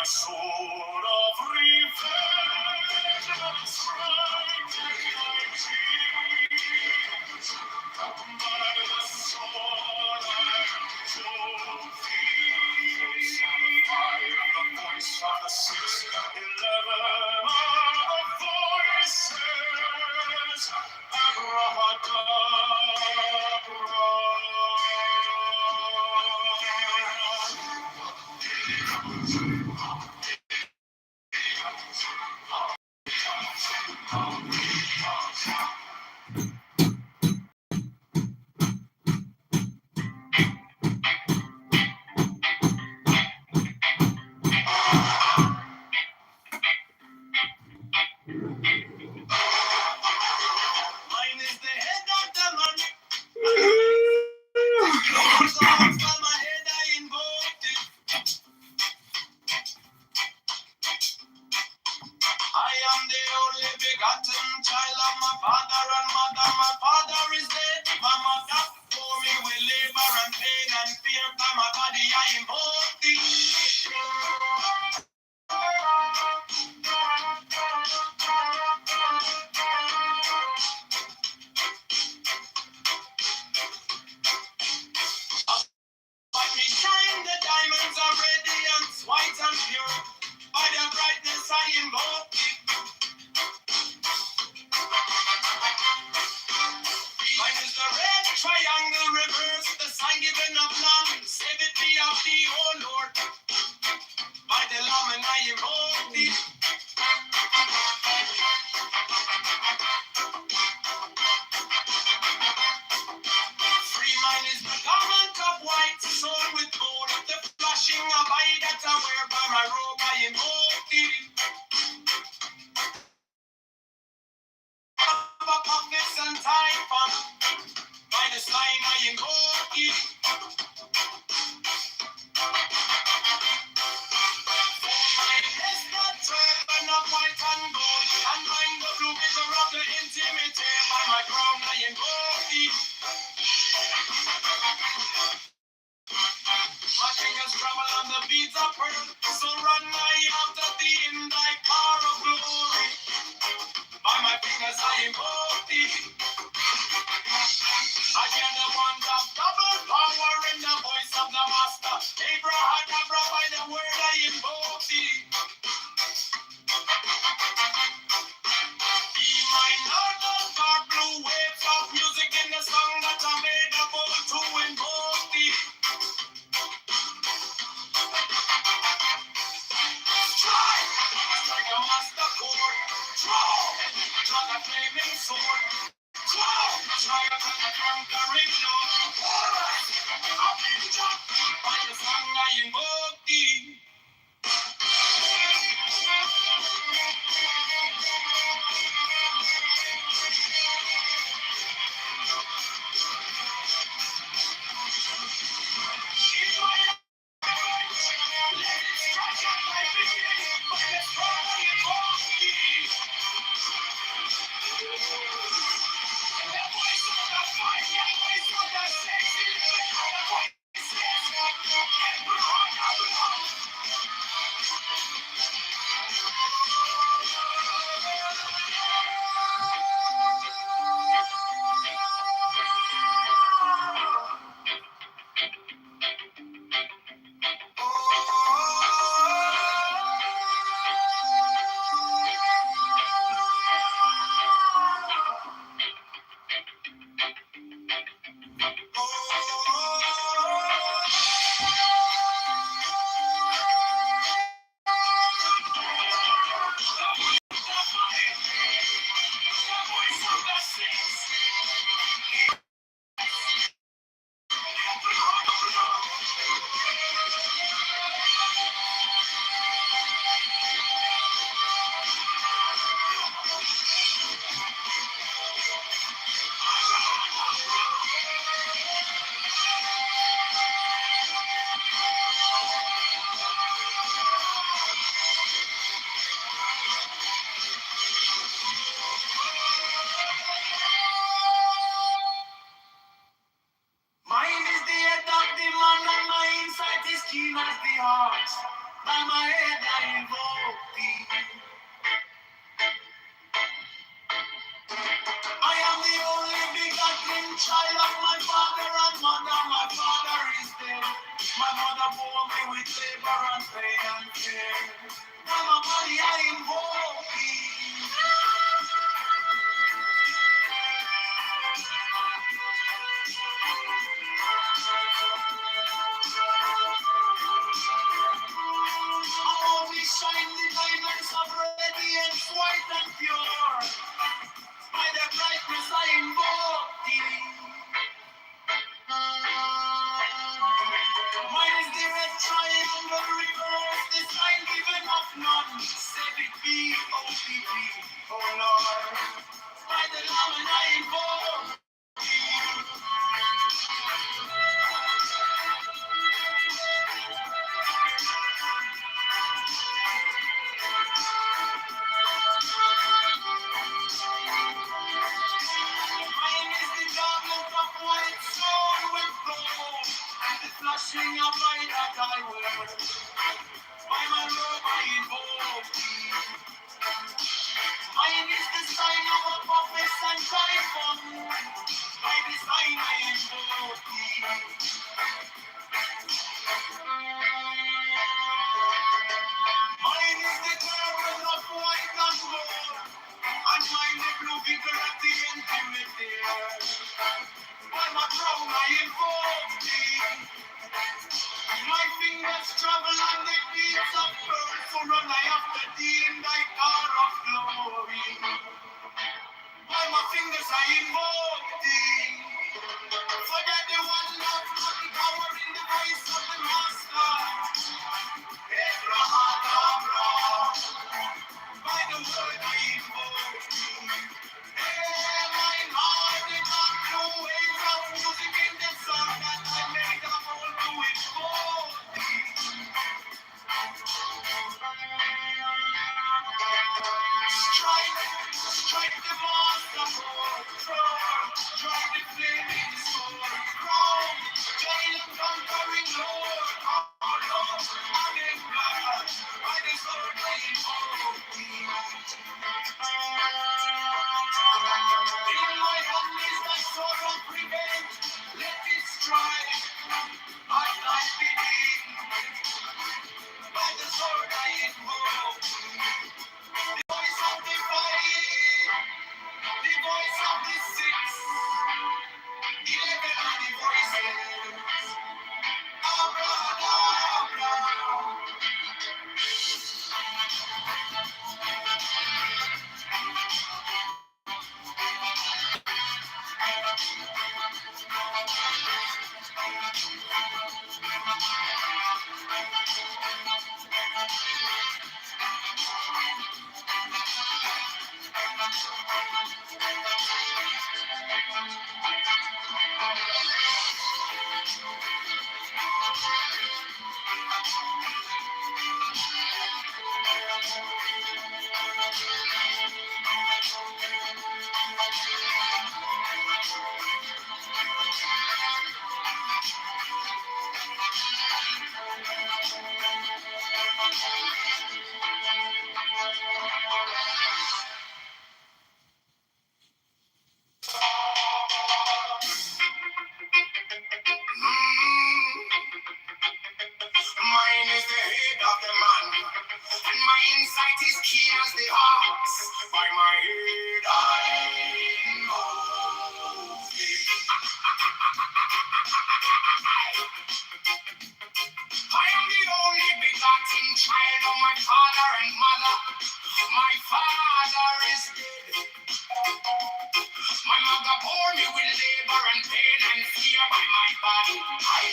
sword of revenge and strike my cheek. By the sword I told thee. I am the voice of the 611 are the voices. Mine is the head of the man. So from my head I invoked it. I am the only begotten child of my father and mother. My father is dead. My mother for me with labor and pain and fear. By my body I invoke thee. But me shine the diamonds are radiant, white and pure. By their brightness I invoke thee. Mine is the red triangle reverse, the sign given of none. Save it be of thee, O Lord. By the Lamb and I invoke thee. Free mine is the garment of white, sewn with gold. The flashing of eye that I wear by my robe I invoke thee. Of pockets and typhon, by the sign I invoke thee. White and gold, and mine the blue vision of the intimate. By my crown I invoke thee. My fingers travel on the beads of pearl, so run I after thee in thy power of glory. By my fingers I invoke thee. I hear the ones of double power in the voice of the master. Abrahadabra, by the word I invoke thee. Be my northern dark blue waves of music in the song that I made of all to invoke thee. Strike like a master chord. Draw a flaming sword. Try a conquering Lord. Alright, I'll be jump by the song I invoke thee. labor and pain and fear. Now my body I invoke thee. Above me shine the diamonds of radiance, white and pure. By the brightness I invoke thee. Mine is the red triangle reverse, the sign given of none. Set it be, OPP, oh Lord. By the Lamb and I invoke thee. Mine is the garment of white stone with gold, and the flashing of light that I wear. By my robe I invoke thee. Mine is the sign of a prophet and typhon. By the sign I invoke thee. Mine is the garment of white and gold, and mine the blue vigor of the intimate air. By my crown I invoke thee. My fingers travel on the beats of pearl, so run I after thee in thy car of glory. By my fingers I invoke thee. Forget the one that got the power in the voice of the master. Abraham, by the word I invoke thee. Hey, my heart, the dark blue waves of music in the sun that I made a whole to invoke thee. Strike the master sword, drive the flaming sword, crown, jail and conquering Lord, our Lord, and in God, by the sword I invoke thee. In my hand is thy sword of revenge, let it strike, my life be thee, by the sword I invoke thee. The voice of the fight, the voice of the six, 11 are the voices. Abra. Mine is the head of the man, and my insight is keen as the ox. By my head I know thee. I am the only begotten child of my father and mother. My father is dead. My mother bore me with labor and pain and fear by my body. I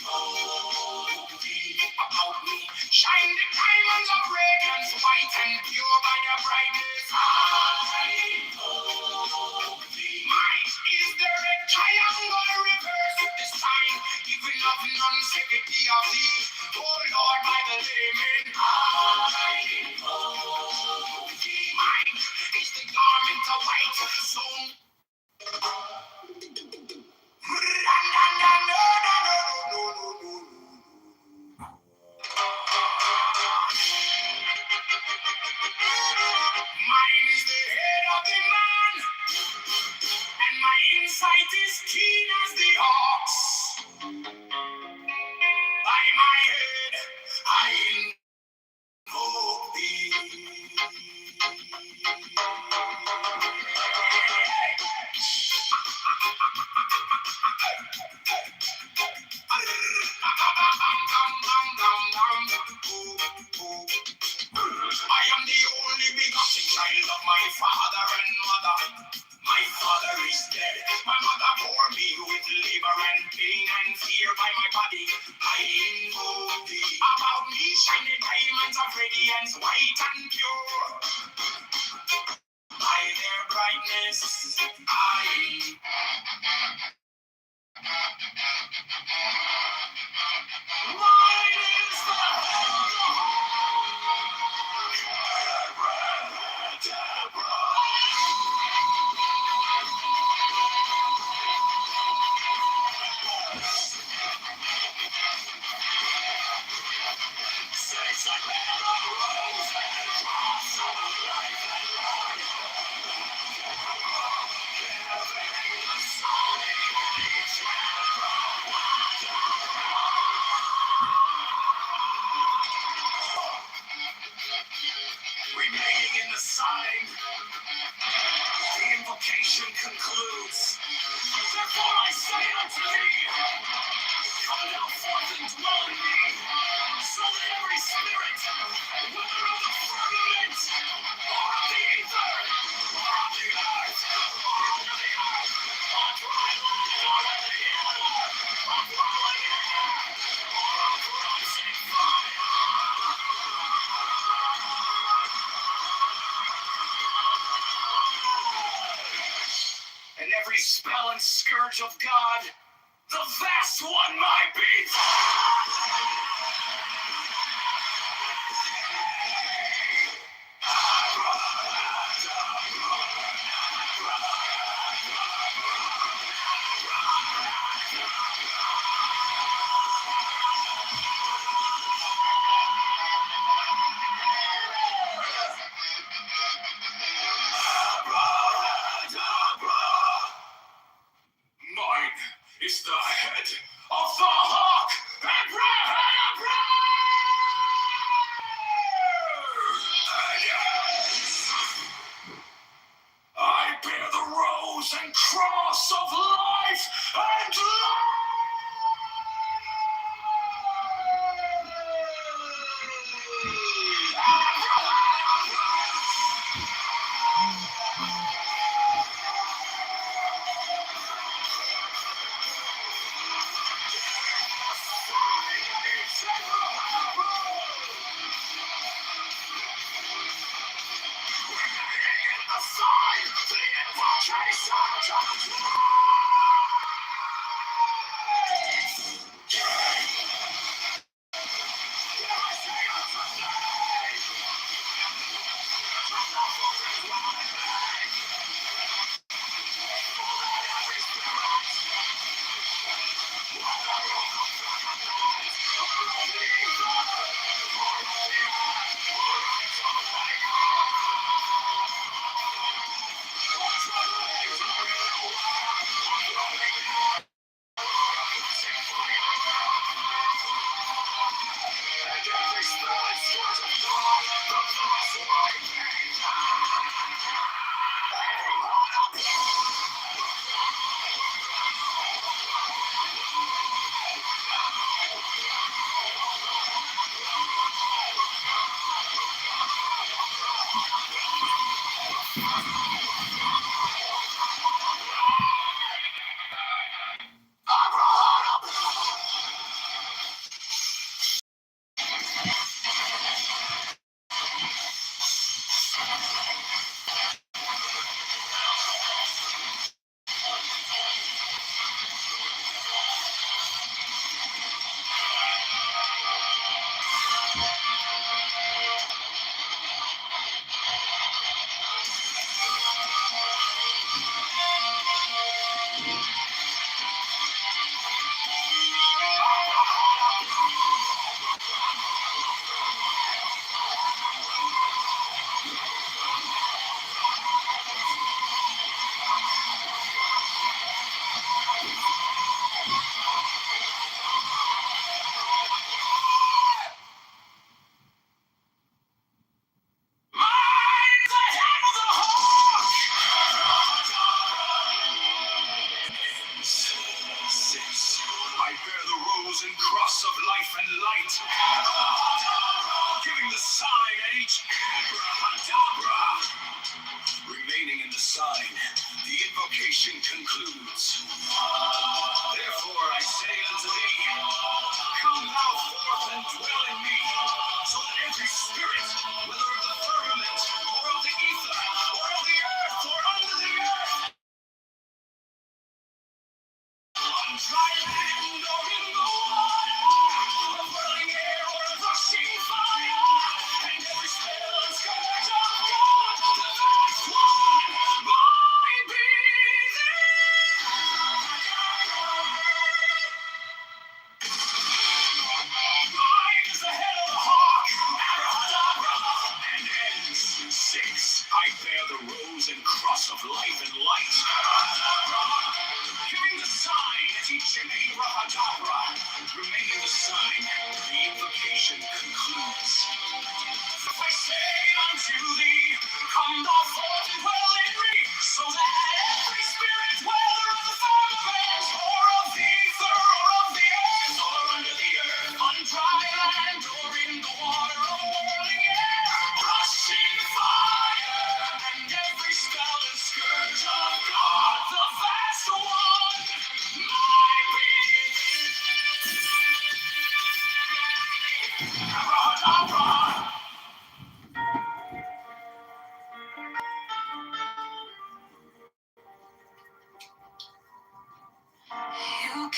know thee about me. Shine the diamonds of radiance, white and pure by your bright Mine is the head of the Six and rose and cross of life and Lord, giving the sun each remaining in the sign. The invocation concludes. Therefore I say unto thee, come thou forth and dwell in me, so that every spirit, whether of the firmament, or of the ether, or of the earth, or under the earth, or dry land, or in the ether, or flowing air, or of rushing fire, and every spell and scourge of God, the vast one might be. Mine is the head of the hawk. Abraham!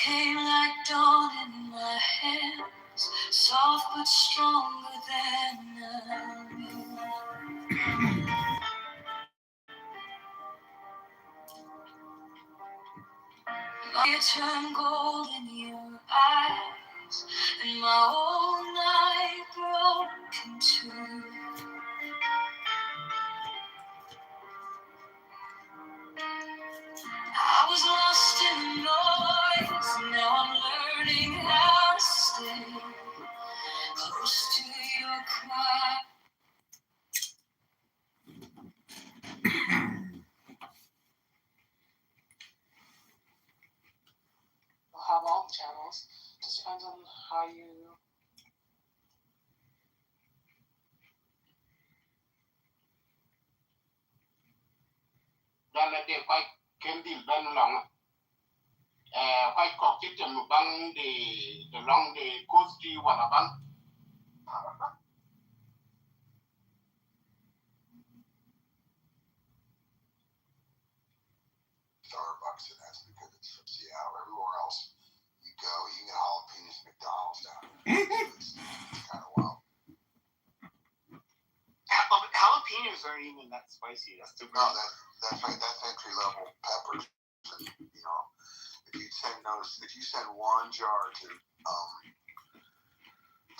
came like dawn in my hands, soft but stronger than I knew. You turned gold in your eyes, and my whole night broke in two. I was lost in the noise, now I'm learning how to stay close to your quiet. We'll have all the channels. Just depends on how you. Dala de quay kendi ban long quay cọc chiếc chầm băng de long de costi wala băng. Starbucks, and that's because it's from Seattle. Everywhere else you go, you get jalapenos McDonald's down here. It's kind of wild. Jalapenos aren't even that spicy. That's too bad. No, that's right. That's entry level peppers. And, you know, if you send one jar to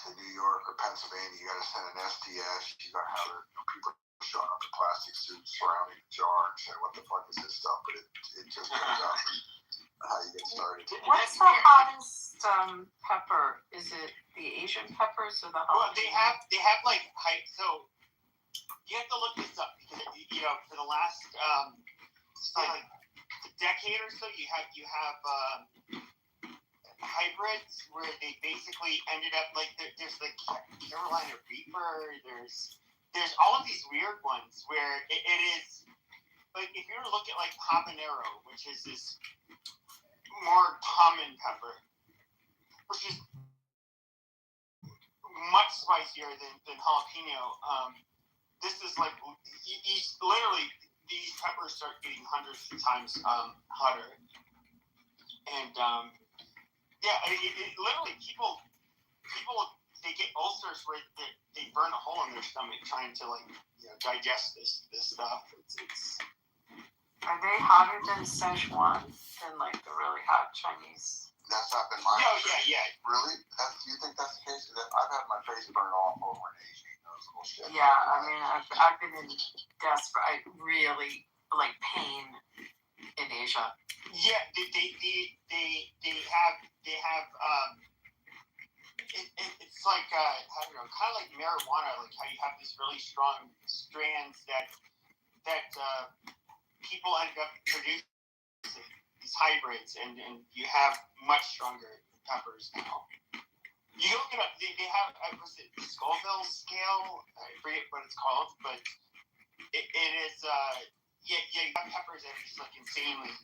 New York or Pennsylvania, you got to send an SDS. You got to have people showing up in plastic suits surrounding the jar and saying, "What the fuck is this stuff?" But it just turns out how you get started. What's the hottest pepper? Is it the Asian peppers or the jalapeno? Well, they have like height. So you have to look this up because for the last like a decade or so, you have hybrids where they basically ended up like there's like Carolina Reaper. There's all of these weird ones where it is like if you were to look at like habanero, which is this more common pepper, which is much spicier than jalapeno. This is like literally these peppers start getting hundreds of times hotter, and it literally people they get ulcers where they burn a hole in their stomach trying to digest this stuff. It's Are they hotter than Szechuan, than like the really hot Chinese? That's not been my experience. Yeah. Really? Do you think that's the case? I've had my face burned off over in Asia. Yeah, I mean, I've been in desperate. I really like pain in Asia. Yeah, they have. It's like I don't know, kind of like marijuana, like how you have these really strong strands that people end up producing these hybrids, and you have much stronger peppers now. You look it up. They have was it Scoville scale? I forget what it's called, but it is you have peppers that are just like insanely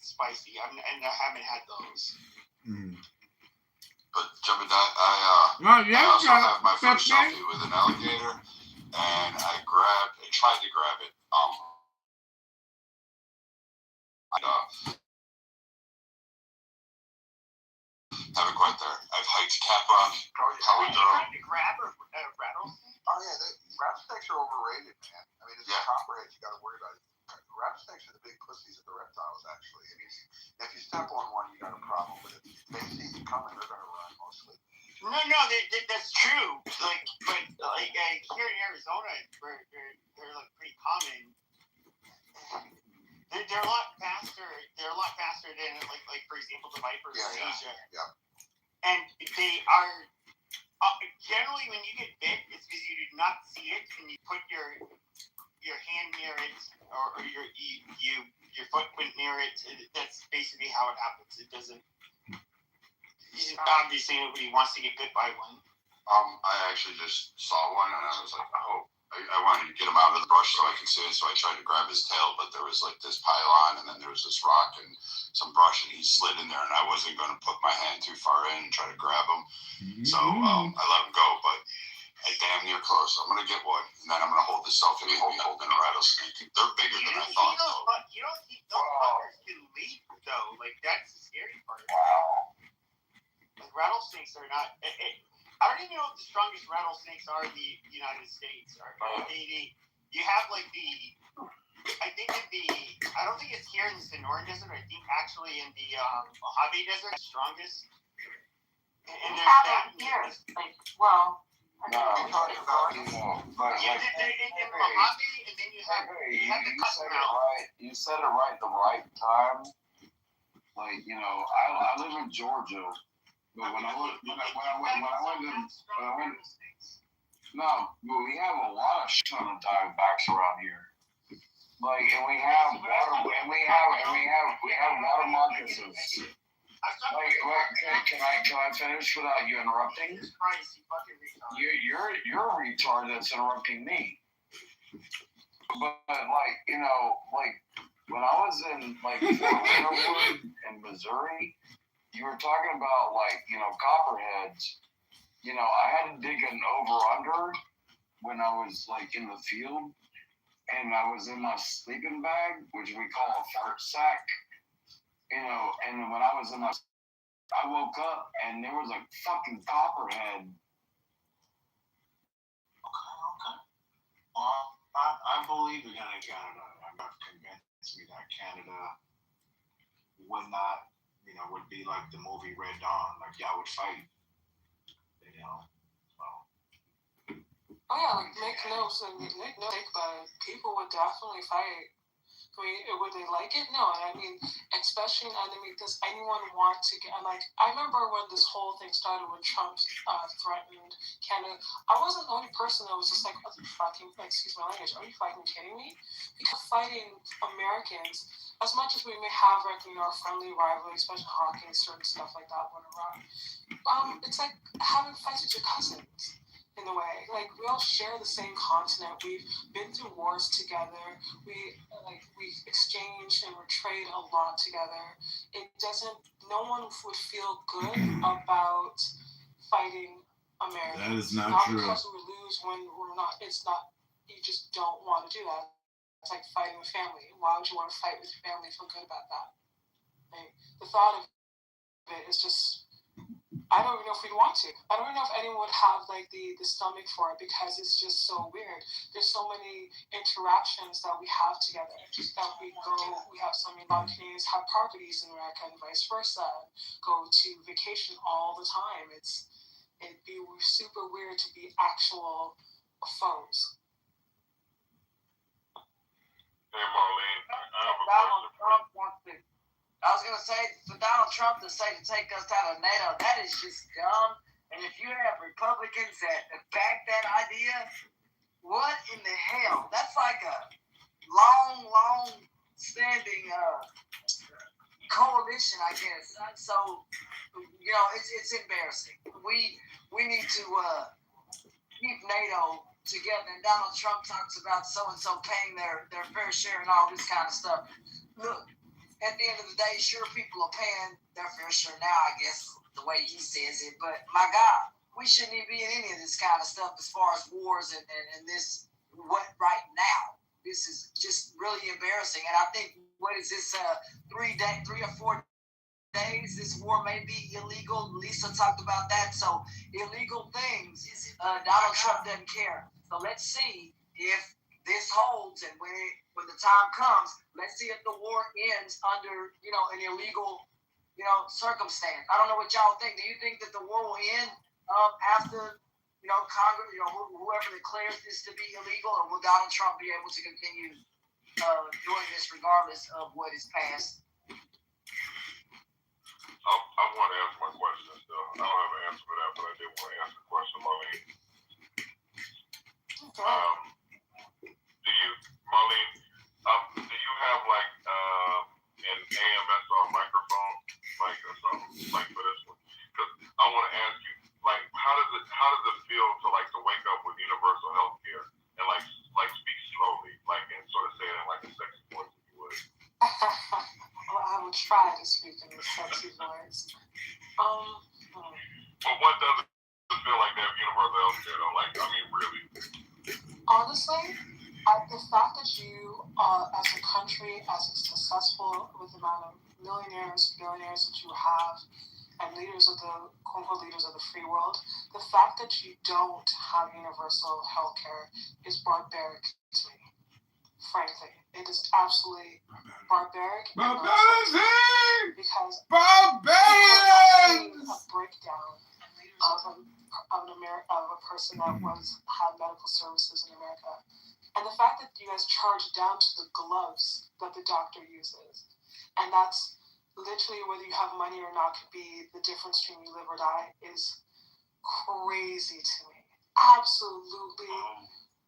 spicy. And I haven't had those. Mm. But jumping that, I also have my first selfie with an alligator, and I tried to grab it. Haven't quite there. I've hiked Cat Rock, Colorado. Are you trying to grab a rattlesnake? Oh yeah, rattlesnakes are overrated, man. I mean, it's a copperhead you got to worry about. Rattlesnakes are the big pussies of the reptiles, actually. I mean, if you step on one, you got a problem. But if they see you coming, they're going to run mostly. No, that's true. But here in Arizona, where they're like pretty common. They're a lot faster. They're a lot faster than like for example the vipers in Asia. Yeah. And they are generally when you get bit, it's because you did not see it and you put your hand near it or your foot went near it. That's basically how it happens. It doesn't. Obviously, nobody wants to get bit by one. I actually just saw one and I was like, oh. I wanted to get him out of the brush so I could see it, so I tried to grab his tail, but there was like this pylon and then there was this rock and some brush and he slid in there and I wasn't going to put my hand too far in and try to grab him. Mm-hmm. So I let him go, but I damn near close. I'm going to get one and then I'm going to hold the selfie with me holding a rattlesnake. They're bigger than I thought. You don't think those buggers can leap though. Like that's the scary part. Wow. not. I don't even know what the strongest rattlesnakes are in the United States. You have like I don't think it's here in the Sonoran Desert. I think actually in the Mojave Desert, the strongest. And we have it here. Like, well, I No, don't know. in Mojave, and then you have the said it right. You said it right the right time. Like, I live in Georgia, but when I went, no, but we have a lot of ton of diamondbacks around here. Like, and we have water moccasins. Can I finish without you interrupting? You're a retard that's interrupting me. But when I was in Fort Leonard in Missouri, you were talking about copperheads. I had to dig an over-under when I was in the field, and I was in my sleeping bag, which we call a fart sack. And when I was I woke up and there was a fucking copperhead. Okay. Well, I believe again in Canada. I'm not convinced me that Canada would not, would be like the movie Red Dawn. Like, yeah, I would fight. Oh yeah, make no mistake about it. People would definitely fight. I mean, would they like it? No, and I mean, especially does anyone want to get, I remember when this whole thing started when Trump threatened Canada, I wasn't the only person that was just like, are you fucking, excuse my language, are you fucking kidding me? Because fighting Americans, as much as we may have our friendly rivalry, especially hockey and certain stuff like that, whatever, it's like having fights with your cousins. In a way, we all share the same continent. We've been through wars together. We exchanged and we trade a lot together. No one would feel good about fighting Americans. That is not true. Because we lose when we're not. It's not. You just don't want to do that. It's like fighting with family. Why would you want to fight with your family and feel good about that? The thought of it is just. I don't even know if we'd want to. I don't even know if anyone would have the stomach for it because it's just so weird. There's so many interactions that we have together. That we have a lot of Canadians have properties in America and vice versa. Go to vacation all the time. It'd be super weird to be actual foes. Hey Marlene, I have a Donald question. Trump wants to. I was going to say, for Donald Trump to say to take us out of NATO, that is just dumb. And if you have Republicans that back that idea, what in the hell? That's like a long standing coalition, I guess. So, it's embarrassing. We need to keep NATO together. And Donald Trump talks about so-and-so paying their fair share and all this kind of stuff. Look. At the end of the day, sure, people are paying their fair share now, I guess, the way he says it. But, my God, we shouldn't even be in any of this kind of stuff as far as wars and this, right now. This is just really embarrassing. And I think, what is this, 3 or 4 days, this war may be illegal. Lisa talked about that. So, illegal things, Donald Trump doesn't care. So, let's see if this holds, and when the time comes, let's see if the war ends under an illegal circumstance. I don't know what y'all think. Do you think that the war will end after Congress, whoever declares this to be illegal, or will Donald Trump be able to continue doing this regardless of what is passed? I want to ask my question still. I don't have an answer for that, but I did want to ask the question, Marlene. Marlene, do you have an AMSR microphone, or something for this one? Because I want to ask you, how does it feel to wake up with universal health care and speak slowly, and sort of say it in a sexy voice, if you would? Well, I would try to speak in a sexy voice. But what does it feel like to have universal health care, though? Really? Honestly, the fact that you, as a country, as successful with the amount of millionaires, billionaires that you have, and leaders of the quote-unquote leaders of the free world, the fact that you don't have universal health care is barbaric to me. Frankly, it is absolutely barbaric. Because Barbarians! A breakdown of a person that had medical services in America. And the fact that you guys charge down to the gloves that the doctor uses, and that's literally whether you have money or not could be the difference between you live or die, is crazy to me. Absolutely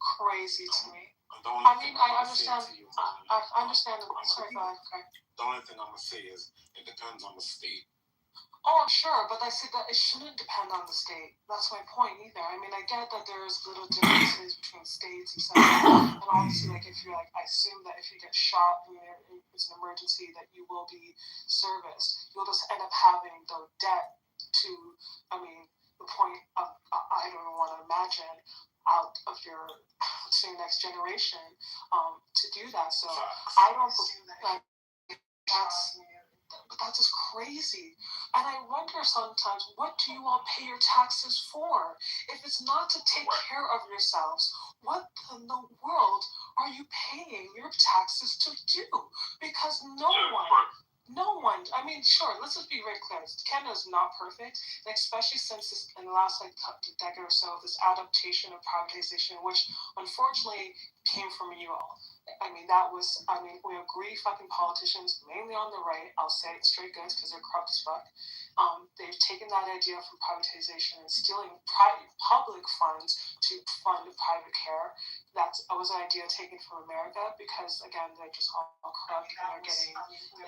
crazy to me. I mean, I understand. I understand. Sorry, go ahead. Okay. The only thing I'm gonna say is it depends on the state. Oh, I'm sure, but I said that it shouldn't depend on the state. That's my point either. I mean, I get that there's little differences between states, etc. And obviously, like, if you're like, I assume that if you get shot and it's an emergency, that you will be serviced. You'll just end up having the debt to, I mean, the point of, I don't even want to imagine, out of your, to your next generation, to do that. So I don't believe that that's just crazy. And I wonder sometimes, what do you all pay your taxes for? If it's not to take care of yourselves, what in the world are you paying your taxes to do? Because no one, I mean, sure, let's just be very clear. Canada is not perfect, and especially since this, in the last decade or so, this adaptation of privatization, which unfortunately came from you all. I mean, we agree fucking politicians, mainly on the right, I'll say it straight goods because they're corrupt as fuck. They've taken that idea from privatization and stealing public funds to fund private care. That was an idea taken from America because, again, they're just all corrupt and they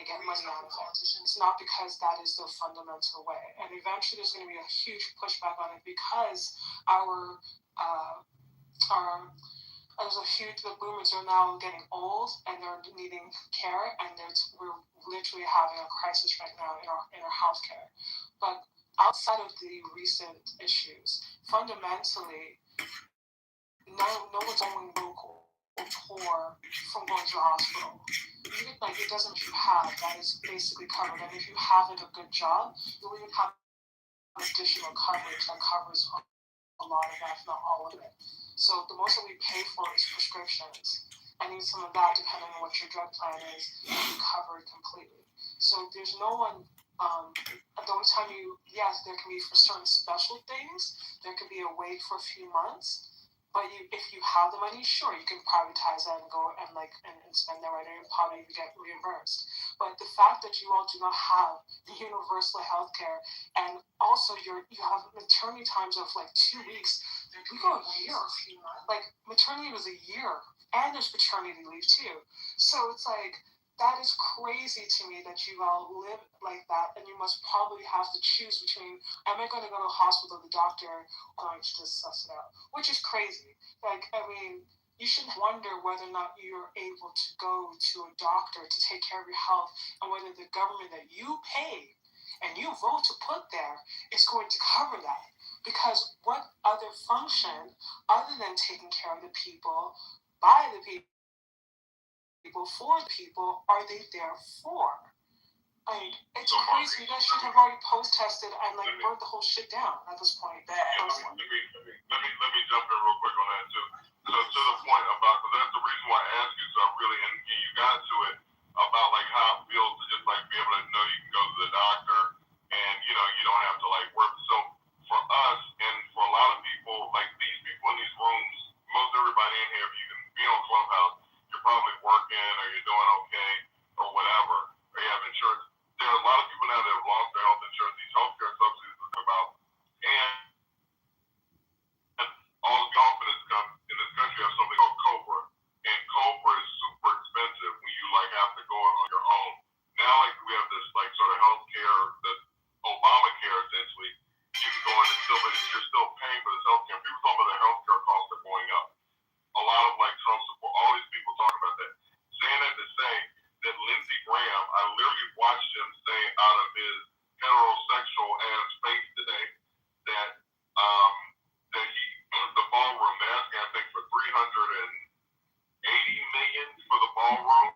get money out of it. It's not because that is the fundamental way. And eventually there's going to be a huge pushback on it because the boomers are now getting old and they're needing care, and we're literally having a crisis right now in our healthcare. But outside of the recent issues, fundamentally, no one's going local or tour from going to the hospital. Even like it doesn't if you have, that is basically covered. And if you have a good job, you'll even have additional coverage that covers a lot of that, if not all of it. So the most that we pay for is prescriptions. And even some of that, depending on what your drug plan is, covered completely. So there's no one, the only time yes, there can be for certain special things, there could be a wait for a few months. But if you have the money, sure, you can privatize that and go and spend that right, and probably get reimbursed. But the fact that you all do not have universal health care, and also you have maternity times of like 2 weeks, we go a year. Like maternity was a year, and there's paternity leave too. So it's like, that is crazy to me that you all live like that, and you must probably have to choose between, am I going to go to the hospital, the doctor, or am I just suss it out? Which is crazy. Like, I mean, you shouldn't wonder whether or not you're able to go to a doctor to take care of your health, and whether the government that you pay and you vote to put there is going to cover that. Because what other function, other than taking care of the people, by the people, for the people, are they there for? I mean, it's crazy. You guys should have already post-tested and burned the whole shit down at this point. Let me jump in real quick on that too. So to the point about, because that's the reason why I asked you, so I really, and you got to it about like how it feels to just like be able to know you can go to the doctor and you don't have to like work. So for us and for a lot of people, like these people in these rooms, most everybody in here, if you can be on Clubhouse, you're probably working or you're doing okay or whatever, or you have insurance. There are a lot of people now that have lost their health insurance, these healthcare subsidies are about, and all the confidence comes in this country have something called Cobra, and Cobra is super expensive when you like have to go on your own. Now like we have this like sort of healthcare, the Obamacare essentially, you can go in and still, but you're still paying for this healthcare. People talk about their healthcare costs are going up. A lot of like Trump support, all these people talk about that. Saying that to say that Lindsey Graham, I literally watched him say out of his heterosexual ass face today that he the ballroom, they're asking I think for $380 million for the ballroom,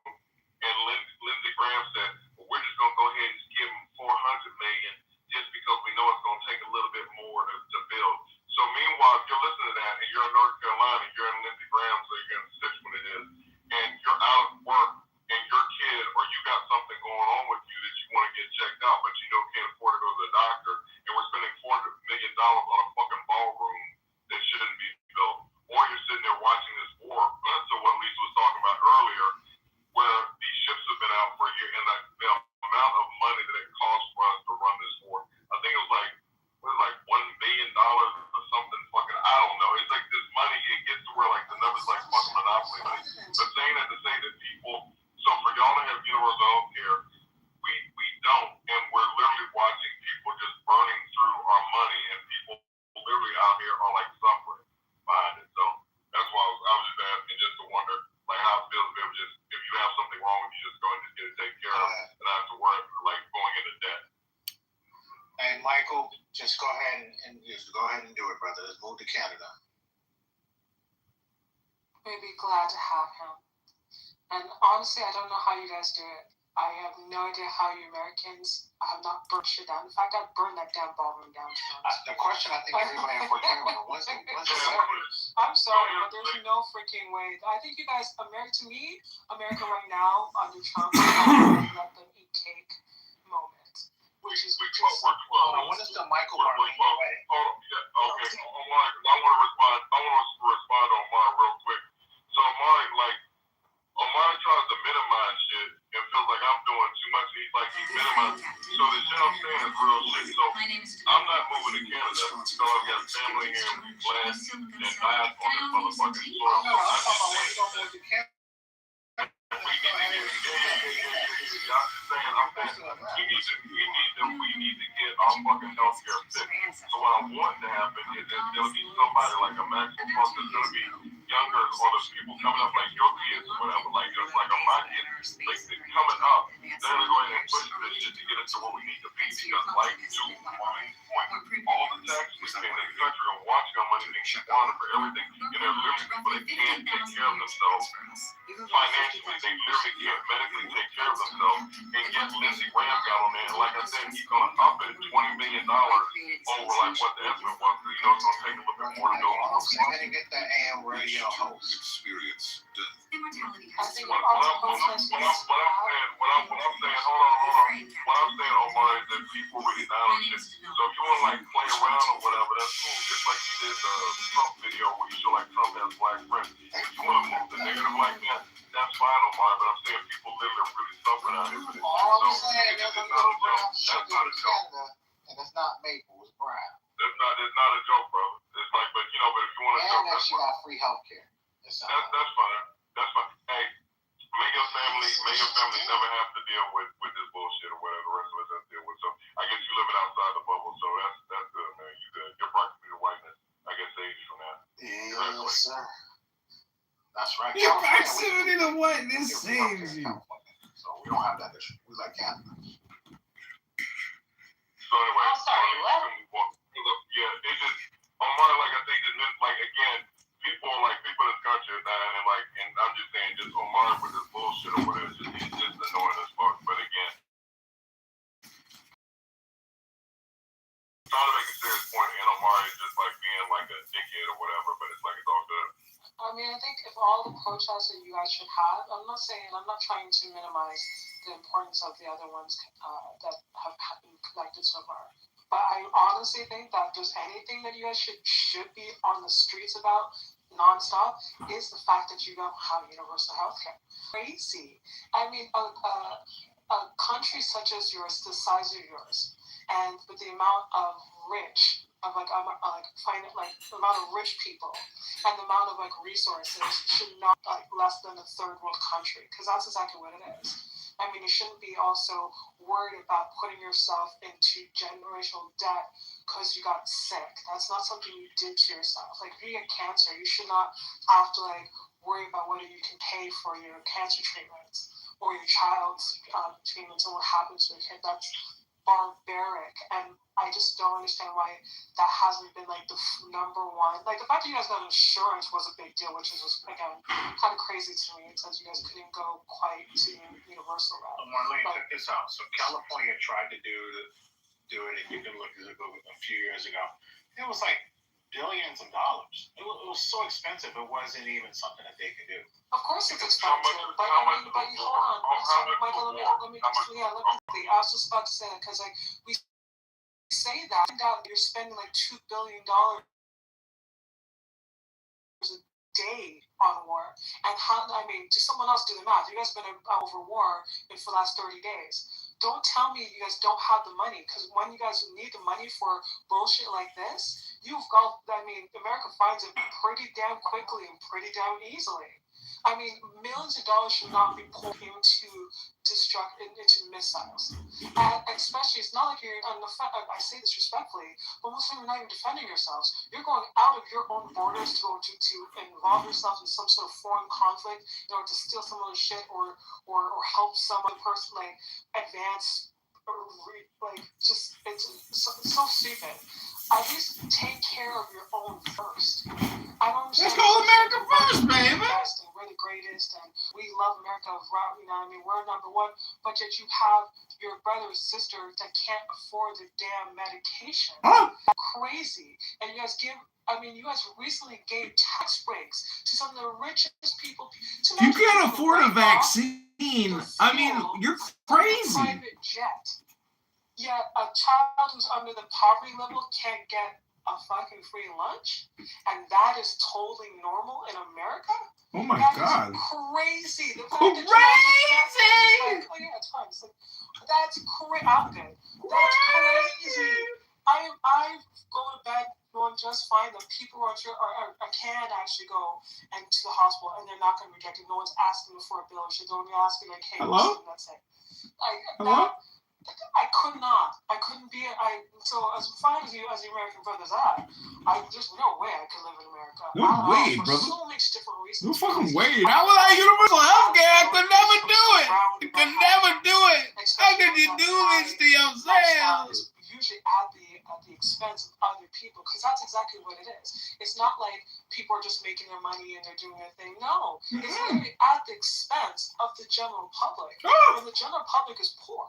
and Lindsey Graham said, well, we're just gonna go ahead and give him $400 million just because But saying that to say that people, so for y'all to have universal health care, we don't, and we're literally watching people just burning through our money, and people literally out here are like suffering behind it. So that's why I was just asking, just to wonder like how it feels if you have something wrong with you, just go and just get it taken care of, and not have to worry like going into debt. Hey Michael, just go ahead and do it, brother. Let's move to Canada. We'd be glad to have him. And honestly, I don't know how you guys do it. I have no idea how you Americans have not burnt shit down. In fact, I'd burn that damn ballroom down too. The question I think everybody in Fort Campbell when's the I'm sorry, but there's no freaking way. I think you guys, America right now under Trump, let them eat cake moment. Which is when is the Michael Marlene wedding? Okay, I want to respond to Omar real quick. So Omar tries to minimize shit and feels like I'm doing too much. He's minimizing. So the shit I'm saying is real shit. So I'm not moving to Canada. So I've got family here. We bled and died on this motherfucking soil. We need to get our fucking healthcare fixed. So what I want to happen is there's gonna be somebody like a Maxwell Punk. There's gonna be younger or the people coming up like your kids or whatever, like just like on my kids, like they're coming up. They're gonna go ahead and push this shit to get us to where we need to be because like to Marlene's point, all the taxes we pay in this country are watching our money being squandered for everything, and they're literally people that can't take care of themselves financially. They literally can't medically take care of themselves. And get Lindsey Graham got on there, and like I said, he's gonna up it $20 million over like what the estimate was. So it's gonna take a little bit more to go on. Go ahead and get that AM radio host. Experience death. I think What I'm saying, what I'm saying, Omar, is that people really down on shit. So if you want to like play around or whatever, that's cool. Just like you did the Trump video where you show like Trump has black friends. If you want to move the negative like that, that's fine, Omar. But I'm saying people literally are really suffering out here. All I'm saying, it's not a joke. That's not a joke. And it's not maple, it's brown. It's not a joke, bro. It's like, but if you want to joke, that she got free healthcare. That's fine. That's fine. Hey, may your family never have to deal with this bullshit or whatever the rest of us have to deal with. So I guess you living outside the bubble, so that's good, man. You good. You're practically the whiteness. I guess saves you from that. Yes, sir. That's right. Your proximity to whiteness saves you. So we don't have that issue. We like Canada. So anyway, I'm sorry, what? Yeah, it's just Omar, like I think just like again, people in this country are dying and I'm just saying just Omar with this bullshit or whatever, he's just annoying as fuck. But again, trying to make a serious point and Omar is just like being like a dickhead or whatever, but it's like it's all good. I mean, I think if all the protests that you guys should have, I'm not trying to minimize the importance of the other ones that have been connected so far. But I honestly think that if there's anything that you guys should be on the streets about nonstop is the fact that you don't have universal health care. Crazy. I mean, a country such as yours, the size of yours, and with the amount of the amount of rich people and the amount of resources should not less than a third world country, because that's exactly what it is. I mean, you shouldn't be also worried about putting yourself into generational debt because you got sick. That's not something you did to yourself. Like, if you get cancer, you should not have to worry about whether you can pay for your cancer treatments or your child's treatments and what happens to your kid. That's barbaric, and I just don't understand why that hasn't been the number one. The fact that you guys got insurance was a big deal, which is just again kind of crazy to me. It says you guys couldn't go quite to universal route. Marlene, check this out. So California tried to do it, and you can look at it a few years ago. It was billions of dollars. It was so expensive. It wasn't even something that they could do. Of course, it's expensive, but hold on, Michael. Let me. I was just about to say that because we say that you're spending $2 billion a day on war, and to someone else do the math. You guys have been over war for the last 30 days. Don't tell me you guys don't have the money, because when you guys need the money for bullshit like this, America finds it pretty damn quickly and pretty damn easily. I mean, millions of dollars should not be poured into missiles. And especially, it's not like you're I say this respectfully, but most of them are not even defending yourselves. You're going out of your own borders to involve yourself in some sort of foreign conflict in order to steal some other shit or help some other person like advance. It's so stupid. At least take care of your own first. I don't understand. Let's go America first, baby. We're the greatest, and we love America. You know, I mean, we're number one. But yet you have your brother or sister that can't afford the damn medication. Oh. Crazy. And you guys recently gave tax breaks to some of the richest people. You can't afford a vaccine. I mean, you're crazy. Private jet. Yet a child who's under the poverty level can't get a fucking free lunch, and that is totally normal in America. Oh my God! Crazy. Crazy. Oh yeah, it's fine. It's like, that's crazy. I'm good. That's crazy. I go to bed knowing just fine that people can actually go and to the hospital and they're not going to reject it. No one's asking them for a bill. They're only asking like, hey, hello? That's it. Hello? I could not. I couldn't be. So as fine as the American brothers are, there's no way I could live in America. No way, brother. So many different reasons. No fucking way. How would I universal healthcare? I could never do it. You could never do it. How could you do this to yourselves? Usually at the expense of other people, because that's exactly what it is. It's not like people are just making their money and they're doing their thing. No, it's literally at the expense of the general public. And the general public is poor.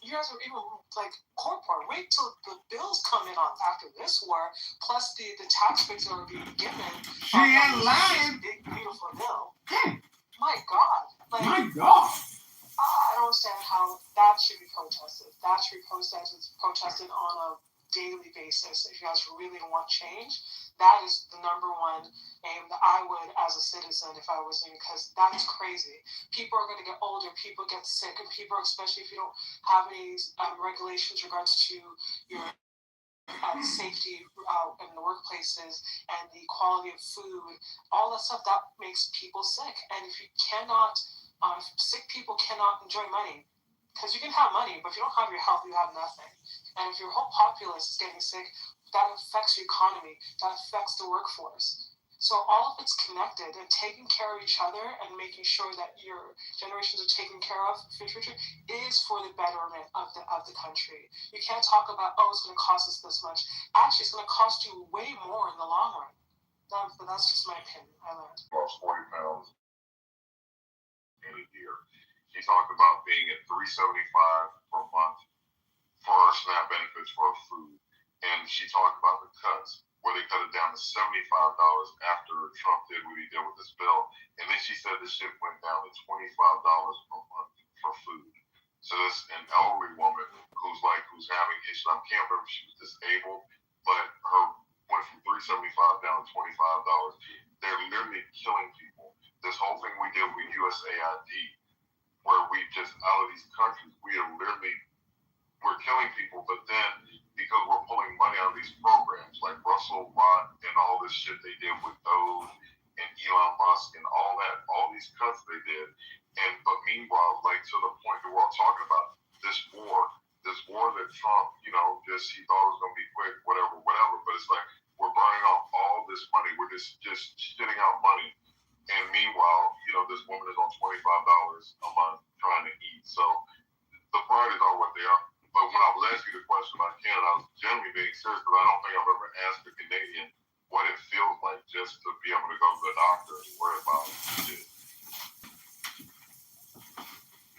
You guys are even like poor. Wait till the bills come in on after this war, plus the tax breaks that are being given. She ain't lying. Big beautiful bill. My God. My God. I don't understand how that should be protested. That should be protested on a daily basis. If you guys really want change, that is the number one aim that I would, as a citizen, if I was in, because that's crazy. People are going to get older, people get sick, and people, especially if you don't have any regulations regards to your safety in the workplaces and the quality of food, all that stuff, that makes people sick. And if you cannot, sick people cannot enjoy money. Because you can have money, but if you don't have your health, you have nothing. And if your whole populace is getting sick, that affects your economy, that affects the workforce. So all of it's connected, and taking care of each other and making sure that your generations are taken care of for the future is for the betterment of the country. You can't talk about, it's going to cost us this much. Actually, it's going to cost you way more in the long run. But that's just my opinion. I learned. Lost 40 pounds in a year. She talked about being at $375 per month for her SNAP benefits for her food. And she talked about the cuts, where they cut it down to $75 after Trump did what he did with this bill. And then she said the shit went down to $25 per month for food. So this an elderly woman who's having issues. I can't remember if she was disabled, but her went from $375 down to $25. They're literally killing people. This whole thing we did with USAID, where we just out of these countries, we're killing people, but then because we're pulling money out of these programs like Russell Watt and all this shit they did with those and Elon Musk and all these cuts they did, but meanwhile, like to the point that we're all talking about this war that Trump, he thought it was gonna be quick, whatever, but it's like we're burning off all this money, we're just shitting out money. And meanwhile, this woman is on $25 a month trying to eat. So the priorities are what they are. But when I was asking the question about Canada, I was genuinely being serious because I don't think I've ever asked a Canadian what it feels like just to be able to go to the doctor and worry about shit.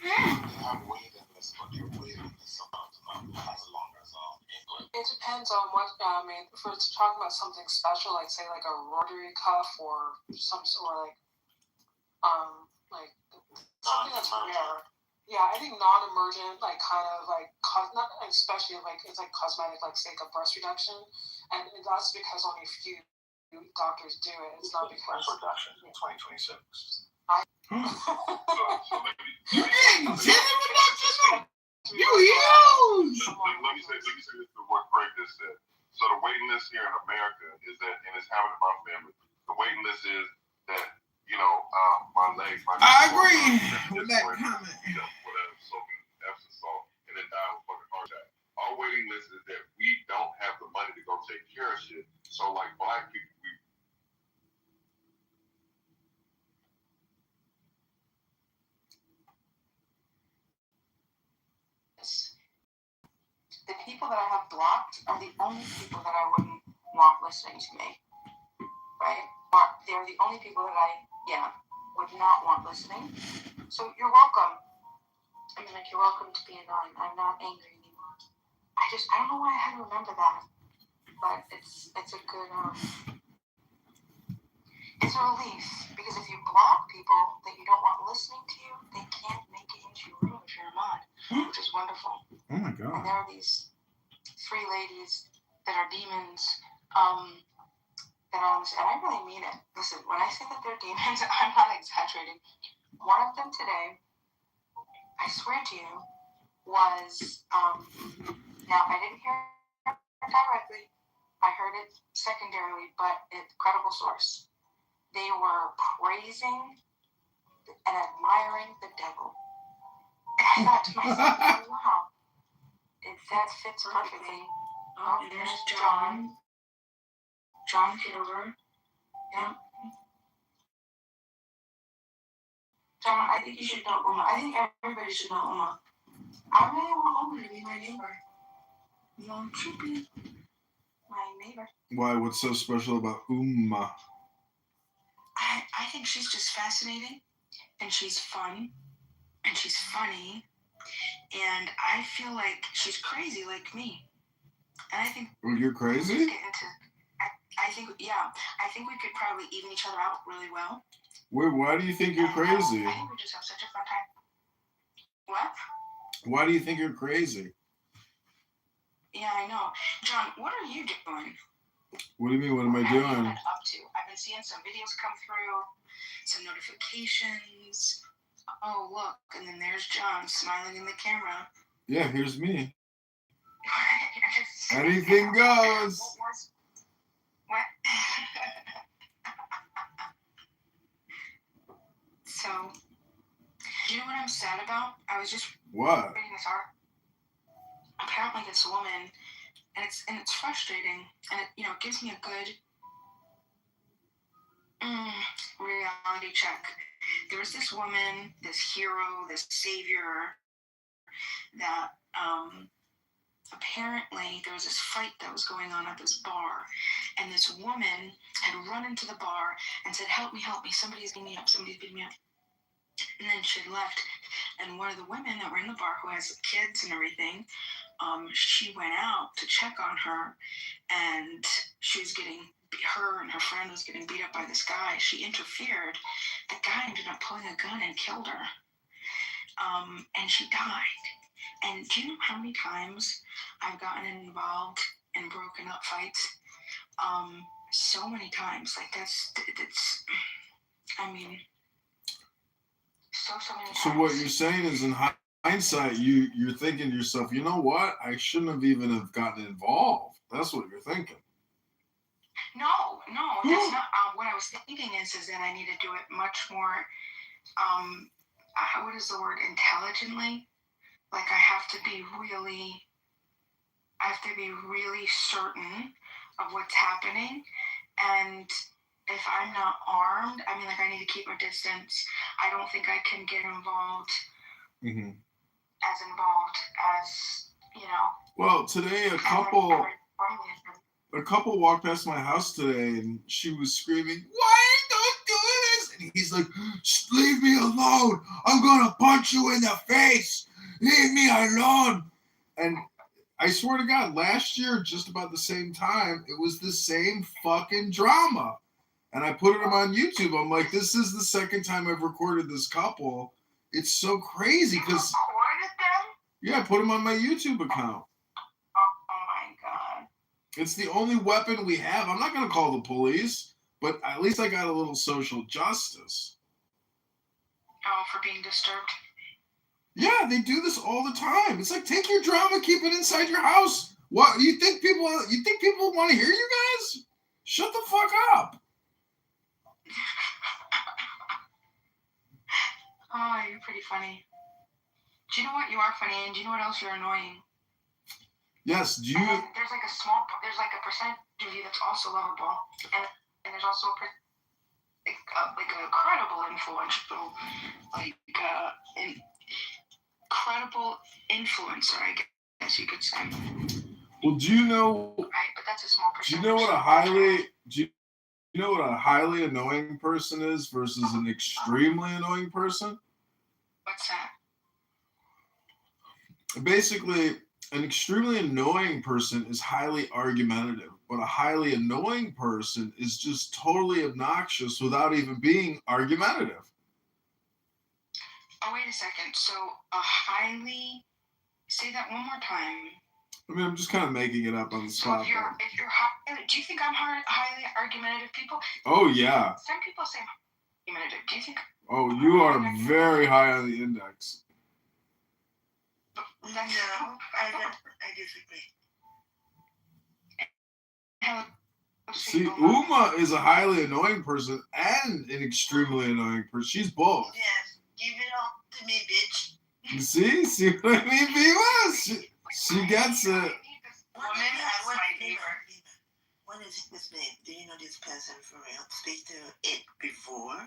I'm waiting this, but you're waiting this amount as long as England. It depends on what, if we're talking about something special, like say like a rotary cuff or some sort of something that's rare. Yeah, I think non-emergent, not especially it's like cosmetic, like say like a breast reduction, and that's because only a few doctors do it. It's not because breast reduction in 2026. You getting gender reduction? You huge! Let me say this to what Craig just said. So the waiting list here in America is that, and it's happening in my family, the waiting list is that my leg. I agree with that comment. Whatever, soaking Epsom salt, and then die of a fucking heart attack. Our waiting list is that we don't have the money to go take care of shit. So like black people, the people that I have blocked are the only people that I wouldn't want listening to me. Right? They're the only people that I, would not want listening. So you're welcome. I mean, like, you're welcome to be annoying. I'm not angry anymore. I don't know why I had to remember that. But it's a good, it's a relief. Because if you block people that you don't want listening to you, they can't make it into your room if you're a mod, which is wonderful. Oh my God. And there are these 3 ladies that are demons, that are, and I really mean it. Listen, when I say that they're demons, I'm not exaggerating. One of them today, I swear to you, was, now I didn't hear it directly, I heard it secondarily, but it's credible source. They were praising and admiring the devil. And I thought to myself, wow, that fits perfectly. Oh, there's John Kitover. Yeah. John, I think you should know Uma. I think everybody should know Uma. I really want Uma to be my neighbor. Won't you be my neighbor? Why? What's so special about Uma? I think she's just fascinating, and she's fun, and she's funny, and I feel like she's crazy like me. And I think You're crazy? I think we could probably even each other out really well. Wait, why do you think you're crazy? I think we just have such a fun time. What? Why do you think you're crazy? Yeah, I know. John, what are you doing? What do you mean, what am I doing? What have you been up to? I've been seeing some videos come through, some notifications. Oh, look, and then there's John smiling in the camera. Yeah, here's me. Anything goes. What? So, do you know what I'm sad about? I was just What? reading this art. Apparently, this woman, and it's frustrating, and it gives me a good reality check. There was this woman, this hero, this savior, that apparently there was this fight that was going on at this bar, and this woman had run into the bar and said, help me, somebody's beating me up. And then she had left, and one of the women that were in the bar, who has kids and everything, she went out to check on her, and her and her friend was getting beat up by this guy. She interfered. The guy ended up pulling a gun and killed her, and she died. And do you know how many times I've gotten involved in broken up fights? So many times. Like that's I mean, so many times. So what you're saying is, in hindsight, you're thinking to yourself, you know what? I shouldn't have even have gotten involved. That's what you're thinking. No, that's not. What I was thinking is that I need to do it much more. What is the word? Intelligently. Like I have to be really certain of what's happening, and if I'm not armed, I mean, like I need to keep my distance. I don't think I can get involved. Mm-hmm. As involved as Well, today a couple walked past my house today, and she was screaming, "Why don't do this?" And he's like, "Leave me alone! I'm gonna punch you in the face! Leave me alone!" And I swear to God, last year, just about the same time, it was the same fucking drama. And I put it on YouTube. I'm like, this is the second time I've recorded this couple. It's so crazy because. Yeah, I put them on my YouTube account. Oh my God. It's the only weapon we have. I'm not going to call the police, but at least I got a little social justice. Oh, for being disturbed? Yeah, they do this all the time. It's like, take your drama, keep it inside your house. What, you think people want to hear you guys? Shut the fuck up. Oh, you're pretty funny. Do you know what? You are funny, and do you know what else you're annoying? Yes, do you? And then there's like a percentage of you that's also lovable, and there's also a credible influential, incredible influencer, I guess you could say. Well, do you know? Right, but that's a small Do you percentage. know what a highly annoying person is versus an extremely annoying person? What's that? Basically, an extremely annoying person is highly argumentative, but a highly annoying person is just totally obnoxious without even being argumentative. Oh, wait a second. So say that one more time. I mean, I'm just kind of making it up on the spot. So if you're highly, do you think I'm highly argumentative, people? Oh, yeah. Some people say I'm argumentative. Do you think? Oh, you are very high on the index. No, I disagree. See, Uma is a highly annoying person and an extremely annoying person. She's both. Yes, give it all to me, bitch. See what I mean, Bima? She gets it. What is his name? Do you know this person for real? Speak to it before?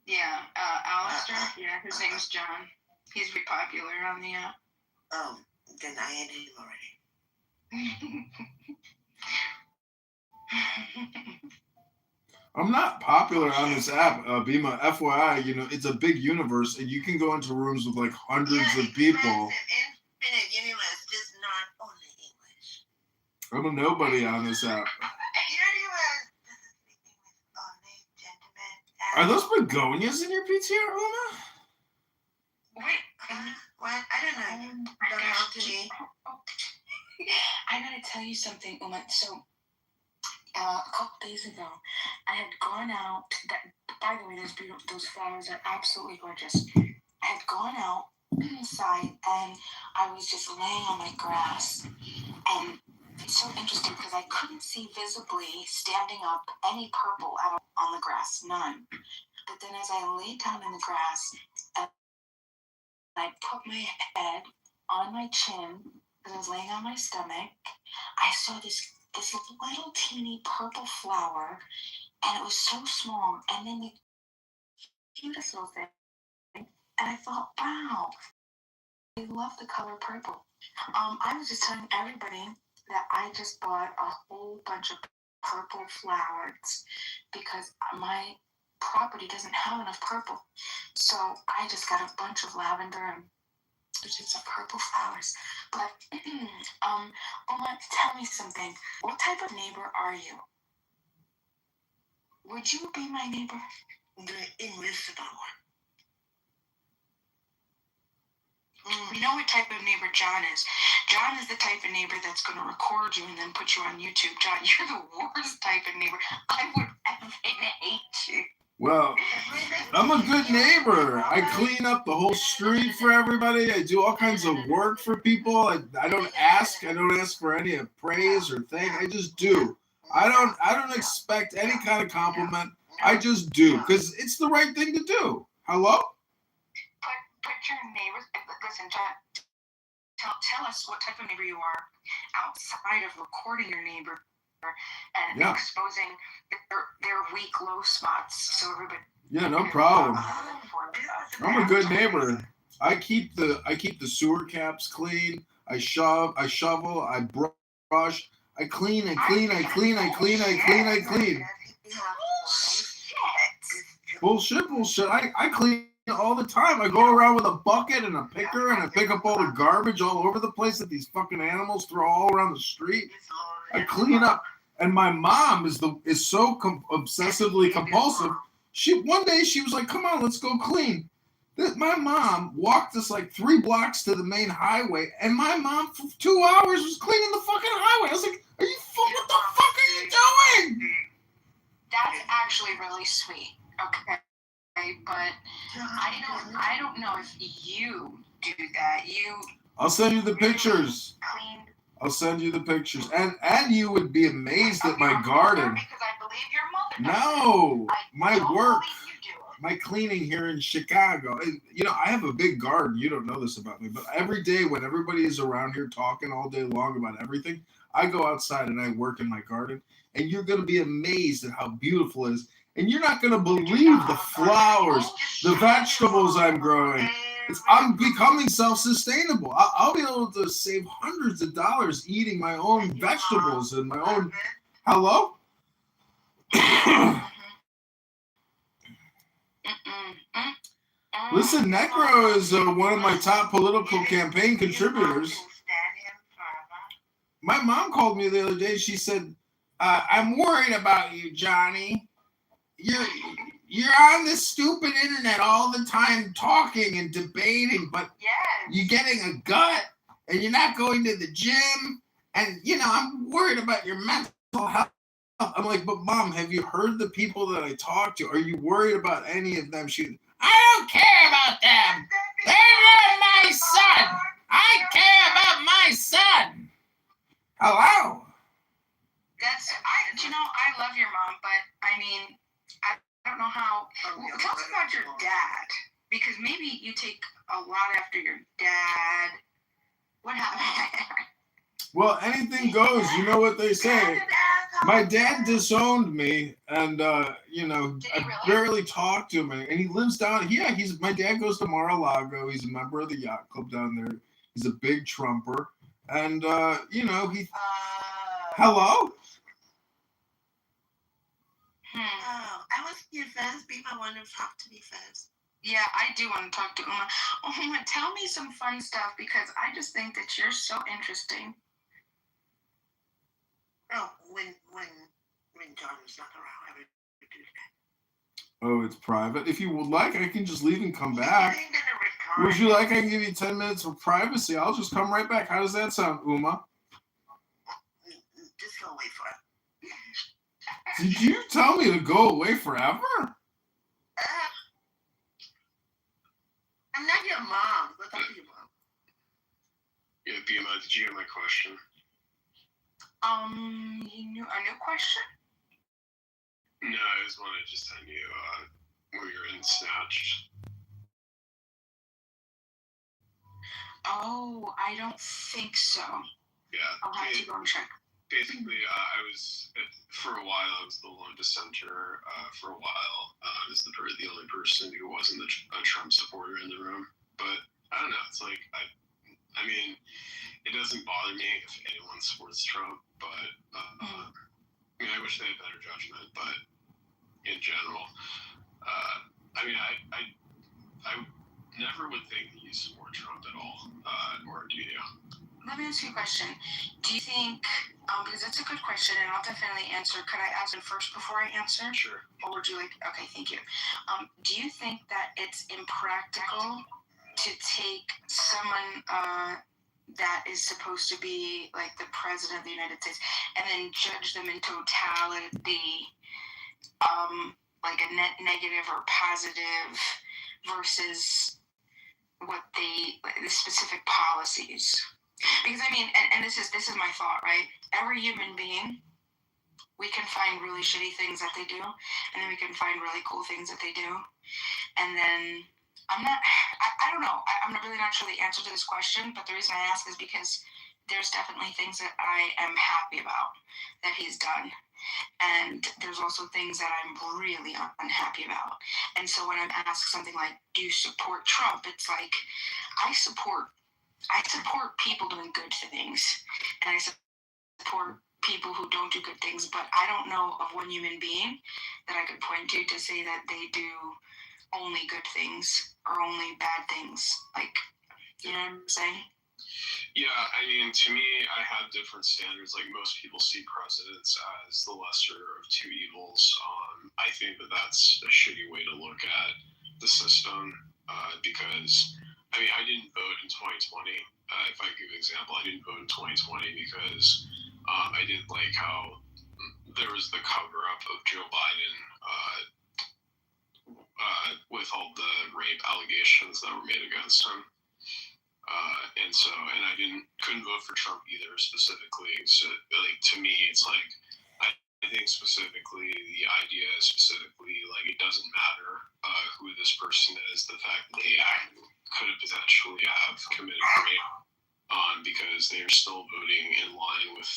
Yeah, Alistair. Yeah, his name's John. He's very popular on the app. Oh, then I added him already. I'm not popular on this app, Bima. FYI, it's a big universe, and you can go into rooms with like hundreds of people. Infinite universe, just not only English. I'm a nobody on this app. Are those begonias in your PTR, Uma? Wait, what? I don't know. Don't talk to me. I gotta tell you something, Uma. So, a couple days ago, I had gone out. By the way, those flowers are absolutely gorgeous. I had gone out inside, and I was just laying on my grass, and it's so interesting because I couldn't see visibly standing up any purple out on the grass, none. But then as I laid down in the grass, and I put my head on my chin because I was laying on my stomach, I saw this little teeny purple flower, and it was so small, and then the cutest little thing, and I thought, wow, I love the color purple. I was just telling everybody that I just bought a whole bunch of purple flowers because my property doesn't have enough purple. So I just got a bunch of lavender and just purple flowers. But Oma, tell me something. What type of neighbor are you? Would you be my neighbor? The invisible one. You know what type of neighbor John is? John is the type of neighbor that's going to record you and then put you on YouTube. John, you're the worst type of neighbor. I would hate you. Well, I'm a good neighbor. I clean up the whole street for everybody. I do all kinds of work for people. I don't ask for any praise or thing. I just do. I don't expect any kind of compliment. I just do because it's the right thing to do. Hello? Put your neighbors. Listen, John. Tell us what type of neighbor you are outside of recording your neighbor and exposing their weak, low spots, so everybody. Yeah, no problem. I'm a good neighbor. I keep the sewer caps clean. I shovel. I brush. I clean. Bullshit. I clean all the time. I go around with a bucket and a picker, and I pick up all the garbage all over the place that these fucking animals throw all around the street. I clean up. And my mom is so obsessively compulsive. One day she was like, "Come on, let's go clean." My mom walked us like 3 blocks to the main highway, and my mom for 2 hours was cleaning the fucking highway. I was like, what the fuck are you doing? That's actually really sweet. Okay, but I don't know if you do that. I'll send you the pictures. Clean. I'll send you the pictures, and you would be amazed at my garden. Because I believe your mother. No, my work. my cleaning here in Chicago. And, I have a big garden. You don't know this about me, but every day when everybody is around here talking all day long about everything, I go outside and I work in my garden. And you're going to be amazed at how beautiful it is. And you're not going to believe the flowers, the vegetables I'm growing. I'm becoming self-sustainable. I'll be able to save hundreds of dollars eating my own vegetables and my own. Hello? Listen, Necro is one of my top political campaign contributors. My mom called me the other day. She said, "I'm worried about you, Johnny. You're on this stupid internet all the time talking and debating, but you're getting a gut and you're not going to the gym. And, I'm worried about your mental health." I'm like, "But Mom, have you heard the people that I talk to? Are you worried about any of them?" "I don't care about them. They're not my son. I care about my son." Hello? I love your mom, but I mean, I don't know how. Tell us about your dad, because maybe you take a lot after your dad. What happened? Well, anything goes. You know what they say. My dad disowned me, and I barely talked to him. And he lives down. Yeah, my dad goes to Mar-a-Lago. He's a member of the yacht club down there. He's a big Trumper, and he. Hello. Oh, I was your Fez. People want to talk to me, Fez. Yeah, I do want to talk to Uma. Uma, tell me some fun stuff, because I just think that you're so interesting. Oh, when Johnny's not around, I would do that. Oh, it's private. If you would like, I can just leave and come back. Would you like I can give you 10 minutes of privacy? I'll just come right back. How does that sound, Uma? Just go away for it. Did you tell me to go away forever? I'm not your mom. Let's talk to your mom. Yeah, BMI, did you get my question? A new question? No, I just wanted to send you where you're in Snatched. Oh, I don't think so. Yeah. I'll have to go and check. Basically, for a while, I was the lone dissenter. For a while, I was the only person who wasn't a Trump supporter in the room. But I don't know. It's like, I mean, it doesn't bother me if anyone supports Trump, but I wish they had better judgment. But in general, I never would think that you support Trump at all, or do you? Let me ask you a question. Do you think, because that's a good question, and I'll definitely answer. Could I ask it first before I answer? Sure. Or would you like, okay, thank you. Do you think that it's impractical to take someone that is supposed to be like the president of the United States and then judge them in totality, like a net negative or positive versus the specific policies? Because I mean, and this is my thought, right? Every human being, we can find really shitty things that they do, and then we can find really cool things that they do. And then I don't know. I'm really not sure the answer to this question, but the reason I ask is because there's definitely things that I am happy about that he's done. And there's also things that I'm really unhappy about. And so when I'm asked something like, do you support Trump? It's like, I support people doing good things, and I support people who don't do good things, but I don't know of one human being that I could point to say that they do only good things or only bad things. Like, you know what I'm saying? Yeah, I mean, to me, I have different standards. Like, most people see presidents as the lesser of two evils. I think that that's a shitty way to look at the system, because I mean, I didn't vote in 2020. If I give an example, I didn't vote in 2020 because I didn't like how there was the cover-up of Joe Biden with all the rape allegations that were made against him. And I couldn't vote for Trump either specifically. So, like, to me, it's like, I think specifically, the idea is specifically, like, it doesn't matter who this person is, the fact that they could have potentially have committed rape, because they are still voting in line with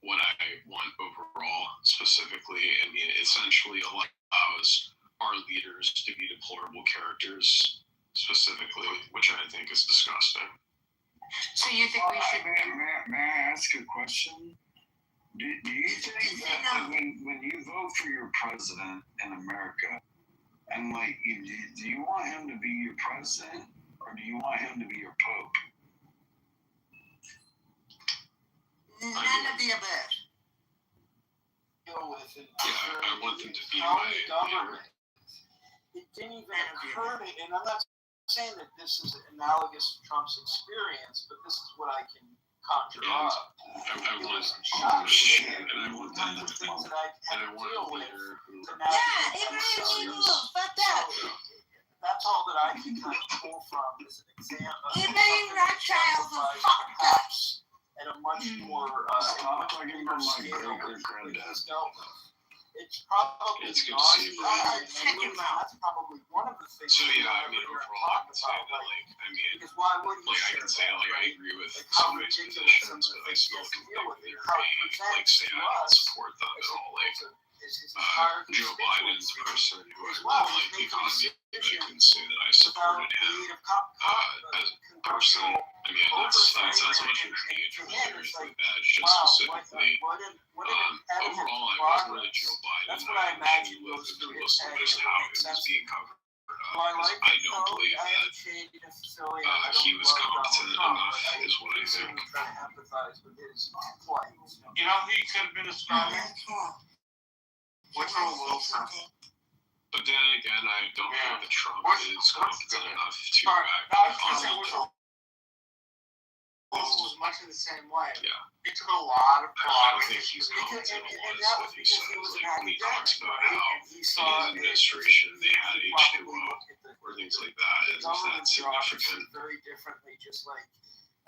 what I want overall, specifically. I mean, it essentially allows our leaders to be deplorable characters, specifically, which I think is disgusting. So you think we should? May I ask a question? Do you think that when you vote for your president in America, and like, do you want him to be your president, or do you want him to be your pope? None of the above. Deal with it. Yeah, I want them to be County my government. It didn't even occur to, and I'm not saying that this is analogous to Trump's experience, but this is what I can conjure up. I It want was shocking. and I want One them of the to things that I had to and I want deal a with leader who to Yeah, navigate it those really issues. will. Fuck that. So that's all that I can kind of pull from is an example. It made Rothschilds a fucked up. Perhaps at a much more Talking about my great-great-granddad. It's probably It's good to see you, Brian. Check him out. That's probably one of the things. So that yeah, I we're mean, gonna overall, I talk can say about, that, like, I mean, because why would you like, I share can say, that, like, I right? agree with Like, how some of these ridiculous some positions, of but the I things still he has to can deal think with, and they're how it like, presents say to I don't us support them at all. Like, is his entire Joe Biden's the constituency person who I as really well. like He's because making I decisions can say that I without supported him creative as a person. I mean, it's not so much of age or anything like that. It's just specifically, what an impediment overall, to I wasn't really progress. Joe Biden. That's what I imagine with goes through his just head. just It how makes it was sense. being covered up. Do I Because like I it? don't No, believe I that haven't changed necessarily. I he don't was love Donald competent Trump, enough, but is what I think. certainly try to empathize with his plight. You know who could have been a stronger? Woodrow Wilson. But then again, I don't Yeah. think that Trump What's- is what's competent the- enough to Alright, act now I can say on Woodrow Wilson was much in the same way. Yeah. He took a lot of I don't think pride. he's And competent that on was what he because says. he was an Like, when he talks academic, about right? how And he in saw his administration they had H2O probably look at or things like that, the as if government that's significant. very differently, just like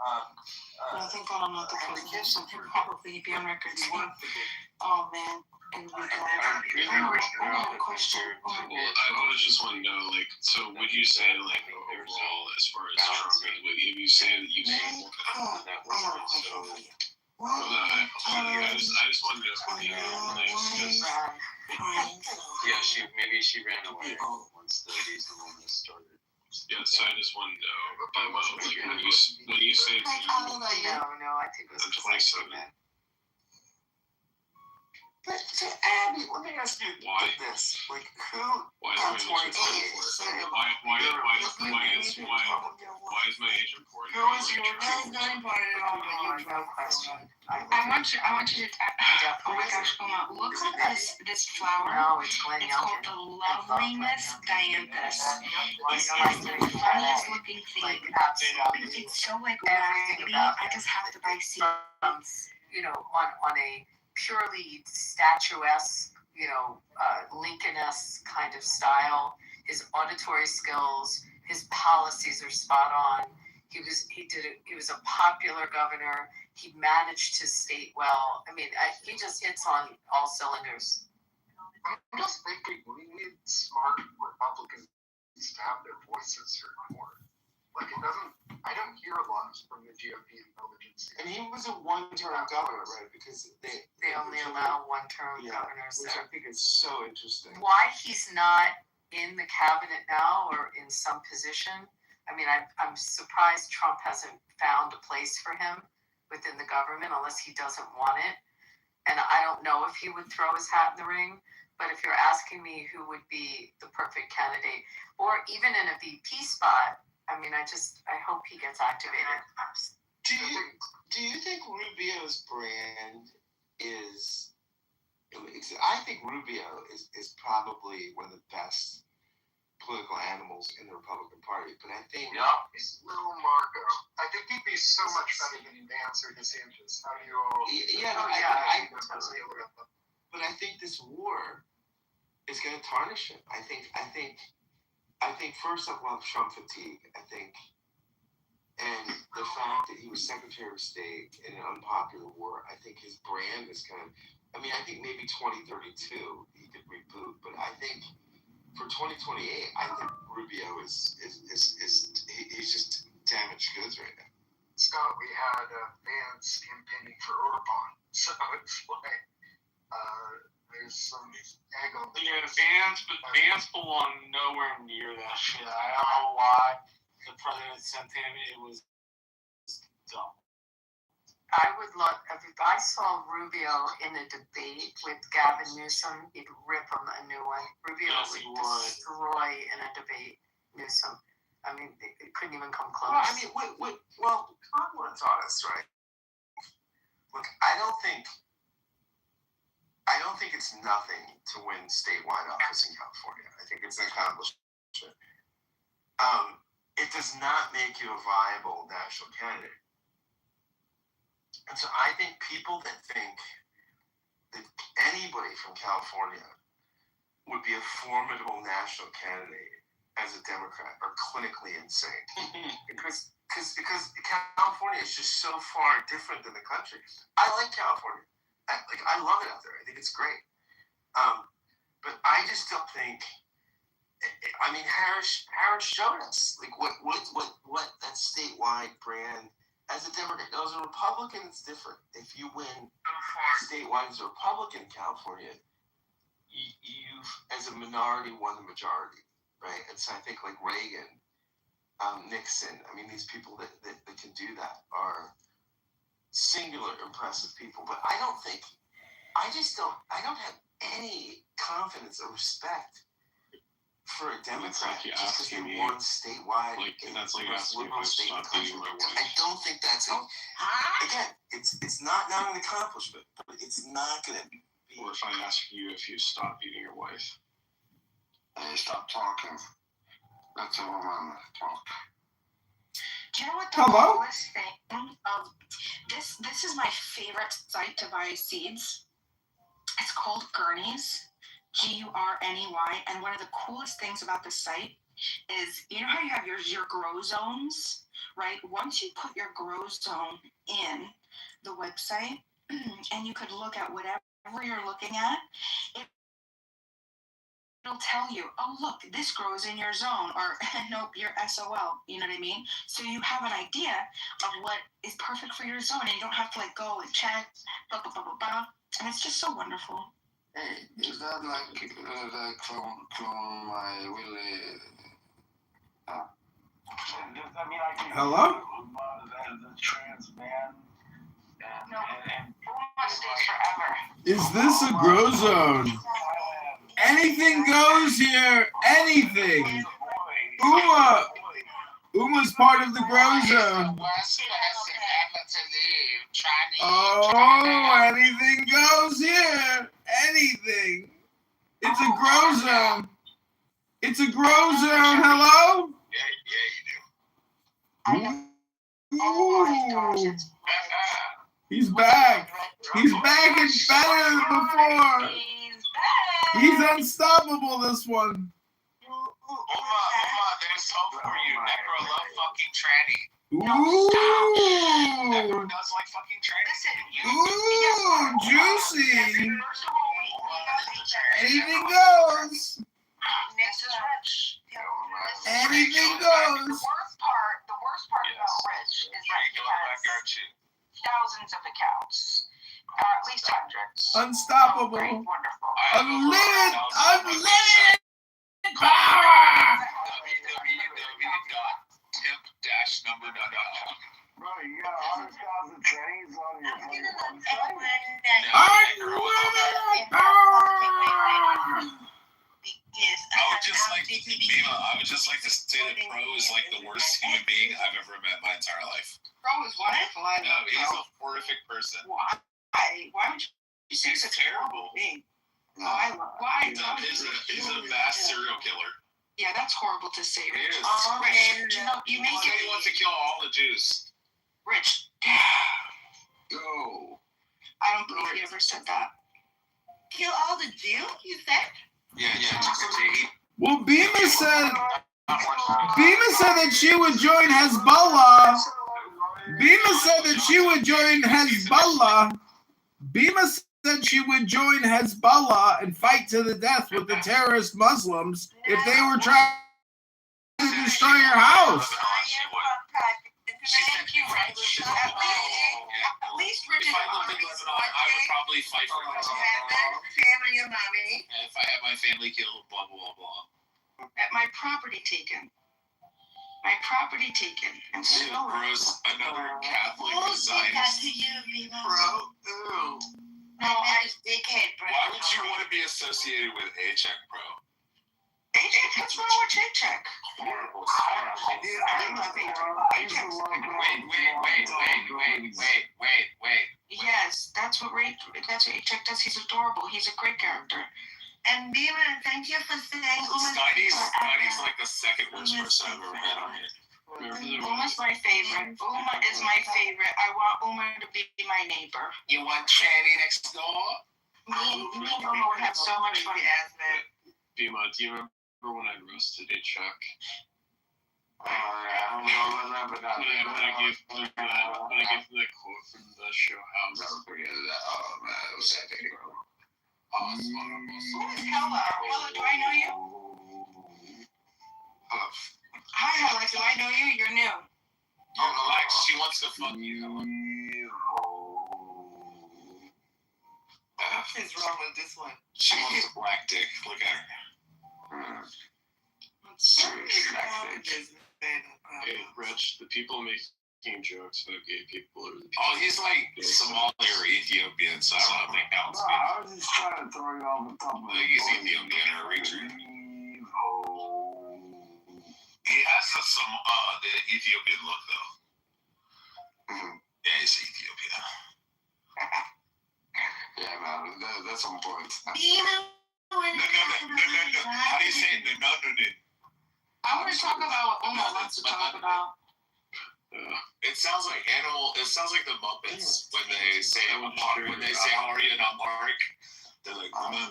I think I don't know the Henry president, so he'll Kissinger. probably be on record He saying, weren't forgiven. oh man, and we got I got a question. Well, I was just want to know, like, so would you say, like, overall, as far as Trump is, would you say that you support I have a question for you. I just wanted to know from you, like, because Maybe she ran away once the reasonableness started. yeah, so I just wanted to know, like, when you say Like, how old are you? No, I think it was I'm 27. But so Abby, let me ask you Why? this: like, who? Why is my age important? Why is my age important? Who is your? That is not important at all. No question. I want you to, oh my gosh, Uma, look at this flower. No, it's Glen It's called the Loveliness Dianthus. It's the funniest looking Like, thing. absolutely. It's so like Everything raggedy, about I just have to buy seeds. You know, on a purely statuesque, Lincoln-esque kind of style. His auditory skills, his policies are spot on. He was a popular governor. He managed his state well. I mean, he just hits on all cylinders. I just think we need smart Republicans to have their voices heard more. Like, I don't hear a lot from the GOP intelligence. And he was a one-term governor, right? Because They only allow one-term governors which there. I think is so interesting. Why he's not in the cabinet now or in some position? I mean, I'm surprised Trump hasn't found a place for him within the government unless he doesn't want it. And I don't know if he would throw his hat in the ring. But if you're asking me who would be the perfect candidate, or even in a VP spot, I mean, I hope he gets activated. Do you think Rubio's brand is? I think Rubio is probably one of the best political animals in the Republican Party, but I think He's little Marco. I think he'd be so much better than Vance or DeSantis. How do you all? But I think this war is going to tarnish him. I think first off, we'll have Trump fatigue. And the fact that he was Secretary of State in an unpopular war, I think his brand is going to I mean, I think maybe 2032 he could reboot, but I think for 2028, I think Rubio is he's just damaged goods right now. Scott, we had Vance campaigning for Orban, so it's like there's some egg on the Vance belonged nowhere near that shit. I don't know why the president sent him. It was dumb. I would love, if I saw Rubio in a debate with Gavin Newsom, he'd rip him a new one. Rubio Yes, would destroy in a debate Newsom. I mean, it couldn't even come close. Well, I mean, Congressman taught us, right? Look, I don't think it's nothing to win statewide office in California. I think it's an accomplishment. It does not make you a viable national candidate. And so I think people that think that anybody from California would be a formidable national candidate as a Democrat are clinically insane. because California is just so far different than the country. I like California. I love it out there. I think it's great. But I just don't think. I mean, Harris showed us like what that statewide brand. As a Democrat, as a Republican, it's different. If you win statewide as a Republican in California, you've, as a minority, won the majority, right? And so I think like Reagan, Nixon, I mean, these people that can do that are singular impressive people. But I don't have any confidence or respect for a Democrat just because they won statewide in the most liberal state in the country. I don't think that's again, it's not an accomplishment, but it's not going to be. Or if I ask you if you stop beating your wife. Hey, stop talking. That's a woman talk. Do you know what the coolest thing of this is my favorite site to buy seeds? It's called Gurney's. Gurney, and one of the coolest things about this site is, you know how you have your grow zones, right? Once you put your grow zone in the website, and you could look at whatever you're looking at, it'll tell you, oh look, this grows in your zone, or nope, your SOL. You know what I mean? So you have an idea of what is perfect for your zone, and you don't have to like go and check, blah blah blah blah blah. And it's just so wonderful. Hey, is that like the clone my Willie? I mean, I can. Hello? The trans man. No, stays forever. Is this a grow zone? Anything goes here. Anything. Uma's part of the grow zone. Oh, anything goes here. Anything. It's a grow zone. It's a grow zone. Hello? Yeah, you do. He's back. He's back and better than before. He's unstoppable, this one. There's hope for you. Necro love fucking tranny. Ooh. Necro does like fucking tranny. Ooh, juicy. Anything goes. This is Rich. Anything goes. The worst part about Rich is that he has thousands of accounts, or at least hundreds. Unstoppable. Great, wonderful. Unlimited power. www.tip-number.com. Bro, you got 100,000 trannies on your website? Unlimited power. I would just like to say that Pro is like the worst human being I've ever met in my entire life. Pro is wonderful. I No, love he's Pro. a horrific person. Why? Why would you say He's such terrible. a thing? Oh, I love. Why? He's a mass serial killer. Yeah, that's horrible to say, It Rich. is. Rich, you He make said it. he wants to kill all the Jews. Rich. Go. I don't believe he ever said that. Kill all the Jews? You said? Yeah. Well, Bima said that she would join Hezbollah. Bima said that she would join Hezbollah. Bima said she would join Hezbollah and fight to the death with the terrorist Muslims if they were trying to destroy your house. Thank you, Rich. At least Rich is If I lived in Lebanon, I would probably fight for myself. family and mommy. And if I had my family killed, blah, blah, blah. At my property taken. My property taken and stolen. Gross, another Catholic Who did that Zionist. to you, Viva? Bro, ew. No, I just dickhead, bro. Why would you want to be associated with A-Check, bro? What's wrong with Chick Check? Horrible. I love Wait. Yes, that's what Chick does. He's adorable. He's a great character. And Viva, thank you for saying Snyder's like the second worst person I've ever met on here. Uma's my favorite. Uma is my favorite. I want Uma to be my neighbor. You want Channy next door? Me and Uma would have so much fun. Bima, do you remember when I roasted a Chuck? I don't know about that, but not. When I gave the quote from the show House. Never forget that. Oh man, it was epic, bro. Who is Hella? Hella, do I know you? Hi, Hella, do I know you? You're new. Oh, Lex, she wants to fuck you. What is wrong with this one? She wants a black dick. Look at her. Hey, Rich, the people making jokes about gay people are the people. Oh, he's like Somali or Ethiopian, so I don't know if they count. I was just trying to throw you off the top of I think he's Ethiopian or Eritrean. He has the Ethiopian look, though. Yeah, he's Ethiopian. Yeah, man, that's on point. No. How do you say it? No. I want to talk about what Uma wants to talk about. It sounds like It sounds like the Muppets when they say how are you, not Mark. They're like banana.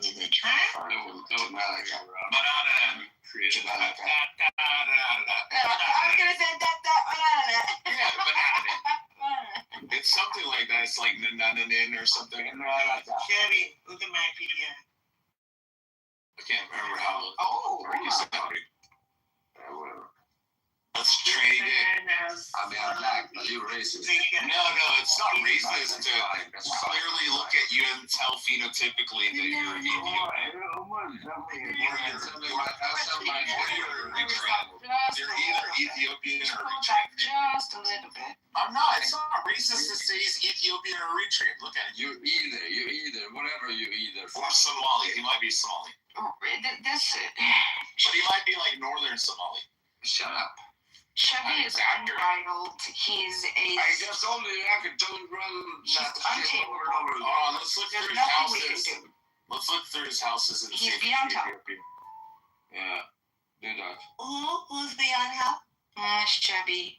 Created that. I was gonna say that. Yeah, banana. It's something like that. It's like nananin or something. Sherry, look at my PDF. I can't remember how. You sounding. Whatever. Let's trade it. I mean, I'm black, but you're racist. No, it's not racist to clearly look at you and tell phenotypically that you're Ethiopian. You're either Ethiopian or Eritrean. Just a little bit. I'm not. It's not racist to say he's Ethiopian or Eritrean. Look at it. You either, whatever you either. Or Somali. He might be Somali. But he might be like northern Somali. Shut up. Chevy is unbridled. He's a. I just only I could don't run that shit over and over again. Let's look There's through his nothing we houses. can do. Let's look through his houses and see He's if he's beyond help. Ethiopian. Yeah, do that. Who's beyond help? Chevy.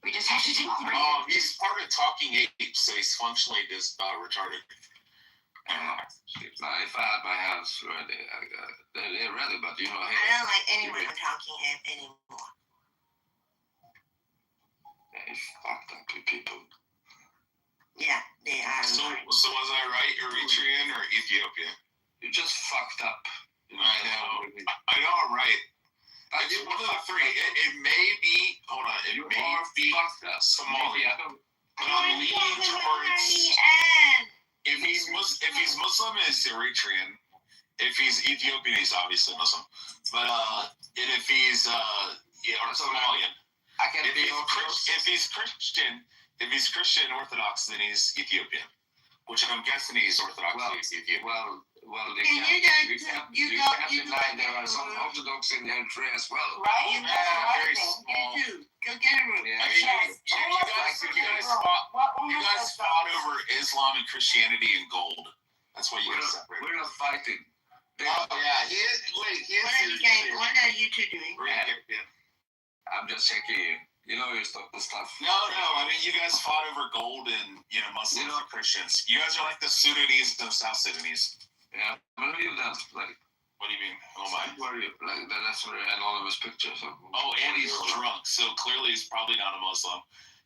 We just have to do three. He's part of Talking Apes, so he's functionally just retarded. If I had my house ready, they're ready, but you know, I hey, don't like anyone talking anymore. they fucked up people. Yeah, they are. So was I right? Eritrean or Ethiopian? You just fucked up. You know, I know I'm right. It's one of the three. It may be. Hold on. It may be Somalia. But I'm leaning towards. If he's Muslim, it's Eritrean. If he's Ethiopian, he's obviously Muslim. But and if he's or Somalian. If he's Christian Orthodox, then he's Ethiopian. Which I'm guessing he's Orthodox. Ethiopian. Well, you can't deny there are some Orthodox in Eritrea as well. Right? Very small. Go get a room. Yeah. You guys fought over Islam and Christianity and gold. That's why you guys separated. We're not fighting. Oh yeah, he is. Wait, he is. What are you two doing? I'm just checking you. You know your stuff. No. I mean, you guys fought over gold and Muslims and Christians. You guys are like the Sudanese and the South Sudanese. Yeah, but you that like. What do you mean? Oh my. Where you like that's where anonymous pictures of. Oh, and he's drunk, so clearly he's probably not a Muslim.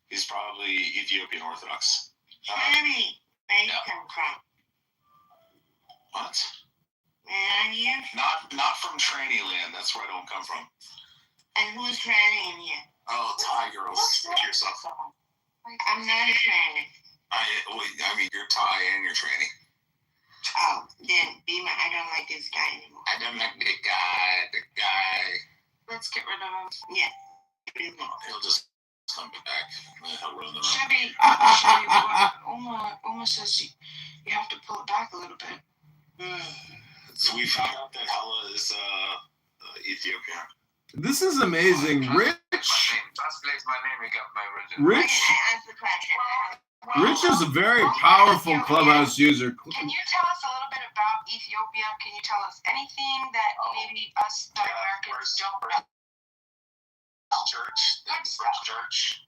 He's probably Ethiopian Orthodox. Jenny, where you come from? What? And you? Not from tranny land. That's where I don't come from. And who's trannying you? Oh, Thai girls. Stick yourself. I'm not a tranny. I mean, you're Thai and you're tranny. Oh, then I don't like this guy anymore. I don't like the guy. Let's get rid of him. Yeah. He'll just come back. He'll run the Chevy, Uma says you have to pull it back a little bit. So we found out that Hella is Ethiopian. This is amazing. Rich. Translate my name. You got my original. Rich is a very powerful Clubhouse user. Can you tell us a little bit about Ethiopia? Can you tell us anything that maybe us Americans don't know? Church, the first church.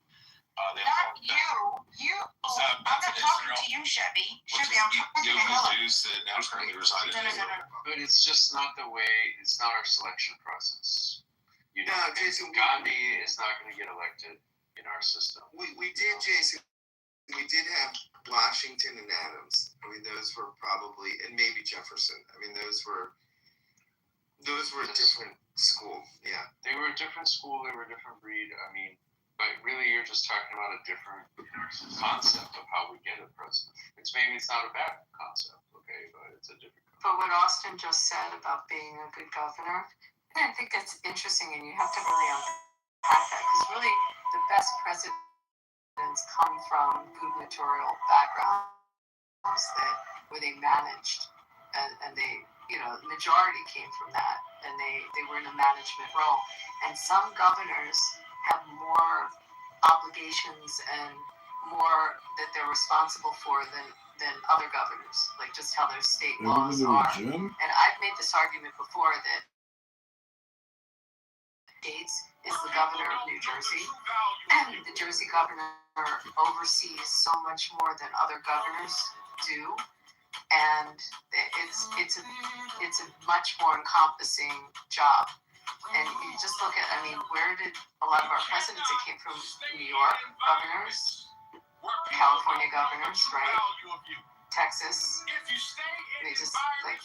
Not you. I'm not talking to you, Chevy. Chevy, I'm talking to Hella. Jews that now currently reside in Israel. No. But it's just not the way. It's not our selection process. You know, Jason, Gandhi is not going to get elected in our system. We did, Jason. We did have Washington and Adams. I mean, those were probably, and maybe Jefferson. I mean, those were a different school. Yeah, they were a different school. They were a different breed. I mean, but really, you're just talking about a different concept of how we get a president. Maybe it's not a bad concept, okay, but it's a different concept. But what Austin just said about being a good governor, I think that's interesting, and you have to really unpack that, because really the best presidents come from gubernatorial backgrounds where they managed, and they, the majority came from that, and they were in a management role. And some governors have more obligations and more that they're responsible for than other governors, like just how their state laws are. And I've made this argument before that Gates is the governor of New Jersey, and the Jersey governor oversees so much more than other governors do, and it's a much more encompassing job. And you just look at, where did a lot of our presidents that came from New York governors, California governors, right? Texas. They just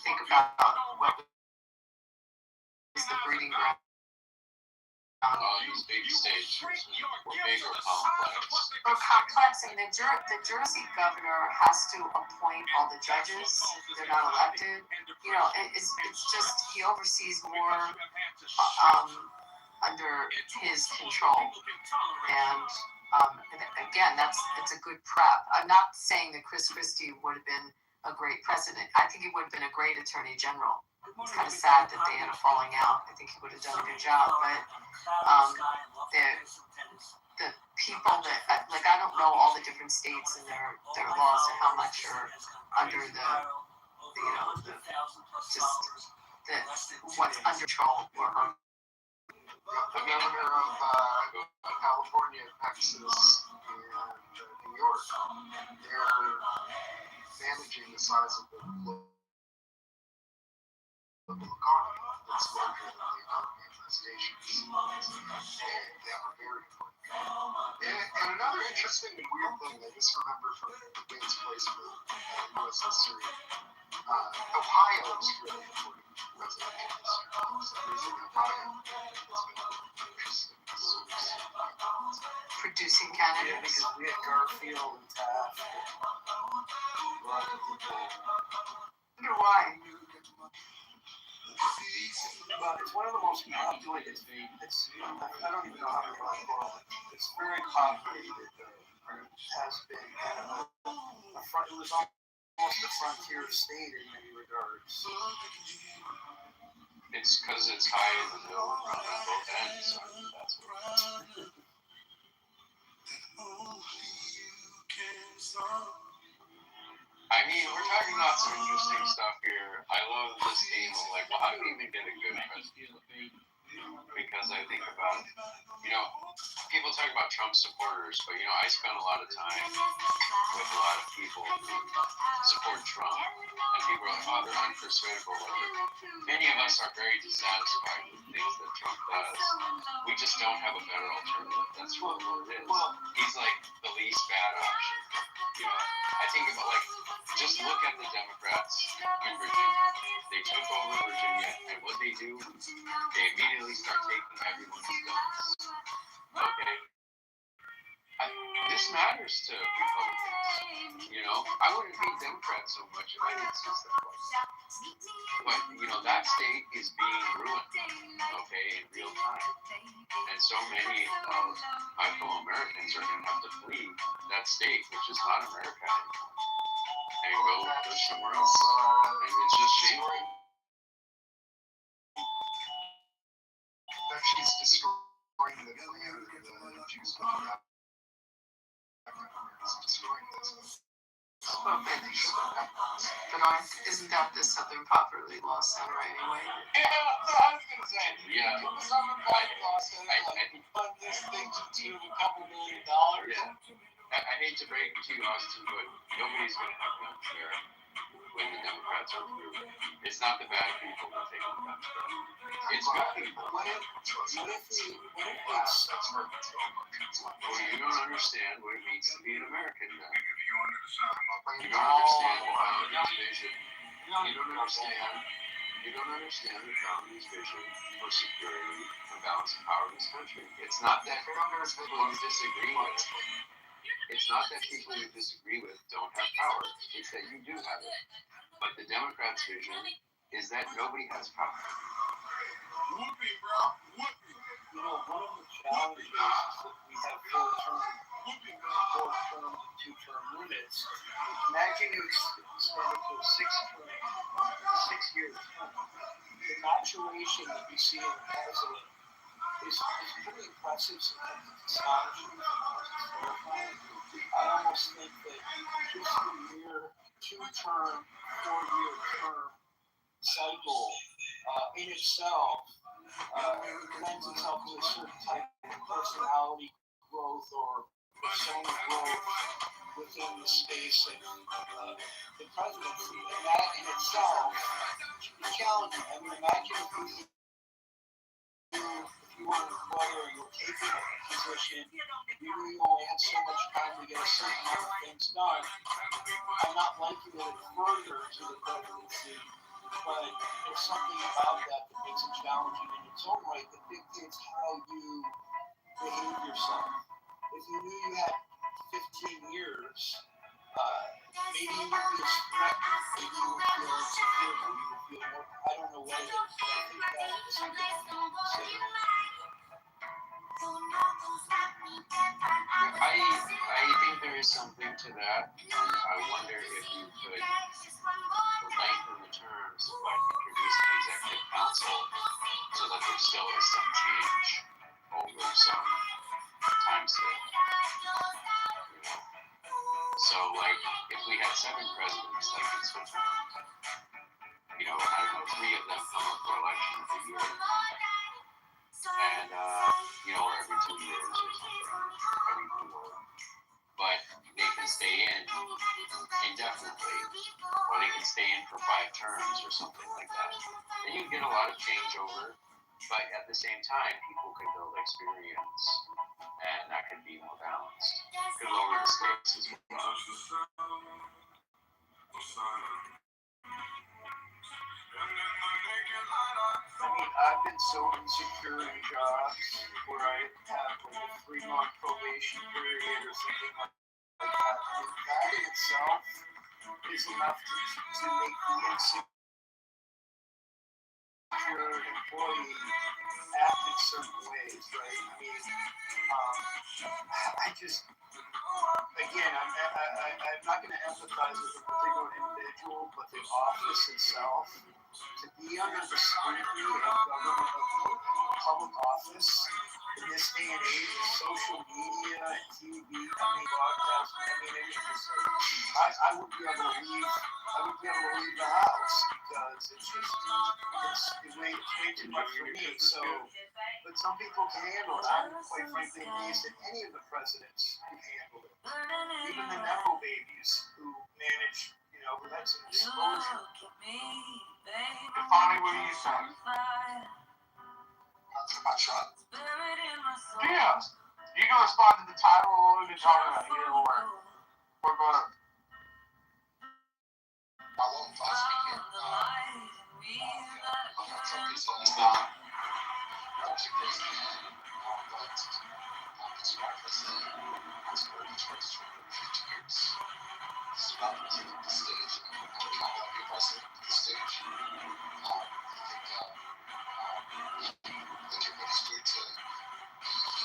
think about what was the breeding ground. These big states were big or complex. Or complex, and the Jersey governor has to appoint all the judges. They're not elected. It's just he oversees more under his control. And again, it's a good prep. I'm not saying that Chris Christie would have been a great president. I think he would have been a great attorney general. It's kind of sad that they had a falling out. I think he would have done a good job, but the people that I don't know all the different states and their laws and how much are under what's under control or her. The governor of California, Texas, and New York, they're managing the size of the local economy. That's larger than the economy of the stations. And that were very important. And another interesting and weird thing I just remember from Gates' placement in U.S. history, Ohio is really important presidential history. For some reason, Ohio has been interesting. Producing candidates. Because we had Garfield and Taft. Wonder why. But it's one of the most populated. I don't even know how to call it. It's very populated. Has been kind of it was almost a frontier state in many regards. It's because it's high in the middle around on both ends. So that's what it is. We're talking about some interesting stuff here. I love this theme of well, how do we even get a good president? Because I think about, people talk about Trump supporters, but I spend a lot of time with a lot of people who support Trump, and people are like, oh, they're unpersuadable. Many of us are very dissatisfied with things that Trump does. We just don't have a better alternative. That's what it is. He's like the least bad option. I I think about just look at the Democrats in Virginia. They took over Virginia, and what they do, they immediately start taking everyone's guns. Okay? This matters to Republicans. I wouldn't hate Democrats so much if I didn't see stuff like that. But, that state is being ruined, okay, in real time. And so many of my fellow Americans are going to have to flee that state, which is not America anymore, and go somewhere else. And it's just shameful. That she's destroying the Jews coming out. It's destroying this. But isn't that the Southern Poverty Law Center anyway? Yeah, I was gonna say. Yeah. The Southern Poverty Law Center fund this thing to the tune of $2 million. Yeah. I hate to break it to you, Austin, but nobody's going to have guns there when the Democrats are through. It's not the bad people that take the guns from. It's good people. What if Well, you don't understand what it means to be an American now. You don't Oh, understand the founder's vision. You don't understand the founder's vision for security and balance of power in this country. It's not that people you disagree with. It's not that people you disagree with don't have power. It's that you do have it. But the Democrats' vision is that nobody has power. Whoopee, bro. Whoopee. One of the challenges is that we have four-term and two-term limits. Imagine you extend it to a six-year term. The maturation that we see in the president is pretty impressive. Sometimes it's astonishing. Sometimes it's terrifying. I almost think that just the mere two-term, four-year term cycle in itself lends itself to a certain type of personality growth or persona growth within the space of the presidency. And that in itself is challenging. I mean, imagine if you were an employer, you were taking a position, you knew you only had so much time to get a certain amount of things done. I'm not liking it further to the presidency, but there's something about that makes it challenging in its own right that dictates how you behave yourself. If you knew you had 15 years, maybe you would be as threatened, maybe you would feel insecure, maybe you would feel more, I don't know what it is, but I think that is something to consider. I think there is something to that. I wonder if you could lengthen the terms by introducing an executive council so that there still is some change over some time scale. So, if we had 7 presidents, like in Switzerland, I don't know, 3 of them come up for election a year. And, or every 2 years or something, every 4. But they can stay in indefinitely, or they can stay in for 5 terms or something like that. And you get a lot of changeover, but at the same time, people could build experience, and that could be more balanced. Could lower the stakes as well. I mean, I've been so insecure in jobs where I have like a 3-month probation period or something like that. I mean, that in itself is enough to make the insecure employee act in certain ways, right? I mean, I just, again, I'm not going to empathize with a particular individual, but the office itself, to be under the scrutiny of government, of public office in this day and age of social media and TV, broadcasting, it's just like, I would be able to leave the house because it's way too much for me. So, but some people can handle it. I'm quite frankly amazed that any of the presidents can handle it. Even the Nepo babies who manage, who had some exposure. Funny, what do you think? That's my shot. Yeah. You can respond to the title of what we've been talking about here or go ahead. I love last weekend. Trump is actually crazy man, but this white president has already tried to turn over 50 years. This is not taking the stage. I'm not going to be president on the stage. I think everybody's going to.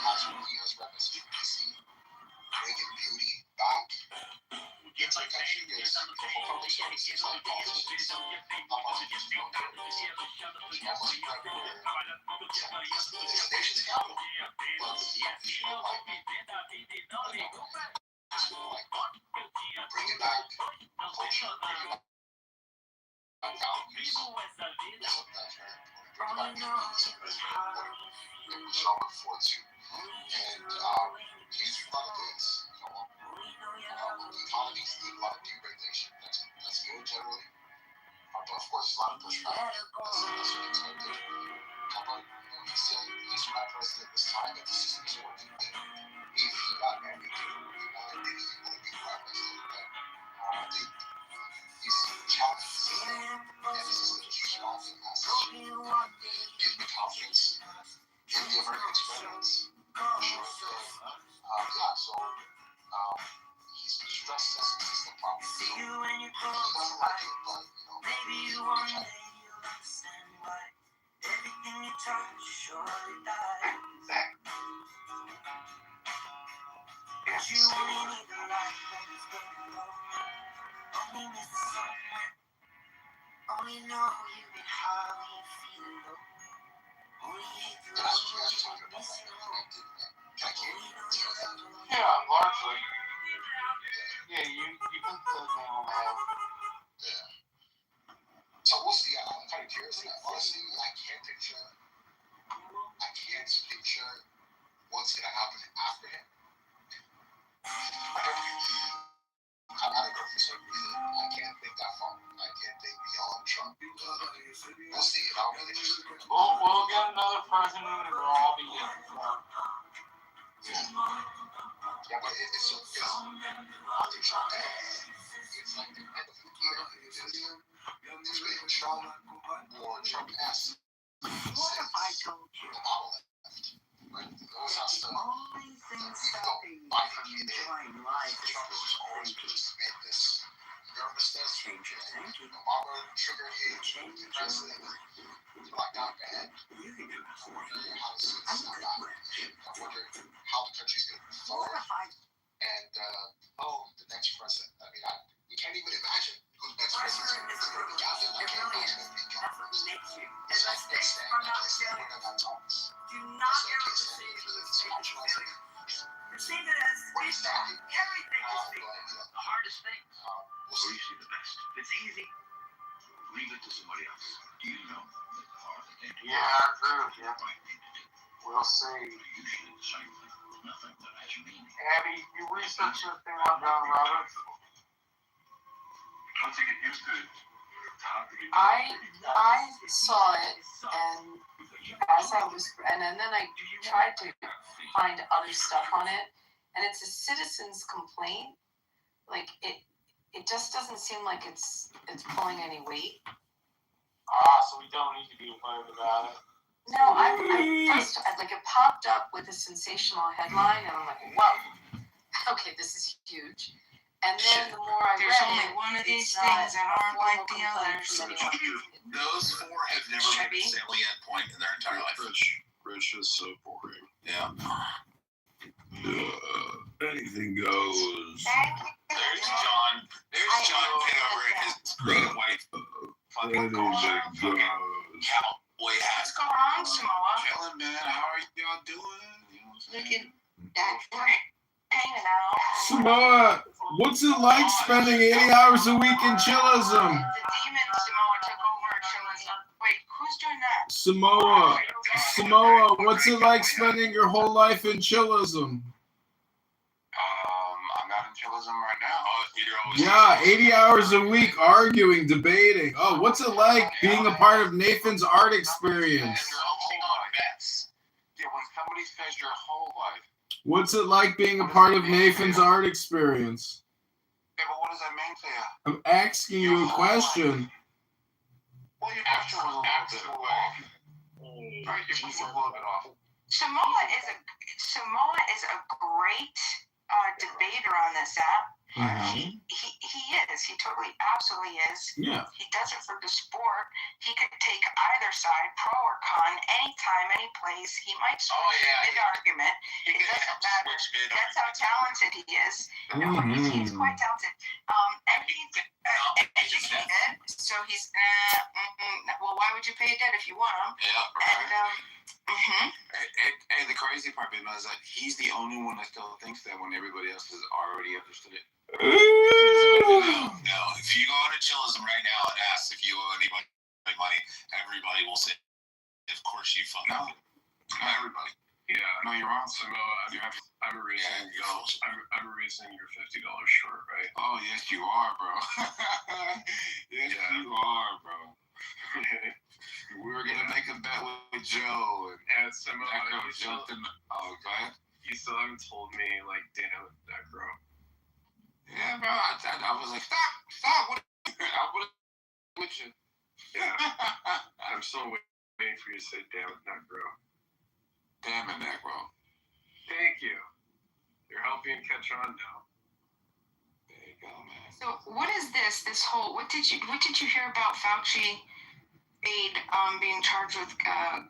He has represented DC, bringing beauty back. It's like country is public services like politicians. Not politicians, you know, almost everywhere. It's the nation's capital, but it's more like bring it back culture, bring it back values. That's what that's right. Bring it back something that we should all look forward to. And he's a lot of things, you know. The economy's need a lot of deregulation. That's good generally. But of course, a lot of pushback. That's unexpected. But he said he's the right president this time, and the system is working. If he got everything he wanted, then he would be the right president. But I think he's challenging the system, and the system is responding as it should. Give me confidence in the American experiments. So he's stress testing the system properly. He doesn't like it, but maybe one day you'll understand why everything you touch surely dies. But you only need the light when it's burning low. Only miss the sun when only know you and how you feel low. Only hate the love when you miss it all. Yeah, largely. Yeah, you put the name on the head. Yeah. So we'll see. I'm kind of curious. Honestly, I can't picture what's going to happen after him. I don't know for some reason. I can't think that far. I can't think beyond Trump. We'll see. I'm really interested. We'll get another president and we'll all be in. Yeah, but it's after Trump ends, it's like the end of the era. It's really Trump or Trump S. What if I told you? The model left. Right? Those are still. Even though Biden came in, Trump was always supposed to make this nervousness. Obama triggered him. The president. Like not bad. I wonder how the country's going to move forward. And the next president. I mean, we can't even imagine who the next president is going to be. I can't imagine it being Trump. It's like they stand. We're going to talk. Do not ever perceive it as everything is the hardest thing. We'll see. The best. It's easy. Leave it to somebody else. You know. Yeah, I agree with you. We'll see. Abby, you researched this thing on John Roberts? I think it used to. I saw it, and as I was, and then I tried to find other stuff on it, and it's a citizen's complaint. Like it just doesn't seem like it's pulling any weight. So we don't need to be worried about it. No, I first it popped up with a sensational headline, and I'm like, whoa, okay, this is huge. And then the more I read, there's only one of these things that aren't like the others. Those four have never made a salient point in their entire life. Rich is so boring. Yeah. Anything goes. There's John Kitover and his great white fucking cowboy hat. What's going on, Samoa? Chilling, man. How are y'all doing? Look at that hanging out. Samoa, what's it like spending 80 hours a week in chillism? The demon Samoa took over chillism. Wait, who's doing that? Samoa, what's it like spending your whole life in chillism? I'm not in chillism right now. Yeah, 80 hours a week arguing, debating. Oh, what's it like being a part of Nathan's art experience? Yeah, when somebody spends your whole life. What's it like being a part of Nathan's art experience? Yeah, but what does that mean to you? I'm asking you a question. Well, your question was a little bit off. Right, your question was a little bit off. Samoa is a great debater on this app. Mm-hmm. He is. He totally, absolutely is. Yeah. He does it for the sport. He could take either side, pro or con, anytime, any place. He might switch mid argument. It doesn't matter. That's how talented he is. Mm-hmm. He's quite talented. And he's educated. So he's well, why would you pay a debt if you want him? Yeah, right. And Hey, the crazy part is that he's the only one that still thinks that when everybody else has already understood it. No, if you go to Chillism right now and ask if you owe anybody money, everybody will say, of course you fucking No, not everybody. Yeah. No, you're wrong. Samoa, I'm a reason you're $50 short, right? Oh, yes, you are, bro. Yes, you are, bro. We were gonna make a bet with Joe, and Samoa, jumped in. Oh, go ahead. You still haven't told me, like, damn it, that girl. Yeah, bro. I was like, stop. What? I would with you. Yeah. I'm still waiting for you to say, damn it, that girl. Damn it, that girl. Thank you. You're helping catch on now. There you go, man. so, what is this? This whole what did you hear about Fauci aide being charged with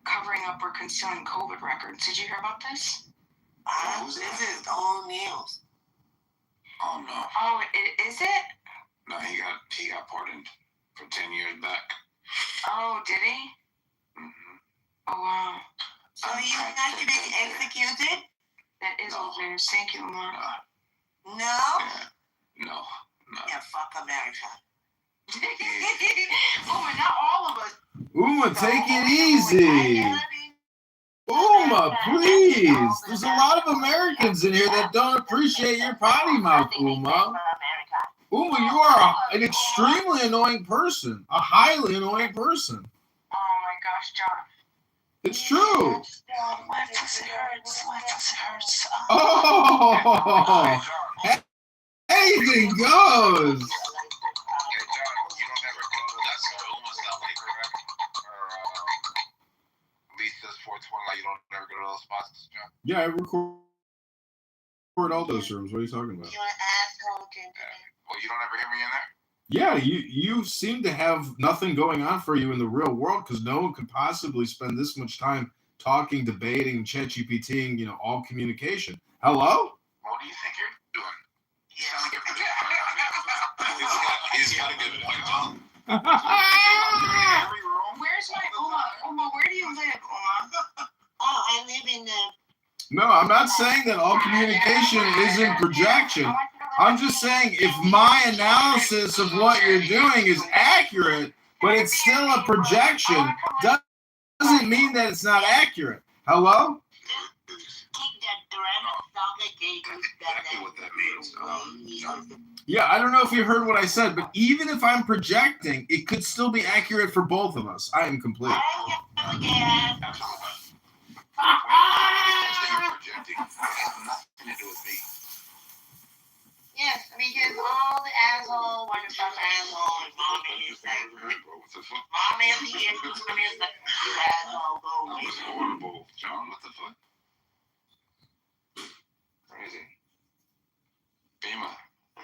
covering up or concealing COVID records? Did you hear about this? Who's that? This is old news. Oh no. Oh, is it? No, he got pardoned for 10 years back. Oh, did he? Mm-hmm. Oh wow. So he's not to be executed? That is old news. Thank you, Umar. No? Yeah. No. Yeah, fuck America. Uma, not all of us. Uma, take it easy. Uma, please. There's a lot of Americans in here that don't appreciate your potty mouth, Uma. Uma, you are an extremely annoying person. A highly annoying person. Oh my gosh, John. It's true. My pussy hurts. My pussy hurts. Oh, anything goes. Hey, John, you don't ever go to that's almost not like correct? Or Lisa's 420, like you don't ever go to those spots, John? Yeah, I record all those rooms. What are you talking about? You're an asshole, Jim. Well, you don't ever hear me in there? Yeah, you seem to have nothing going on for you in the real world because no one could possibly spend this much time talking, debating, ChatGPTing, all communication. Hello? What do you think you're doing? You sound like you're he's got a good point, John. Where's my Uma? Uma, where do you live, Uma? Oh, I live in the... No, I'm not saying that all communication isn't projection. I'm just saying if my analysis of what you're doing is accurate, but it's still a projection, doesn't mean that it's not accurate. Hello? Exactly what that means. Yeah, I don't know if you heard what I said, but even if I'm projecting, it could still be accurate for both of us. I am complete. Projecting has nothing to do with me. Yes, because all the asshole want to fuck asshole and mommy is like, mommy is here, mommy is like, asshole, go That away. was horrible, John. What the fuck? Crazy. Bima.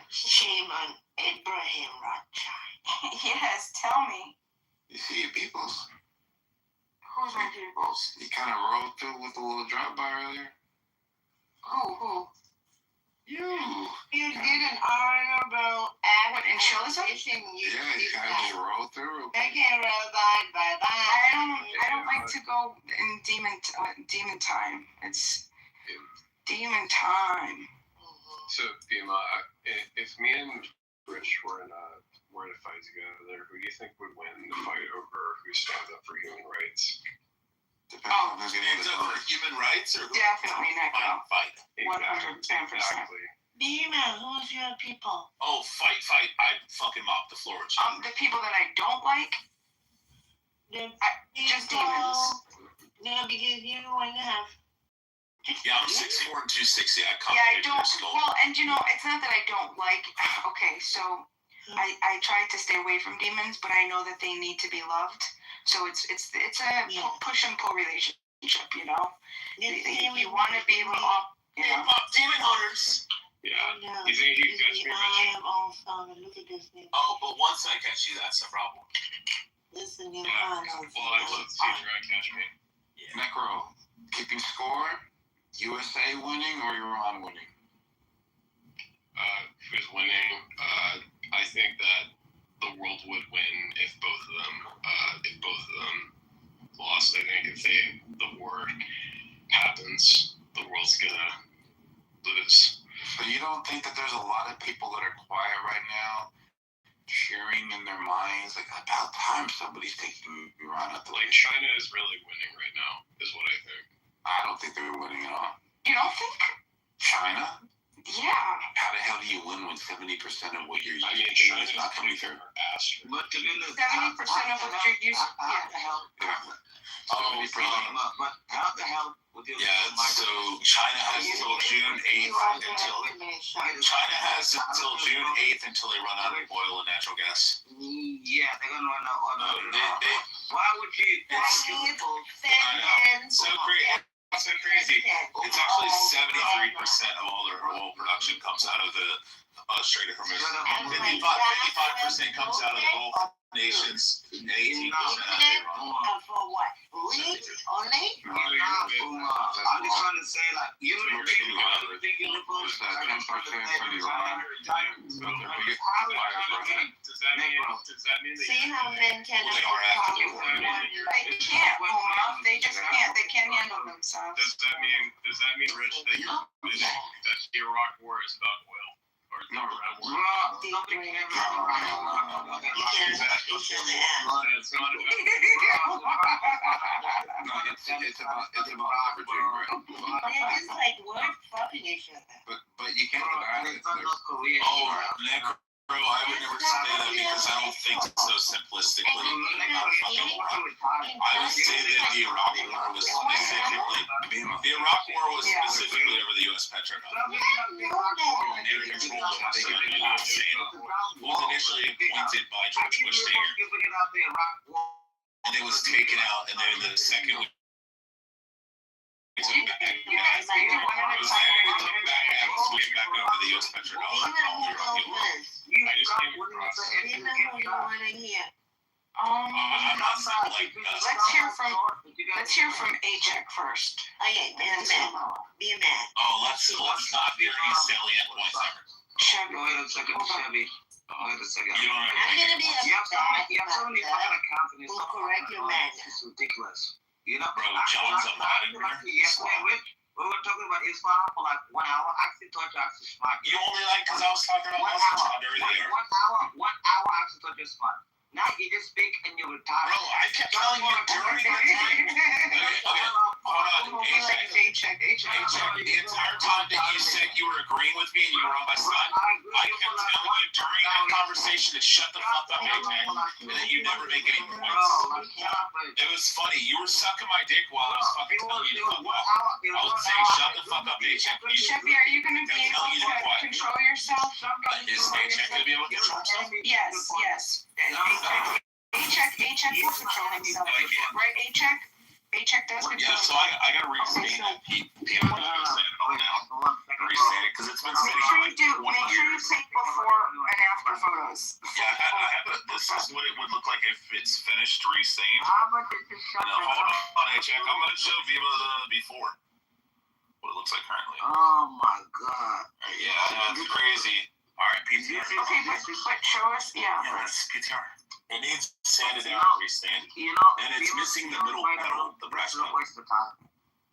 Shame on Abraham Rothschild. Yes, tell me. You see your peoples? Who's my peoples? You kind of rolled through with a little drop by earlier. Who? You. You did an honorable act. What, in Chillism? Yeah, you kind of just rolled through. Okay, bye. I don't like to go in demon time. It's demon time. So, Bima, if me and Rich were in a fight together, who do you think would win the fight over who stands up for human rights? Depends on who's getting Stands up for human rights or who Definitely not. fight? 110%. Exactly. Bima, who's your people? Oh, fight! I'd fucking mop the floor with you. The people that I don't like, The just demons. No, because you want to have Yeah, I'm 6'4" and 260. I Yeah, I complicated don't. your skull. Well, and it's not that I don't like. Okay, so I try to stay away from demons, but I know that they need to be loved. So it's a push and pull relationship, you know. You want to be able to, demon hunters. Yeah. You think you can catch me, Richard? Oh, but once I catch you, that's the problem. Listen, Yeah. Well, I will see if you're gonna catch me. Yeah. Necro, keeping score, USA winning or Iran winning? Who's winning? I think that the world would win if both of them lost. I think if the war happens, the world's gonna lose. But you don't think that there's a lot of people that are quiet right now, cheering in their minds, like, about time somebody's taking Iran out the Like, China is really winning right now, is what I think. I don't think they're winning at all. You don't think? China? Yeah. How the hell do you win when 70% of what you're using China's is not coming through? But to be honest, 70% of what you're using. How the hell? But how the hell would you? Yeah, so China has until June 8th until they run out of oil and natural gas. Yeah, they're gonna run out on Why would you? So crazy. It's so crazy. It's actually 73% of all their oil production comes out of the Strait of Hormuz. 55% comes out of the Gulf nations, and 18% out of Iran. For what? Only? I'm just trying to say, like, you know, does that mean that See how men can Well, they are talk active. They can't, Omar. They just can't. They can't handle themselves. Does that mean, Rich, that you're admitting that the Iraq War is about oil? Or is it Iran War? nobody cares about It's not about It's about leveraging, right? They're just like word fucking each other. But you can't deny it. Oh, Nick, bro, I would never say that because I don't think so simplistically. I would say that the Iraq War was specifically over the U.S. Petrochemical. They were controlled by the United States. It was initially appointed by George Bush Sr. And it was taken out, and then the second was switched back over the U.S. Petrochemical. I just came across. I'm not saying like Let's hear from A-Check first. Okay, be a man. oh, let's not do any salient points ever. Chevy. Go ahead a second, Chevy. You don't I'm gonna be a You have so many bad fucking who correct your man. It's ridiculous. You know, Bro, John's a modern yesterday, Rich, we were talking about Islam for like 1 hour. I actually thought you actually smart. You only like because I was talking about 1 Muslims hour. earlier. 1 hour, I actually thought you're smart. Now you just speak and you're retired. Bro, I kept telling you during the hold on, A-Check. the entire time that you said you were agreeing with me and you were on my side, I kept telling you during that conversation to shut the fuck up, AJ, and that you never make any points. It was funny. You were sucking my dick while I was fucking telling you to fuck off. I was saying, shut the fuck up, AJ. Chevy, are you going to be able to control yourself? Is AJ going to be able to control himself? Yes. A-Check will control himself. Right, A-Check? A-Check does control Yeah, so himself. I gotta restate that. I'm not gonna say it all now. Restate it because it's been Make sitting sure for you 20 years. take before and after photos. Yeah, I have a, this is what it would look like if it's finished restained. How about this is And then hold on, A-Check. I'm gonna show Viva the before. What it looks like currently. Oh my god. Yeah, it's crazy. Alright, PTR. Okay, but show us, Yeah, that's PTR. It needs sanded down and restained. You know, And it's missing the middle pedal, the brass pedal. waste of time.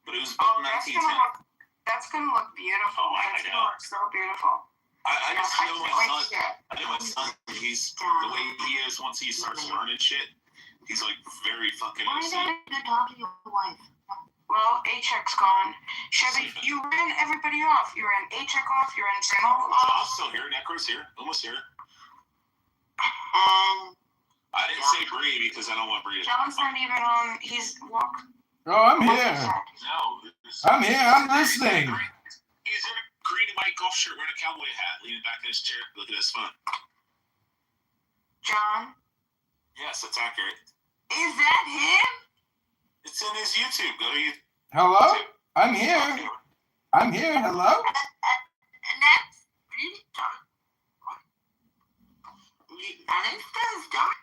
But it was built in 1910. That's gonna look beautiful. Oh, I That's know. gonna look so beautiful. I just know my Wait, son. yeah. I know my son. He's the way he is once he starts learning shit. He's like very fucking Why innocent. not good talk to your wife? Well, A-Check's gone. Chevy, you ran everybody off. You ran A-Check off. You ran Sam off. John's still here. Necro's here. Almost here. And I didn't say Bree because I don't want Bree to. John's not even on. He's walk. Oh, I'm here. No. I'm here. I'm listening. He's in a green and white golf shirt wearing a cowboy hat, leaning back in his chair, looking at his phone. John, Yes, that's accurate. is that him? It's in his YouTube. Go to YouTube. Hello? I'm here. I'm here. Hello? And that's really John. And it's John.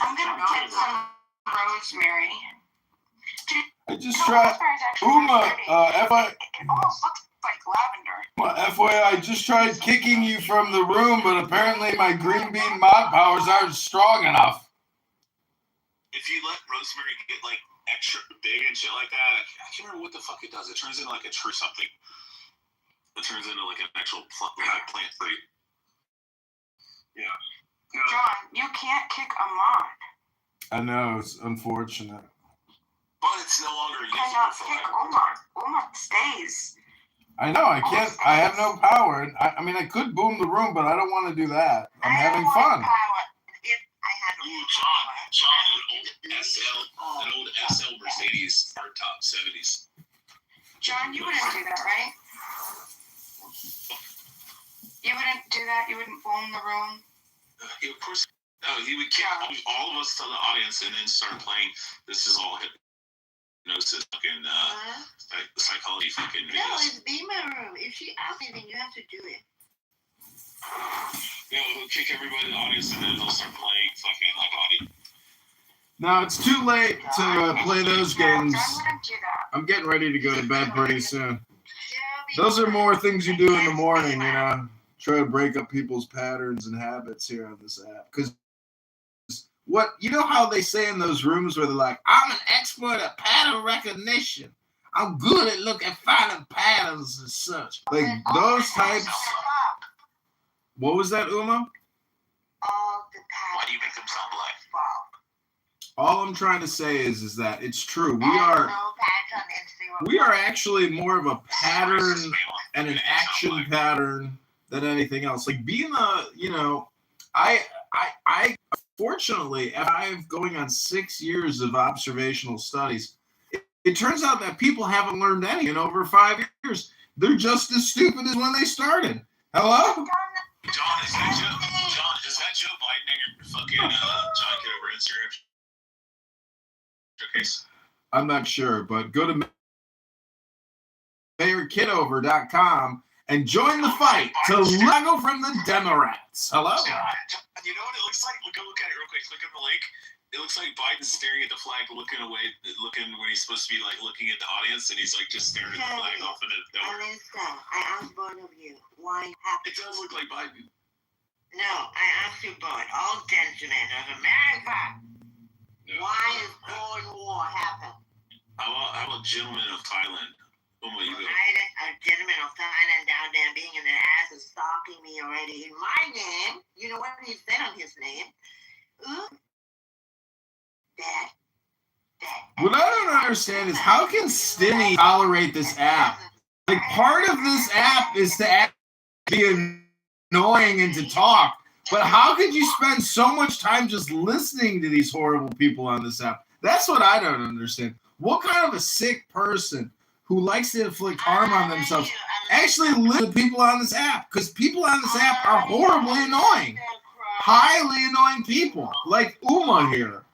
I'm gonna get some rosemary. I just tried. Uma, FYI, It almost looks like lavender. I just tried kicking you from the room, but apparently my green bean mod powers aren't strong enough. If you let rosemary get like extra big and shit like that, I can't remember what the fuck it does. It turns into like a tree or something. It turns into like an actual plant tree. Yeah. John, you can't kick a mod. I know, it's unfortunate. But it's no longer You cannot usable for kick like. Uma. Uma stays. I know, I can't, I have no power. I mean, I could boom the room, but I don't want to do that. I'm having fun. John, an old SL Mercedes hardtop 70s. John, you wouldn't do that, right? You wouldn't do that? You wouldn't boom the room? Of course, no, he would kick all of us to the audience and then start playing. This is all hypnosis, fucking psychology, fucking videos. No, it's Beamer room. If she asks anything, you have to do it. Yeah, he'll kick everybody in the audience and then they'll start playing fucking like audio. No, it's too late to play those games. John wouldn't do that. I'm getting ready to go to bed pretty soon. Those are more things you do in the morning, you know. Try to break up people's patterns and habits here on this app. Because what, you know how they say in those rooms where they're like, I'm an expert at pattern recognition. I'm good at finding patterns and such. Like those types. What was that, Uma? All the patterns. Why do you make them sound black? All I'm trying to say is that it's true. We are actually more of a pattern and an action pattern than anything else. Like being a, you know, I fortunately, I'm going on 6 years of observational studies. It turns out that people haven't learned any in over 5 years. They're just as stupid as when they started. Hello? John, is that Joe Biden in your fucking John Kitover Instagram showcase? I'm not sure, but go to mayorkitover.com and join the fight to go from the Democrats. Hello? You know what it looks like? Go look at it real quick. Click on the link. It looks like Biden's staring at the flag, looking away, looking when he's supposed to be like looking at the audience, and he's like just staring at the flag off in the nowhere. Alyssa, I asked both of you why It does look like Biden. No, I asked you both, all gentlemen of America. No. Why is Cold War happen? I'm a gentleman of Thailand. Oh my God. A gentleman of Thailand down there being in the ass is stalking me already in my name. You know what he said on his name? What I don't understand is how can Stimmy tolerate this app? Like part of this app is to be annoying and to talk, but how could you spend so much time just listening to these horrible people on this app? That's what I don't understand. What kind of a sick person who likes to inflict harm on themselves actually live with people on this app? Because people on this app are horribly annoying. Highly annoying people. Like Uma here.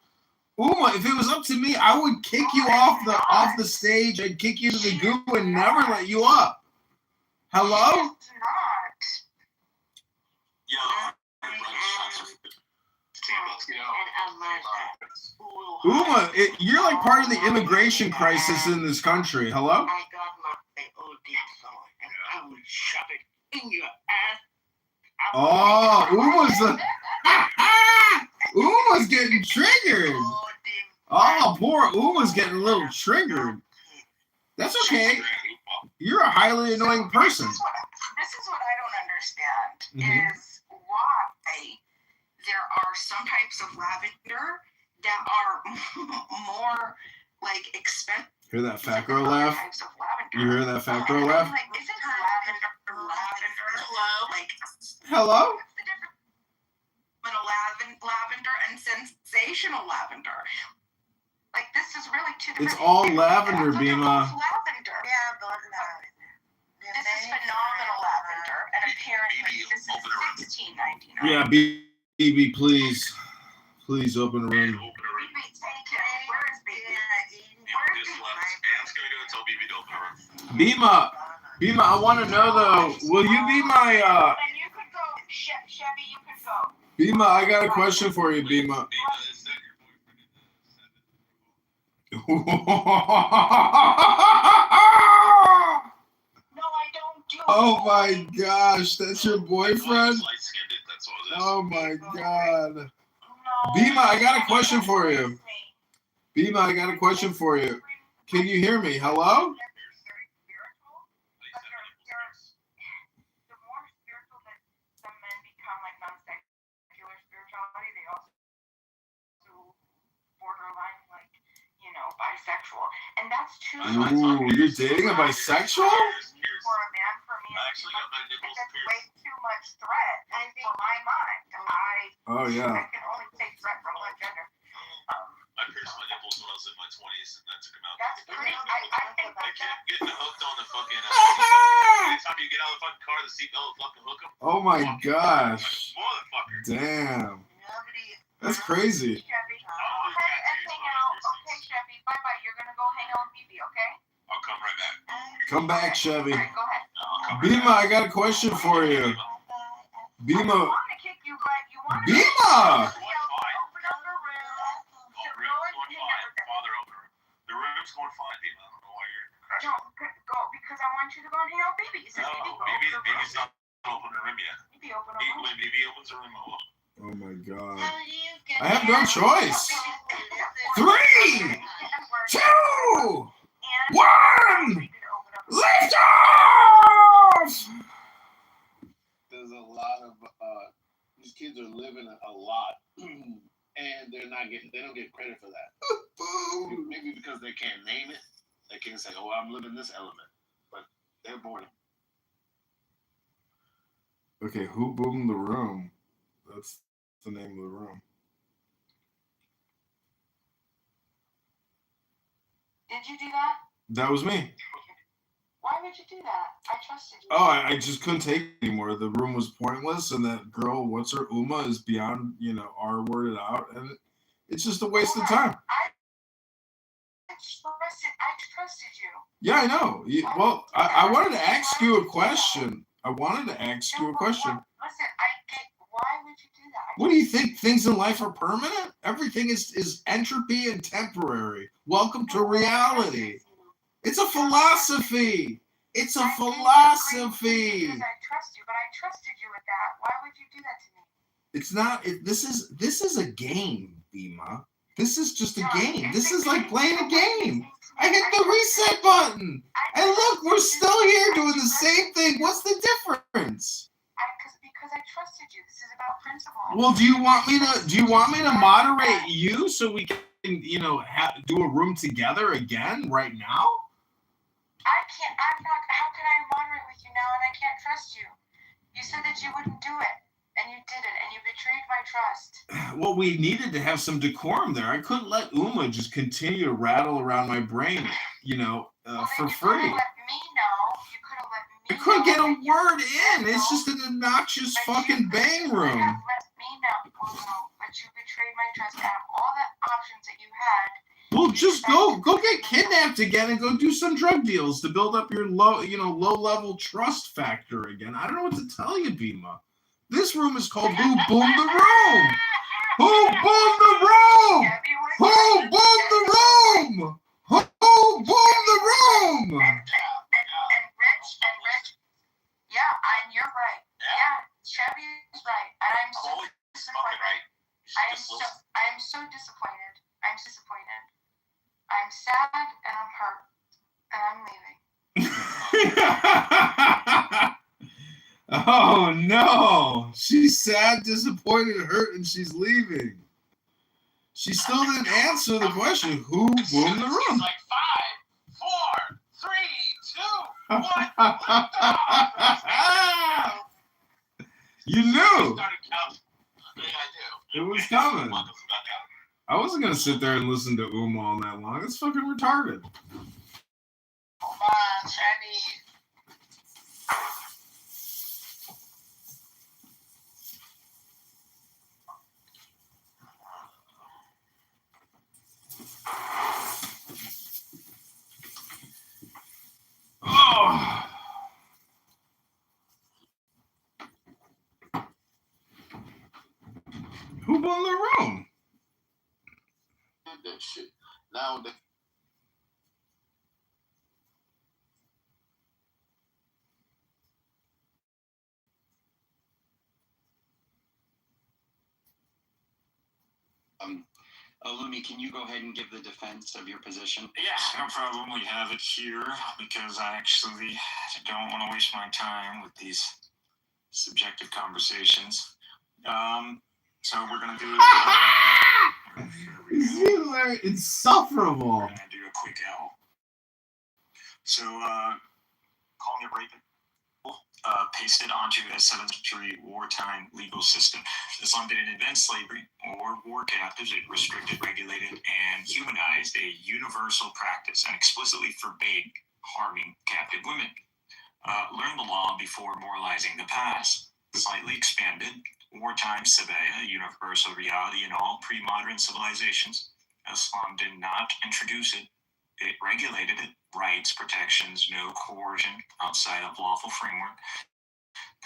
Uma, if it was up to me, I would kick you off the stage. I'd kick you to the goo and never let you up. Hello? Uma, you're like part of the immigration crisis in this country. Hello? I got my old deep sword and I will shove it in your ass. Oh, Uma's getting triggered. Oh, poor Uma's getting a little triggered. That's okay. You're a highly annoying person. This is what I don't understand is why there are some types of lavender that are more like expensive. Hear that fat girl laugh? You hear that fat girl laugh? Like, isn't lavender like Hello? but a lavender and sensational lavender. Like, this is really two different. It's all lavender, Look at Bima. both lavender. Yeah, but This is phenomenal lavender, and apparently this is $16.99. Yeah, BB, please. Please open a room. BB, take it. Where is BB? Just left. Sam's gonna go tell BB to open a room. Bima, I want to know though, will you be my, And you could go, Chevy, you could go. Bima, I got a question for you, Bima. Is that your No, I don't do it. Oh my gosh, that's your boyfriend? light-skinned? That's all it is. Oh my god. No. Bima, I got a question for you. Bima, I got a question for you. Can you hear me? Hello? The more spiritual that some men become, like non-secular spirituality, they also borderline, like, you know, bisexual. And that's too much. Ooh, you're dating a bisexual? For a man, for me, I actually got my nipples that's pierced. way too much threat for my mind. Oh I yeah. can only take threat from one gender. I pierced my nipples when I was in my 20s, and that took them out. That's pretty. I think I that kept getting hooked on the fucking. Anytime you get out of the fucking car, the seatbelt will fucking hook them. Oh my gosh. Motherfucker. Damn. nobody. That's crazy. Chevy, go ahead and hang out. Okay, Chevy, bye bye. You're gonna go hang out with BB, okay? I'll come right back. Come back, Chevy. All right, go ahead. I'll come right Bima, I got a question for you. I Bima. don't want to kick you, but you want to. Bima! Open up the room. So go and hang out with them. Father, open her. The room's going fine, Bima. I don't know why you're crashing. No, go because I want you to go and hang out with BB. You said No, BB, go BB's open the room. not open the room yet. BB, open the room. When BB opens the room, I will. Oh my god. How do you get I have no out? choice. 3, 2, 1, lift off! There's a lot of these kids are living a lot, and they don't get credit for that. Maybe because they can't name it, they can't say, "Oh, I'm living this element," but they're born. Okay, who boomed the room? That's the name of the room. Did you do that? That was me. Why would you do that? I trusted you. Oh, I just couldn't take it anymore. The room was pointless, and that girl, what's her, Uma, is beyond, R-worded out, and it's just a waste of time. I trusted you. Yeah, I know. Well, I wanted to ask you a question. Listen, why would you do that? What do you think? Things in life are permanent? Everything is entropy and temporary. Welcome to reality. It's a philosophy. It's a philosophy. Because I trust you, but I trusted you with that. Why would you do that to me? It's not. This is a game, Bima. This is just a game. This is like playing a game. I hit the reset button, and look, we're still here doing the same thing. What's the difference? Because I trusted you. This is about principle. Well, do you want me to moderate you so we can, do a room together again right now? I can't. I'm not. How can I moderate with you now and I can't trust you? You said that you wouldn't do it, and you did it, and you betrayed my trust. Well, we needed to have some decorum there. I couldn't let Uma just continue to rattle around my brain, for free. You could have let me know. You could have let me I couldn't get a know. word in. It's just an obnoxious fucking bang room. You could have let me know, but you betrayed my trust. Out of all the options that you had. Well, just go get kidnapped again and go do some drug deals to build up your low-level trust factor again. I don't know what to tell you, Bima. This room is called Who Boomed the Room? Who boomed the room? Who boomed the room? Who boomed the room? And Rich, yeah, and you're right. Yeah, Chevy is right, and I'm so disappointed. I am so disappointed. I'm disappointed. I'm sad and I'm hurt, and I'm leaving. Oh no! She's sad, disappointed, hurt, and she's leaving. She still didn't answer the question. Who boomed the room? Like 5, 4, 3, 2, 1. You knew. Started counting. I mean, I knew. It was coming. I wasn't gonna sit there and listen to all that long. It's fucking retarded. Come on, Chinese. Oh. Who won the room? Did that shit. Now they Lumi, can you go ahead and give the defense of your position? Yeah, no problem. We have it here because I actually don't want to waste my time with these subjective conversations. So we're gonna do. They're insufferable. We're gonna do a quick L. So, calling it rape. Pasted onto the 7th century wartime legal system. Islam didn't invent slavery or war captives. It restricted, regulated, and humanized a universal practice and explicitly forbade harming captive women. Learn the law before moralizing the past. Slightly expanded, wartime Sabaya, universal reality in all pre-modern civilizations. Islam did not introduce it. It regulated it. Rights, protections, no coercion outside of lawful framework.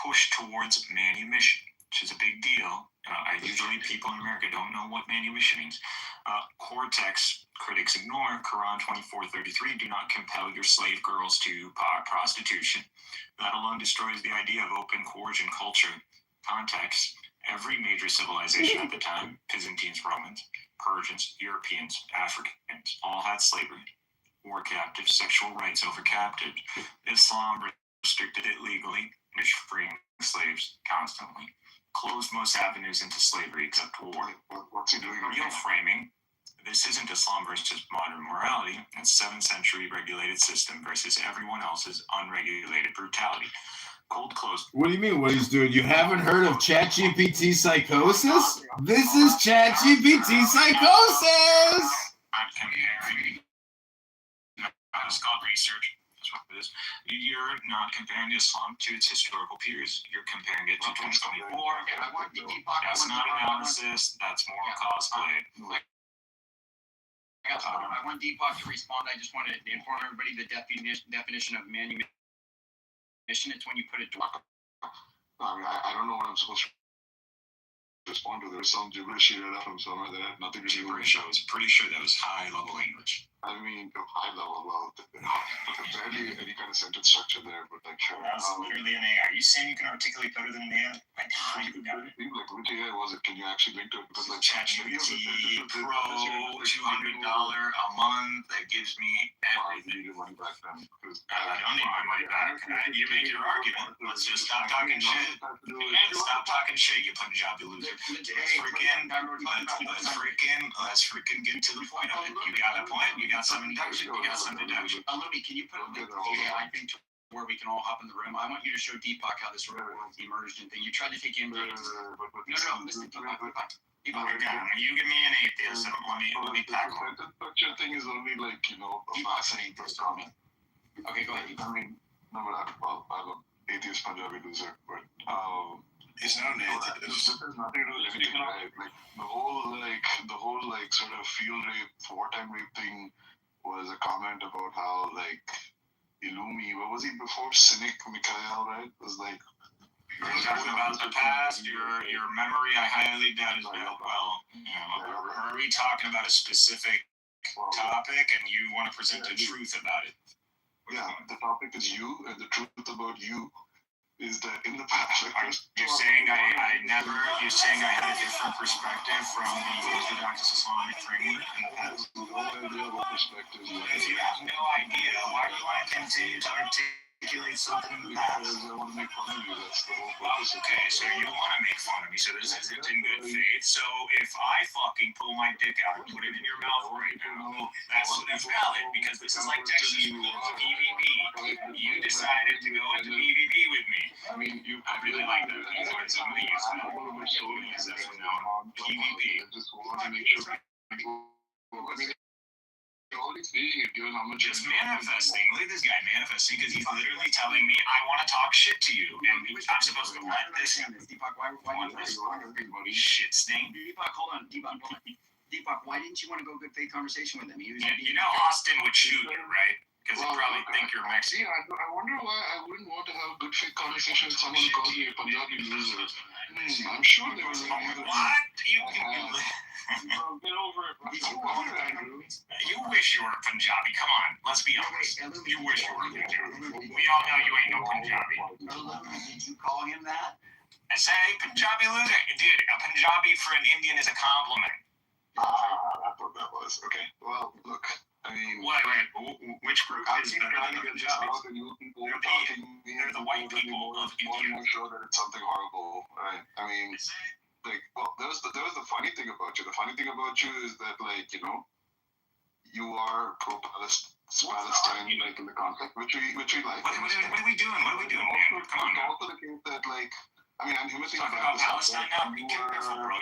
Push towards manumission, which is a big deal. Usually people in America don't know what manumission means. Core text critics ignore. Quran 24:33, do not compel your slave girls to prostitution. That alone destroys the idea of open coercion culture. Context, every major civilization at the time, Byzantines, Romans, Persians, Europeans, Africans, all had slavery. War captives, sexual rights over captives. Islam restricted it legally, freeing slaves constantly. Closed most avenues into slavery except war. what's he doing? Real framing. This isn't Islam versus modern morality. It's 7th century regulated system versus everyone else's unregulated brutality. Cold close. What do you mean what he's doing? You haven't heard of ChatGPT psychosis? This is ChatGPT psychosis! I'm comparing. It's called research. That's what it is. You're not comparing Islam to its historical peers. You're comparing it to 2024. That's not analysis. That's moral cosplay. I want Deepak to respond. I just want to inform everybody the definition of manumission. It's when you put it to. I mean, I don't know what I'm supposed to respond to. There's some gibberish here from somewhere that had nothing to do with Gibberish. I was pretty sure that was high level English. I mean, high level, well, barely any kind of sentence structure there, but like, sure. That's literally an AI. Are you saying you can articulate better than an AI? Like, how you got it? Like, which AI was it? Can you actually link to it? Because, like, ChatGPT Pro, $200 a month, that gives me everything. I need your money back then. I don't need my money back. You make your argument. Let's just stop talking shit. And stop talking shit, you Punjabi loser. Let's freaking get to the point of it. You got a point? You got some deduction? You got some deduction. Lumi, can you put a link to the AI thing to where we can all hop in the room? I want you to show Deepak how this real world emerged and thing. You tried to take him. No, listen, Deepak. You give me an atheist and let me pack on. The structure thing is only like, you know, a fascinating comment. Okay, go ahead. I mean, no, but I'm an atheist Punjabi loser, but it's not an atheist. This has nothing to do with anything, right? Like the whole sort of field rape, wartime rape thing was a comment about how like Illumi, what was he before? Cynic Mikhail, right? Was like. You're talking about the past, your memory, I highly doubt is well. Are we talking about a specific topic and you want to present the truth about it? Yeah, the topic is you, and the truth about you is that in the past. You're saying you're saying I had a different perspective from the Orthodox Islamic framework in the past? No idea what perspective you have. If you have no idea, why do you want to continue to articulate something in the past? Because I want to make fun of you, that's the whole purpose. Okay, so you want to make fun of me, so this isn't in good faith. So if I fucking pull my dick out and put it in your mouth right now, that's valid, because this is like Texas PvP. You decided to go into PvP with me. I mean, I really like that. I'm going to use that. I'm going to use that from now on. PvP. I just want to make sure Just manifesting. Look at this guy manifesting because he's literally telling me I want to talk shit to you, and I'm supposed to let this Deepak, why shit stain? Deepak, hold on. Deepak, why didn't you want to go good faith conversation with him? You know Austin would shoot you, right? Because he'd probably think you're Mexican. Yeah, I wonder why I wouldn't want to have a good faith conversation with someone who calls me a Punjabi loser. I'm sure there was a reason. What? Get over it, bro. You wish you were Punjabi. Come on, let's be honest. You wish you were Punjabi. We all know you ain't no Punjabi. Did you call him that? I say Punjabi loser. Dude, a Punjabi for an Indian is a compliment. That's what that was. Okay. Well, look. I mean, which group is better than the Punjabis? They're the white people of India. I'm sure that it's something horrible, right? I mean, like, well, there was the funny thing about you. The funny thing about you is that, like, you know, you are pro-Palestine, like, in the conflict, which we like. What are we doing? What are we doing, man? Come on, man. Also the case that, like, I mean, I'm humoring about Palestine now. Be careful, bro.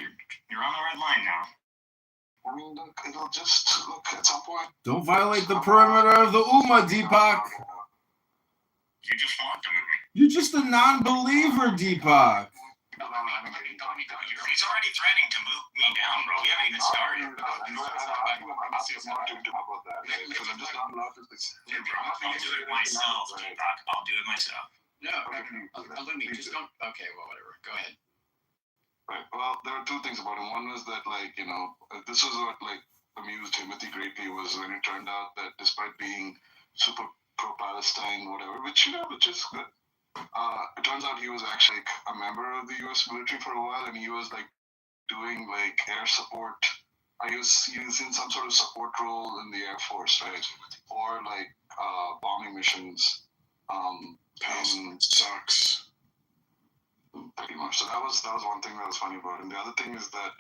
You're on the red line now. I mean, look, it'll just look at some point. Don't violate the perimeter of the Ummah, Deepak. You just want to move me. You're just a non-believer, Deepak. He's already threatening to move me down, bro. We haven't even started. I'll do it myself, Deepak. I'll do it myself. No, let me just don't. Okay, well, whatever. Go ahead. Right. Well, there are two things about him. One was that, like, you know, this was what, like, amused Timothy greatly was when it turned out that despite being super pro-Palestine, whatever, which is good, it turns out he was actually like, a member of the U.S. military for a while, and he was, like, doing, like, air support. He was in some sort of support role in the Air Force, right? Or, like, bombing missions. Sucks. Pretty much. So that was one thing that was funny about it. And the other thing is that,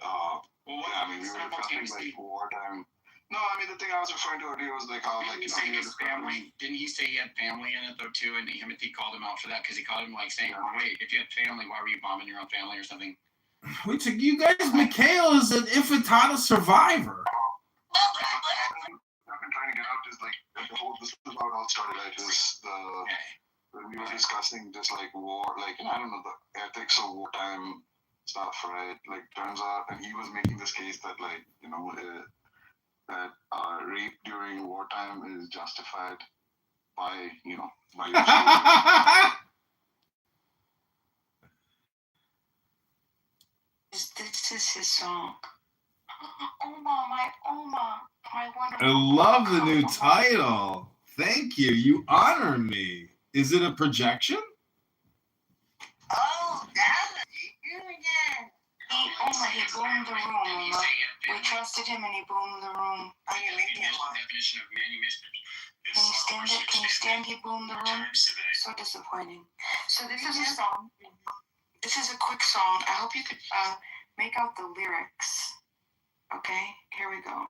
we were discussing, like, wartime. No, I mean, the thing I was referring to earlier was, like, how, like, you know, his family. Didn't he say he had family in it, though, too? And Timothy called him out for that because he called him, like, saying, wait, if you had family, why were you bombing your own family or something? Wait, so you guys, Mikhail is an infantada survivor. I've been trying to get out is, like, this is how it all started, right? When we were discussing just, like, war, like, I don't know, the ethics of wartime stuff, right? Like, turns out, and he was making this case that, like, you know, that rape during wartime is justified by, you know, by your This is his song. Oma, my wonderful. I love the new title. Thank you. You honor me. Is it a projection? Oh, that's you again. He boomed the room, Uma. We trusted him and he boomed the room. Are you making him one? Definition of manuscript. Can you stand it? Can you stand he boomed the room? So disappointing. So this is a song. This is a quick song. I hope you could make out the lyrics. Okay, here we go.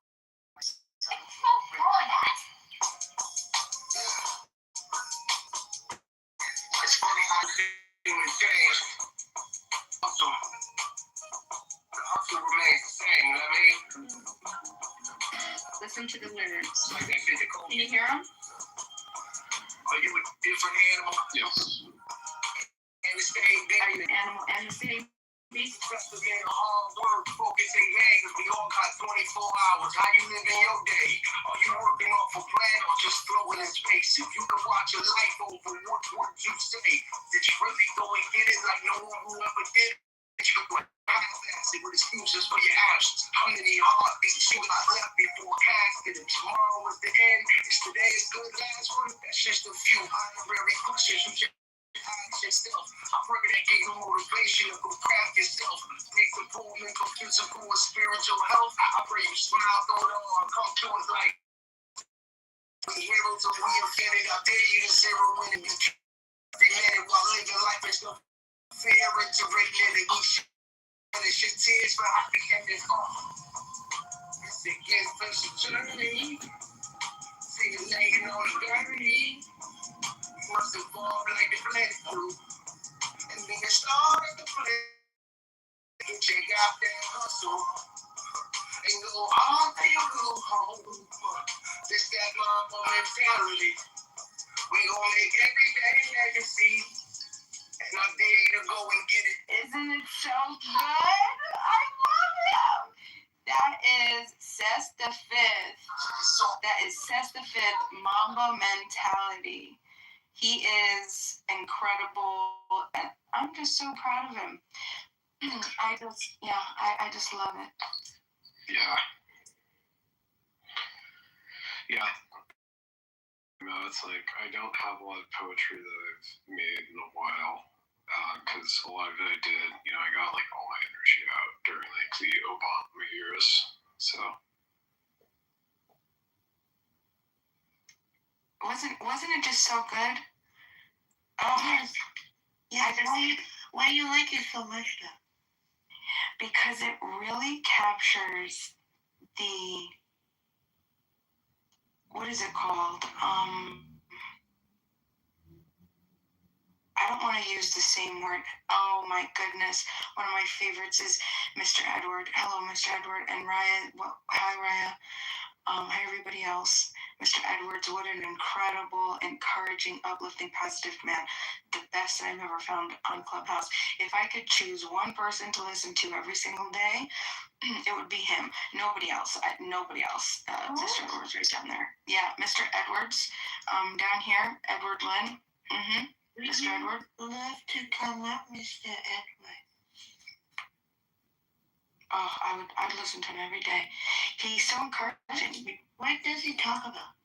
It's funny how things change. Hustle remains the same, you know what I mean? Listen to the lyrics. Like that physical. Can you hear them? Are you a different animal? Yes. And the same thing. Are you an animal and the same beast? Trust again, hard work, focus and games. We all got 24 hours. How you living your day? Are you working off a plan or just throwing in space? If you could watch your life over, what would you say? Did you really go and get it like no one who ever did it? With excuses for your actions. How many heartbeats you got left before casting? And tomorrow is the end. Is today a good last one? That's just a few honorary questions you just ask yourself. I pray that give you motivation to go craft yourself. Make improvement for physical and spiritual health. I pray you smile through it all and come to it like we heroes of we invented. I dare you to zero in and be every minute while living life is no fair into rating it. Punish your tears for happy endings. It's against special journey. See you laying on the gurney. Must evolve like the planet do. And be a star at the planet. Check out that hustle. and go hard till you go home. This that mama mentality. We gonna make every day legacy. And I'm ready to go and get it. Isn't it so good? I love him. That is Cess the Fifth. That is Cess the Fifth, Mamba Mentality. He is incredible, and I'm just so proud of him. I just love it. Yeah. Yeah. No, it's like I don't have a lot of poetry that I've made in a while. Because a lot of it I did, I got like all my energy out during like the Obama years. So wasn't it just so good? Yes. Yeah. Why do you like it so much though? Because it really captures the, what is it called? I don't want to use the same word. Oh my goodness. One of my favorites is Mr. Edward. Hello, Mr. Edward. And Raya. Well, hi, Raya. Hi, everybody else. Mr. Edwards, what an incredible, encouraging, uplifting, positive man. The best that I've ever found on Clubhouse. If I could choose one person to listen to every single day, it would be him. Nobody else. Nobody else. Mr. Edwards right down there. Yeah, Mr. Edwards. Down here, Edward Lynn. Mr. Edward. Love to come up, Mr. Edward. Oh, I'd listen to him every day. He's so encouraging. What does he talk about?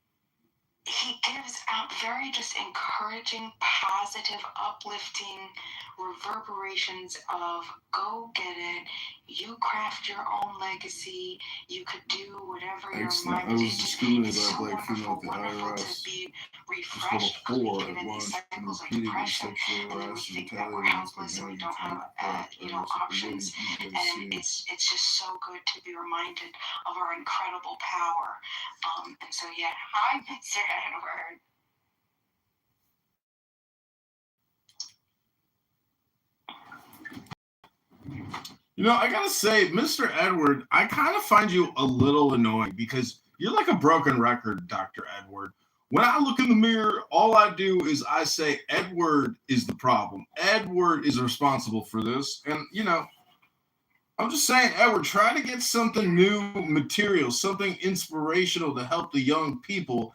He gives out very just encouraging, positive, uplifting reverberations of go get it. You craft your own legacy. You could do whatever your Excellent. mind I was is. discriminated It's by so a black female wonderful, at the wonderful IRS. to be It's level refreshed, 4 get at in these lunch and cycles of repeatedly depression, sexually and then we harassed and think that we're retaliated against my helpless and we manager don't for have, options. And it's just so good to be reminded of our incredible power. And so, yeah, hi, Mr. Edward. I gotta say, Mr. Edward, I kind of find you a little annoying because you're like a broken record, Dr. Edward. When I look in the mirror, all I do is I say, Edward is the problem. Edward is responsible for this. And, I'm just saying, Edward, try to get something new material, something inspirational to help the young people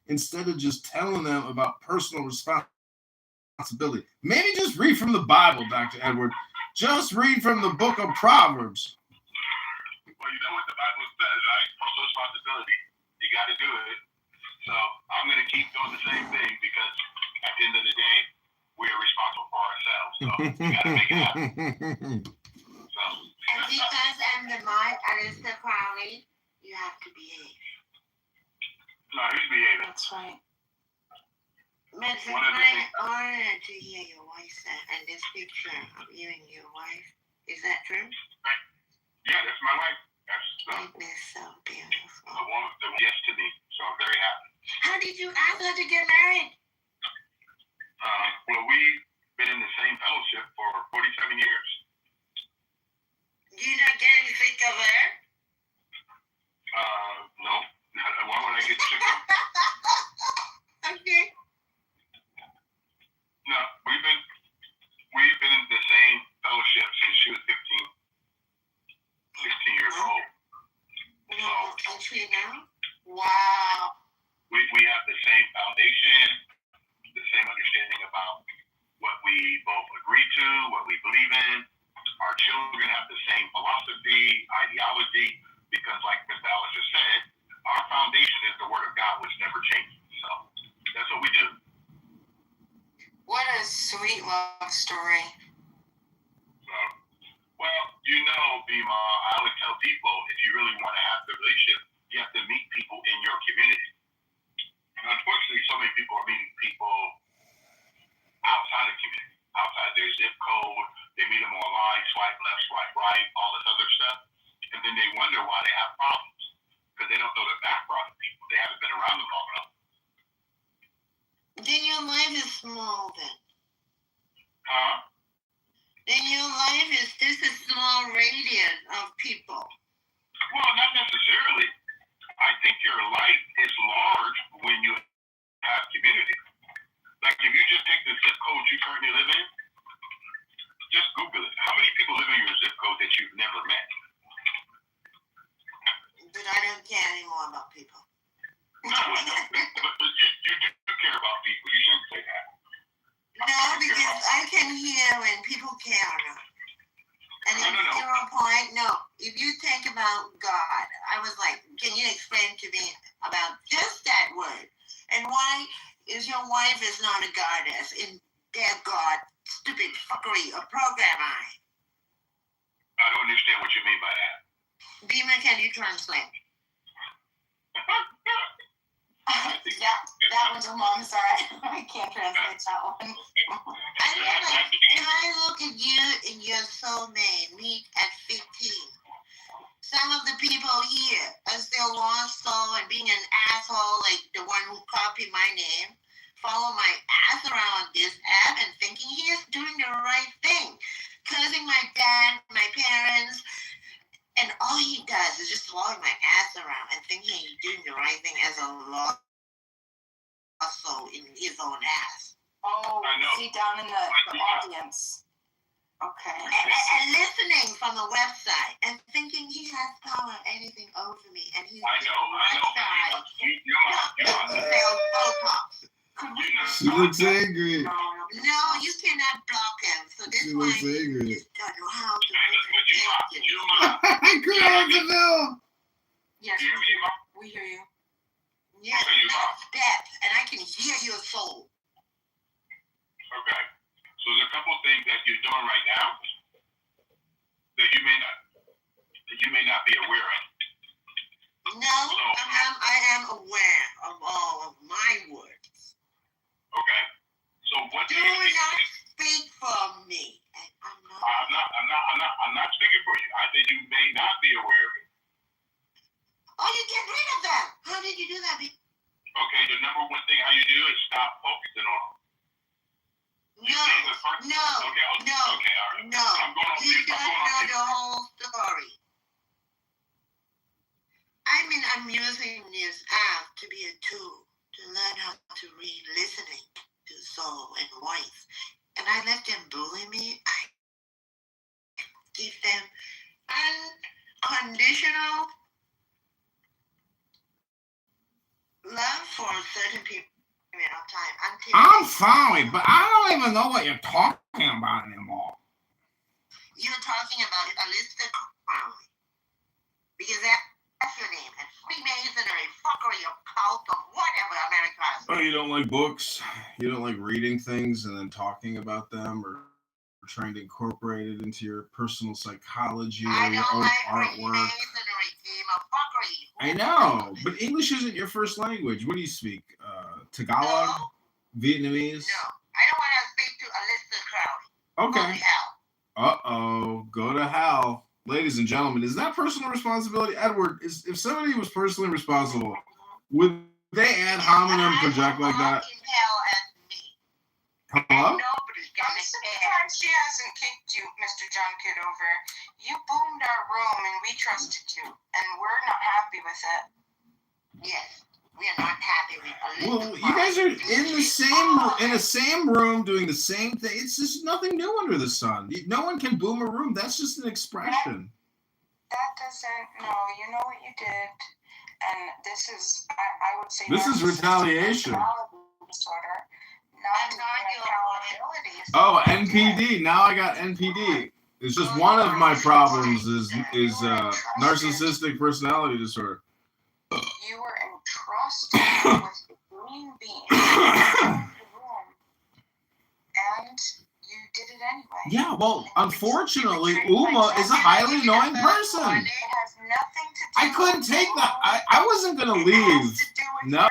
instead of just telling them about personal responsibility. Maybe just read from the Bible, Dr. Edward. Just read from the book of Proverbs. Well, you know what the Bible says, right? Personal responsibility. You got to do it. So I'm going to keep doing the same thing because at the end of the day, we are responsible for ourselves. So you got to make it happen. So. And because I'm the mod, Alyssa Crowley, you have to behave. No, he's behaving. That's right. But it's my honor to hear your voice and this picture of you and your wife. Is that true? Yeah, that's my wife. That's is so beautiful. The woman that yes to me, so I'm very happy. How did you ask her to get married? Well, we've been in the same fellowship for 47 years. You're not getting sick of her? No. Why would I get sick of her? Okay. No, we've been in the same fellowship since she was 16 years old. And she now? Wow. We have the same foundation, the same understanding about what we both agree to, what we believe in. Our children have the same philosophy, ideology, because like Mr. Ellis just said, our foundation is the Word of God, which never changes. So that's what we do. What a sweet love story. Well, Bima, I would tell people if you really want to have the relationship, you have to meet people in your community. And unfortunately, so many people are meeting people outside of community, outside their zip code. They meet them online, swipe left, swipe right, all this other stuff. And then they wonder why they have problems because they don't know the background of people. They haven't been around them long enough. Then your life is small then. Huh? In your life, is this a small radius of people? Well, not necessarily. I think your life is large when you have community. Like if you just take the zip code you currently live in, just Google it. How many people live in your zip code that you've never met? But I don't care anymore about people. No, but you do care about people. You shouldn't say that. No, because I can hear when people care or not. And if you're a point, no. If you think about God, I was like, can you explain to me about just that word? And why is your wife is not a goddess in their God stupid fuckery of programming? I don't understand what you mean by that. Bima, can you translate? that one's a mom, sorry. I can't translate that one. If I look at you and your soulmate meet at 15, some of the people here, as their lost soul and being an asshole like the one who copied my name, follow my ass around this app and thinking he is doing the right thing, cursing my dad, my parents, and all he does is just following my ass around and thinking he's doing the right thing as a lost soul in his own ass. Oh, see down in the audience. Okay. And listening from the website and thinking he has power, anything over me, and he's I know. She looks angry. No, you cannot block him. So this She way looks angry. you just don't know how to Girl, Yes, we hear you. Yes, that's depth, and I can hear your soul. Okay. So there's a couple things that you're doing right now that you may not be aware of. No, I am aware of all of my words. Okay. So what do not speak for me. I'm not speaking for you. I said you may not be aware of it. Oh, you get rid of them. How did you do that? Okay, the number one thing how you do is stop focusing on them. No. You don't know the whole story. I'm using this app to be a tool to learn how to read listening to soul and voice. And I let them bully me. I give them unconditional love for a certain period of time. I'm sorry, but I don't even know what you're talking about anymore. You're talking about Aleister Crowley. Because that's your name. And Freemasonry, fuckery, of cult, of whatever America is. Oh, you don't like books? You don't like reading things and then talking about them or trying to incorporate it into your personal psychology or your own artwork? I know, but English isn't your first language. What do you speak? Tagalog? No. Vietnamese? No, I don't want to speak to Aleister Crowley. Okay. Uh-oh, go to hell. Ladies and gentlemen, is that personal responsibility? Edward, if somebody was personally responsible, would they ad hominem project like that? Hello? I'm surprised she hasn't kicked you, Mr. John Kitover. You boomed our room and we trusted you, and we're not happy with it. Yes, we are not happy with it. Well, you guys are in the same room doing the same thing. It's just nothing new under the sun. No one can boom a room. That's just an expression. That doesn't. No, you know what you did, and this is. I would say. This is retaliation. Disorder. Oh, NPD. Now I got NPD. It's just one of my problems is narcissistic personality disorder. You were entrusted with green beans in the room, and you did it anyway. Yeah, well, unfortunately, Uma is a highly annoying person. It has nothing to do. I couldn't take that. I wasn't gonna leave. No. My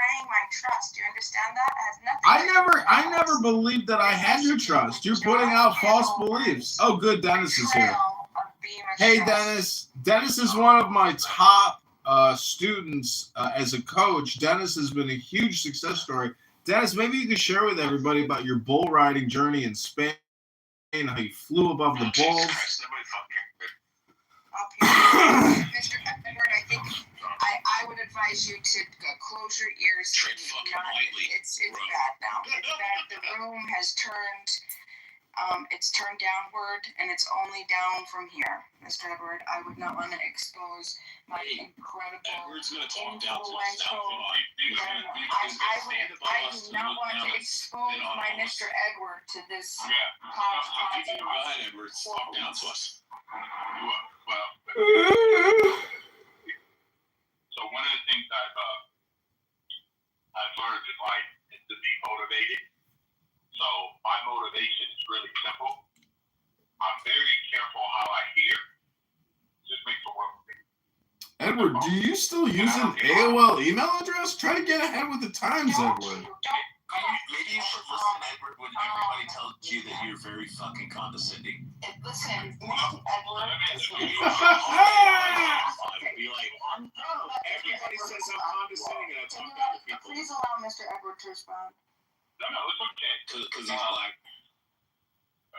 trust. Do you understand that? It has nothing. I never believed that I had your trust. You're putting out false beliefs. Oh, good, Dennis is here. Hey, Dennis. Dennis is one of my top students as a coach. Dennis has been a huge success story. Dennis, maybe you could share with everybody about your bull riding journey in Spain how you flew above the balls. Mr. Edward, I think I would advise you to close your ears. It's bad now. It's bad. The room has turned. It's turned downward, and it's only down from here, Mr. Edward. I would not want to expose my incredible, influential. I do not want to expose my Mr. Edward to this. Go ahead, Edward. Talk down to us. So one of the things I've learned in life is to be motivated. So my motivation is really simple. I'm very careful how I hear. Just make the world big. Edward, do you still use an AOL email address? Try to get ahead with the times, Edward. Maybe you should listen, Edward, when everybody tells you that you're very fucking condescending. Listen, Edward. Be like, everybody says I'm condescending and I talk to other people. Please allow Mr. Edward to respond. No, it's okay. Because he's black.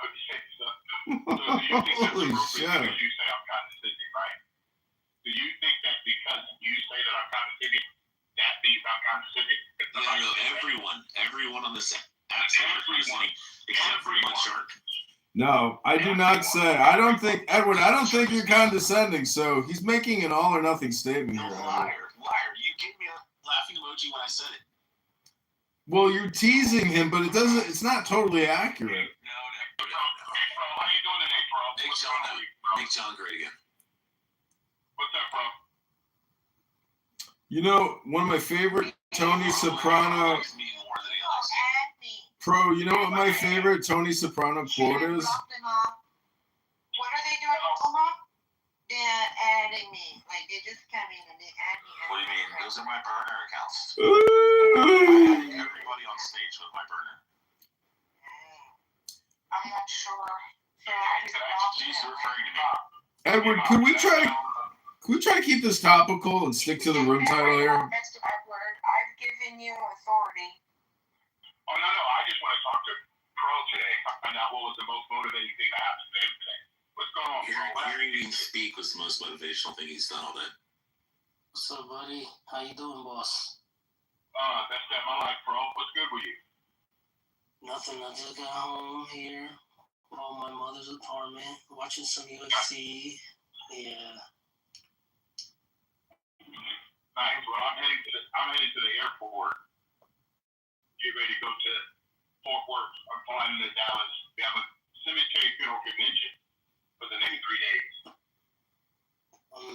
Okay, so do you think that's Holy appropriate shit. because you say I'm condescending, right? Do you think that because you say that I'm condescending, that means I'm condescending? No, everyone on this app said condescending, except for one shark. No, I do not say. I don't think, Edward, I don't think you're condescending, so he's making an all or nothing statement here, Edward. Liar. You gave me a laughing emoji when I said it. Well, you're teasing him, but it's not totally accurate. No. How you doing today, bro? Make John great again. What's up, bro? You know, one of my favorite Tony Soprano... Pro, you know what my favorite Tony Soprano quote is? What are they doing, Oklahoma? They're adding me. Like, they just come in and they add me. What do you mean? Those are my burner accounts. Everybody on stage with my burner. I'm not sure. She's referring to me. Edward, can we try to keep this topical and stick to the room title here? Mr. Edward, I've given you authority. Oh, no, I just want to talk to Pro today. Find out what was the most motivating thing I have to say today. What's going on, Pro? Hearing you speak was the most motivational thing he's done all day. What's up, buddy? How you doing, boss? That's my life, Pro. What's good with you? Nothing. I just got home here. All my mother's apartment, watching some UFC. Yeah. Nice. Well, I'm heading to the airport. Get ready to go to Fort Worth. I'm flying into Dallas. We have a cemetery funeral convention for the next 3 days.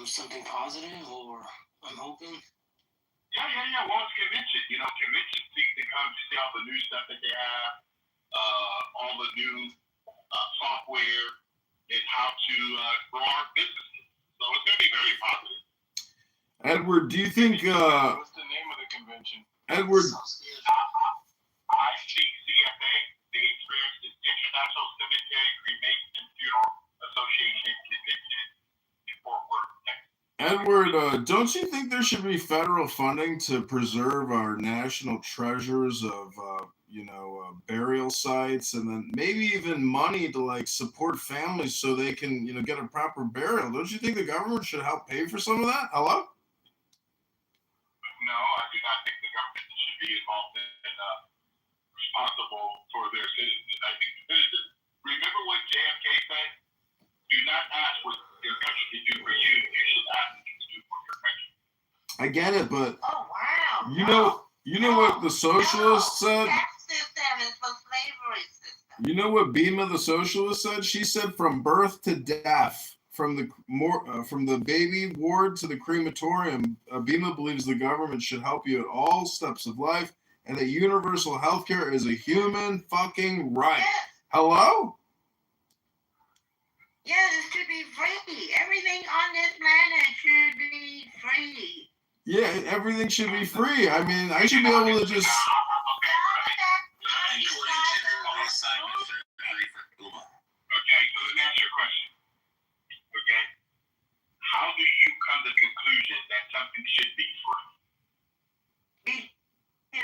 Something positive, or I'm hoping. Yeah. Well, it's convention. You know, convention seeks to come to see all the new stuff that they have, all the new software, and how to grow our businesses. So it's going to be very positive. Edward, do you think... What's the name of the convention? Edward... ICCFA, the International Cemetery Cremation and Funeral Association Convention in Fort Worth, Texas. Edward, don't you think there should be federal funding to preserve our national treasures of, burial sites, and then maybe even money to support families so they can, get a proper burial? Don't you think the government should help pay for some of that? Hello? No, I do not think the government should be involved in responsible for their citizens. I think citizens. Remember what JFK said? Do not ask what your country can do for you. You should ask what you can do for your country. I get it, but wow. You know what the socialist said? That system is the slavery system. You know what Bima the socialist said? She said from birth to death, from the baby ward to the crematorium, Bima believes the government should help you at all steps of life, and that universal health care is a human fucking right. Yes. Hello? Yeah, it should be free. Everything on this planet should be free. Yeah, everything should be free. I mean, I should be able to just... Okay, so let me ask you a question. Okay? How do you come to the conclusion that something should be free?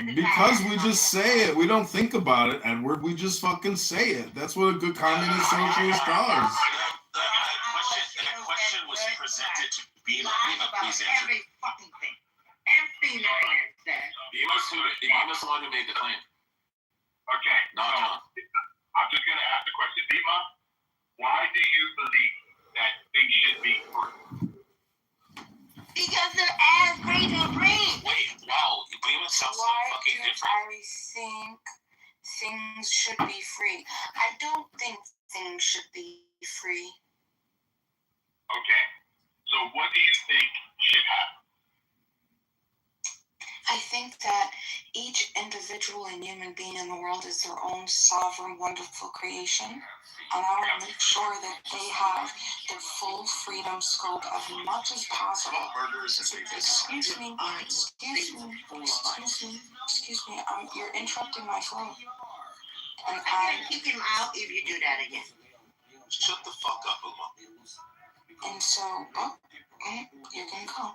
Because we just say it. We don't think about it, Edward. We just fucking say it. That's what a good communist socialist does. That question was presented to Bima. Bima, please answer. Every fucking thing. Every answer. Bima's the one who made the claim. Okay. Not John. I'm just going to ask the question. Bima, why do you believe that things should be free? Because they're as free to breathe. Wait, wow. Bima sounds so fucking different. I think things should be free. I don't think things should be free. Okay. So what do you think should happen? I think that each individual and human being in the world is their own sovereign, wonderful creation. And I want to make sure that they have their full freedom scope as much as possible. Excuse me. You're interrupting my flow. And I kick him out if you do that again. Shut the fuck up, Uma. And so, you're gonna go.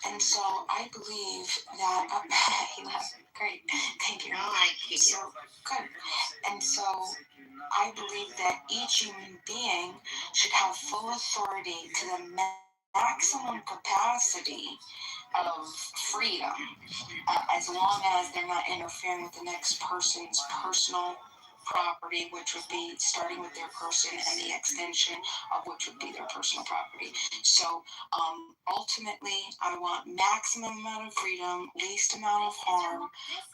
And so I believe that he left. Great, thank you. So good. And so I believe that each human being should have full authority to the maximum capacity of freedom, as long as they're not interfering with the next person's personal property, which would be starting with their person and the extension of which would be their personal property. So ultimately, I want maximum amount of freedom, least amount of harm,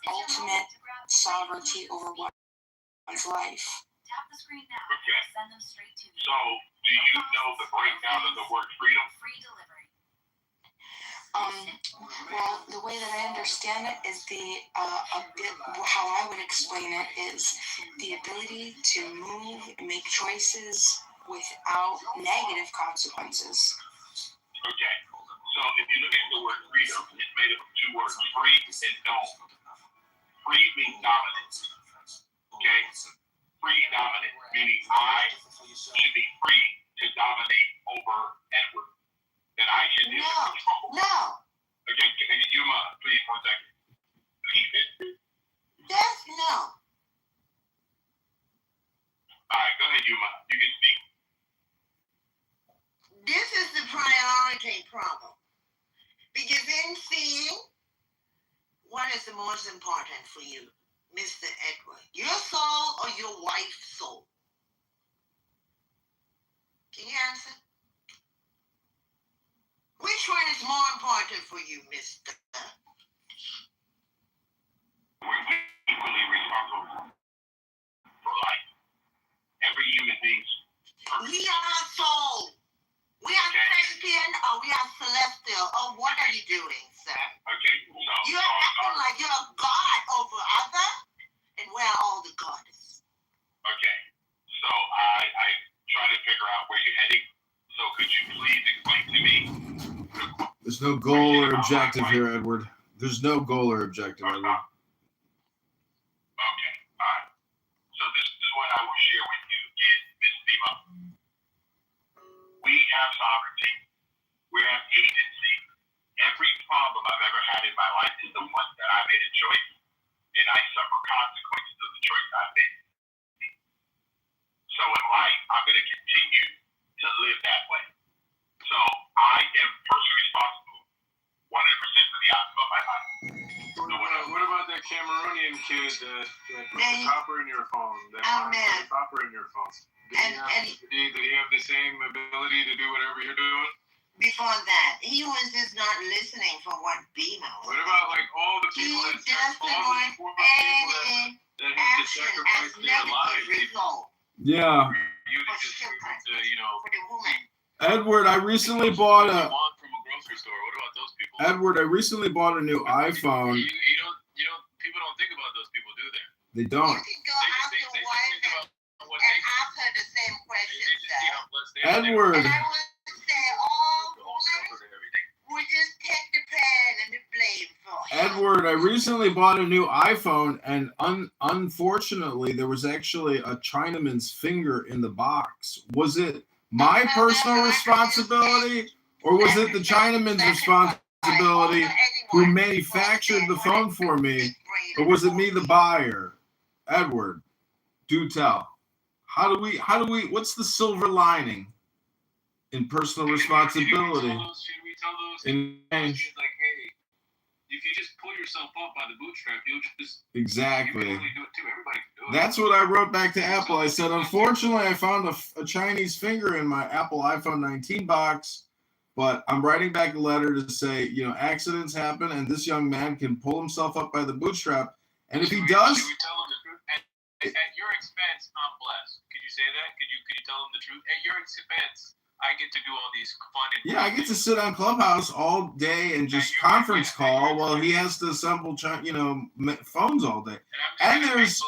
ultimate sovereignty over one's life. Tap the screen now. Okay. Send them straight to you. So, do you know the breakdown of the word freedom? Free delivery. Well, the way that I understand it is how I would explain it is the ability to move and make choices without negative consequences. Okay. So if you look at the word freedom, it's made up of two words, free and dome. Free means dominant. Okay? Free dominant, meaning I should be free to dominate over Edward. That I should be control. No. Okay, Yuma, please, 1 second. Just no. All right, go ahead, Yuma. You can speak. This is the priority problem. Because in seeing, what is the most important for you, Mr. Edward? Your soul or your wife's soul? Can you answer? Which one is more important for you, Mr.? We're equally responsible for life. Every human being's purpose. We are soul. We are Christian or we are celestial. Or what are you doing, sir? Okay, so you're acting like you're a god over other, and where are all the goddess? Okay, so I try to figure out where you're heading. So could you please explain to me? There's no goal or objective here, Edward. There's no goal or objective, Edward. Okay, all right. So this is what I will share with you is Ms. Bima. We have sovereignty. We have agency. Every problem I've ever had in my life is the one that I made a choice, and I suffer consequences of the choice I made. So in life, I'm going to continue to live that way. So I am personally responsible 100% for the outcome of my life. What about that Cameroonian kid that put the copper in your phone? That copper in your phone. Did he have the same ability to do whatever you're doing? Before that, he was just not listening for what Bima was. What about like all the people that doesn't want any action as negative result? Yeah. For the woman. Edward, I recently bought a. From a grocery store. What about those people? Edward, I recently bought a new iPhone. People don't think about those people, do they? They don't. You can go ask your wife and ask her the same question, sir. Edward. And I would say, women would just take the pen and the blame for it. Edward, I recently bought a new iPhone, and unfortunately, there was actually a Chinaman's finger in the box. Was it my personal responsibility, or was it the Chinaman's responsibility who manufactured the phone for me created. Or was it me, the buyer? Edward, do tell. How do we, what's the silver lining in personal responsibility? Should we tell those In kids, like, hey, if you just pull yourself up by the bootstrap, you'll just Exactly. You can really do it too. Everybody can do it. That's what I wrote back to Apple. I said, unfortunately, I found a Chinese finger in my Apple iPhone 19 box, but I'm writing back a letter to say, accidents happen, and this young man can pull himself up by the bootstrap. And if he does, Should we tell them the truth? At your expense, I'm blessed. Could you say that? Could you tell them the truth? At your expense, I get to do all these fun and yeah, I get to sit on Clubhouse all day and just conference call while he has to assemble, phones all day. And there's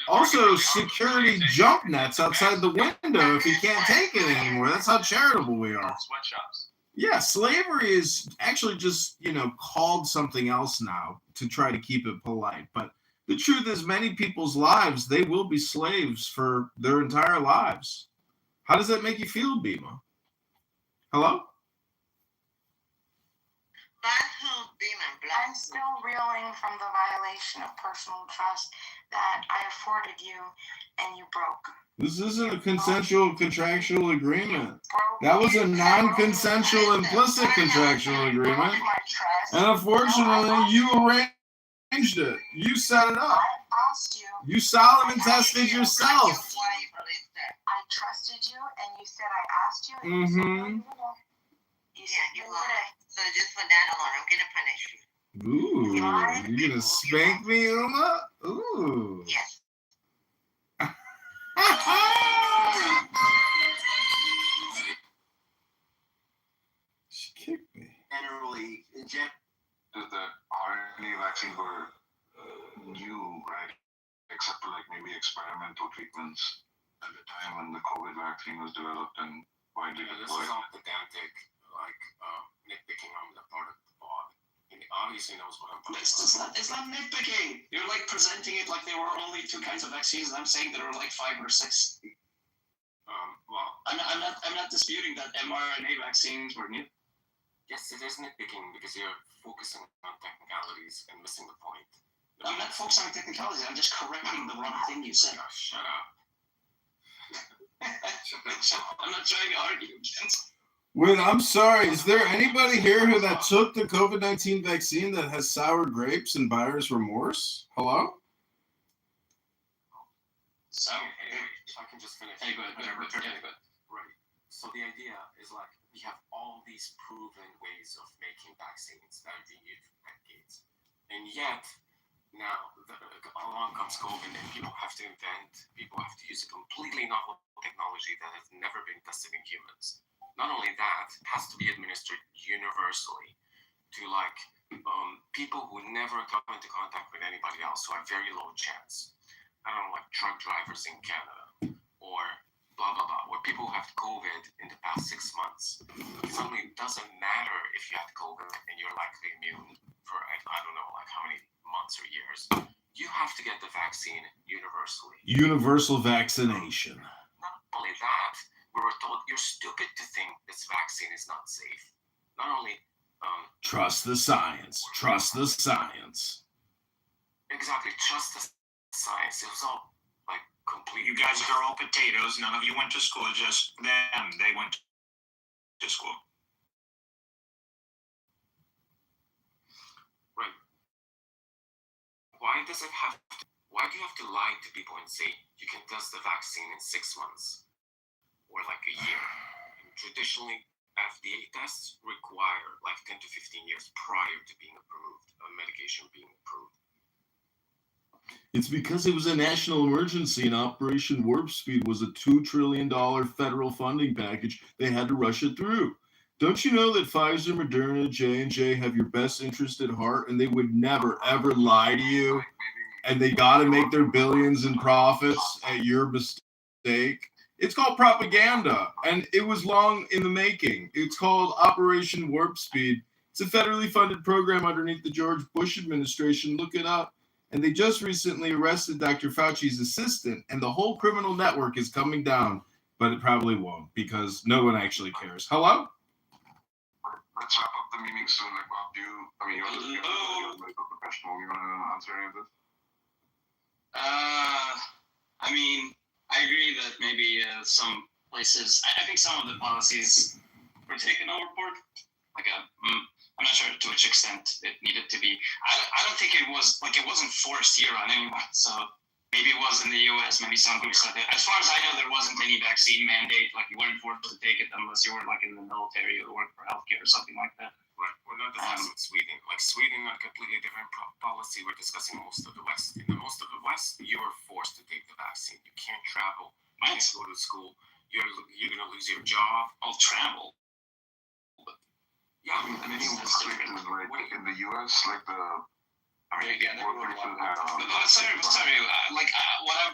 also security jump nets outside the window if he can't take it anymore. That's how charitable we are. Sweatshops. Yeah, slavery is actually just, called something else now to try to keep it polite. But the truth is, many people's lives, they will be slaves for their entire lives. How does that make you feel, Bima? Hello? I'm still reeling from the violation of personal trust that I afforded you and you broke. This isn't a consensual contractual agreement. That was a non-consensual implicit contractual agreement. And unfortunately, you arranged it. You set it up. You solemn tested yourself. I trusted you and you said I asked you and you said no, you would. You said you would. So just for that alone, I'm gonna punish you. Ooh, you're gonna spank me, Uma? Ooh. Yes. She kicked me. Generally, the RNA vaccines were new, right? Except for like maybe experimental treatments at the time when the COVID vaccine was developed and widely This deployed. is all pedantic, nitpicking on the part of the bot. He obviously knows what I'm talking about. It's not nitpicking. You're like presenting it like there were only two kinds of vaccines, and I'm saying there are like 5 or 6. Well, I'm not disputing that mRNA vaccines were new. yes, it is nitpicking because you're focusing on technicalities and missing the point. I'm not focusing on technicalities. I'm just correcting the wrong thing you said. Shut up. I'm not trying to argue against. Wait, I'm sorry. Is there anybody here who that took the COVID-19 vaccine that has sour grapes and buyer's remorse? Hello? So, if I can just finish. Hey, go ahead. Right. So the idea is like we have all these proven ways of making vaccines that have been used for decades, and yet now along comes COVID, and people have to use a completely novel technology that has never been tested in humans. Not only that, it has to be administered universally to people who never come into contact with anybody else, who have very low chance. I don't know, like truck drivers in Canada, or blah blah blah, where people who have COVID in the past 6 months. Suddenly, it doesn't matter if you had COVID and you're likely immune for I don't know, like how many months or years. You have to get the vaccine universally. Universal vaccination. Not only that, we were told you're stupid to think this vaccine is not safe. Not only Trust the science. Trust the science. Exactly, trust the science. It was all like complete. You guys are all potatoes. None of you went to school. Just them. They went to school. Right. Why do you have to lie to people and say you can test the vaccine in 6 months or like a year? Traditionally, FDA tests require like 10 to 15 years prior to being approved, a medication being approved. It's because it was a national emergency and Operation Warp Speed was a $2 trillion federal funding package. They had to rush it through. Don't you know that Pfizer, Moderna, J&J have your best interest at heart and they would never, ever lie to you? And they got to make their billions in profits at your mistake. It's called propaganda, and it was long in the making. It's called Operation Warp Speed. It's a federally funded program underneath the George Bush administration. Look it up. And they just recently arrested Dr. Fauci's assistant, and the whole criminal network is coming down. But it probably won't, because no one actually cares. Hello? let's wrap up the meeting soon. Like, Bob, you're a medical professional. You want to answer any of this? I mean, I agree that maybe some places, I think some of the policies were taken overboard. Like, I'm not sure to which extent it needed to be. I don't think it wasn't forced here on anyone. So maybe it was in the U.S. Maybe some groups had it. As far as I know, there wasn't any vaccine mandate. Like, you weren't forced to take it unless you were like in the military or worked for healthcare or something like that. Right. We're not discussing Sweden. Like, Sweden, a completely different policy. We're discussing most of the West. In the most of the West, you are forced to take the vaccine. You can't travel. You can't go to school. You're gonna lose your job. I'll travel. Yeah, I mean, like in the U.S., like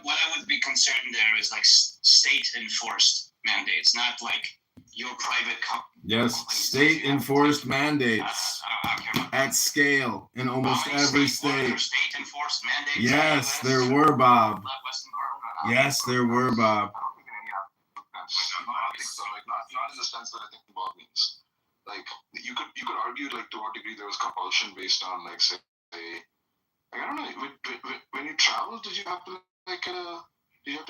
what I would be concerned there is like state enforced mandates, not like your private company. Yes, state enforced mandates at scale in almost every state. State enforced mandates. Yes, there were, Bob. Yes, there were, Bob. I don't think so. Like, not in the sense that I think Bob means. Like, you could argue, like, to what degree there was compulsion based on, like, say, like, I don't know, when you traveled, did you have to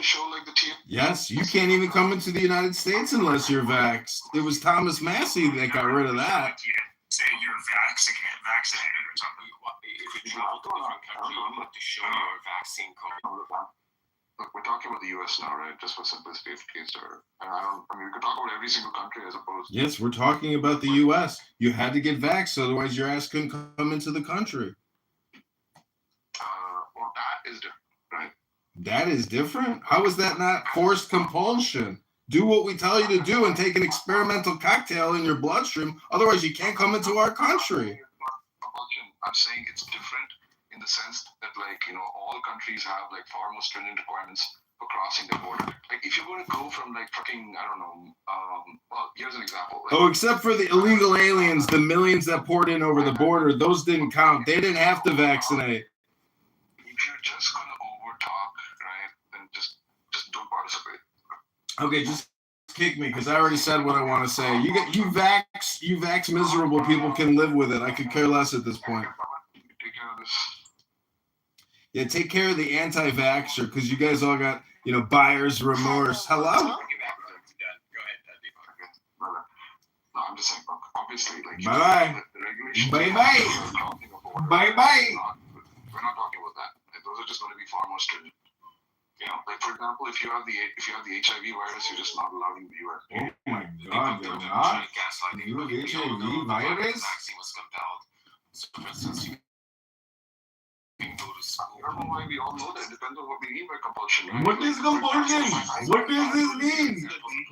show, like, the TM? Yes, you can't even come into the United States unless you're vaxxed. It was Thomas Massey that got rid of that. Say you're vaccinated or something. If you travel to a different country, you have to show your vaccine card. Look, we're talking about the U.S. now, right? Just for simplicity of case, we could talk about every single country as opposed. Yes, we're talking about the U.S. You had to get vaxxed, otherwise your ass couldn't come into the country. Well, that is different, right? That is different? How is that not forced compulsion? Do what we tell you to do and take an experimental cocktail in your bloodstream, otherwise you can't come into our country. I'm saying it's different in the sense that, like, all countries have, like, far more stringent requirements for crossing the border. Like, if you're going to go from, like, fucking, I don't know, well, here's an example. Like, except for the illegal aliens, the millions that poured in over the border, those didn't count. They didn't have to vaccinate. If you're just going to overtalk, right, then just don't participate. Okay, just kick me, because I already said what I want to say. You vax miserable people can live with it. I could care less at this point. Take care of this. Yeah, take care of the anti-vaxxer, because you guys all got, buyer's remorse. Hello? Go ahead, no, I'm just saying, obviously, like, bye-bye. Bye-bye. Bye-bye. We're not talking about that. Like, those are just going to be far more stringent. Like, for example, if you have the HIV virus, you're just not allowed in the U.S. Oh my God, you're not? You have HIV virus? Vaccine was compelled. So, for instance, you can go to school. I don't know why we all know that. It depends on what we mean by compulsion. Right? What is compulsion? What does this mean?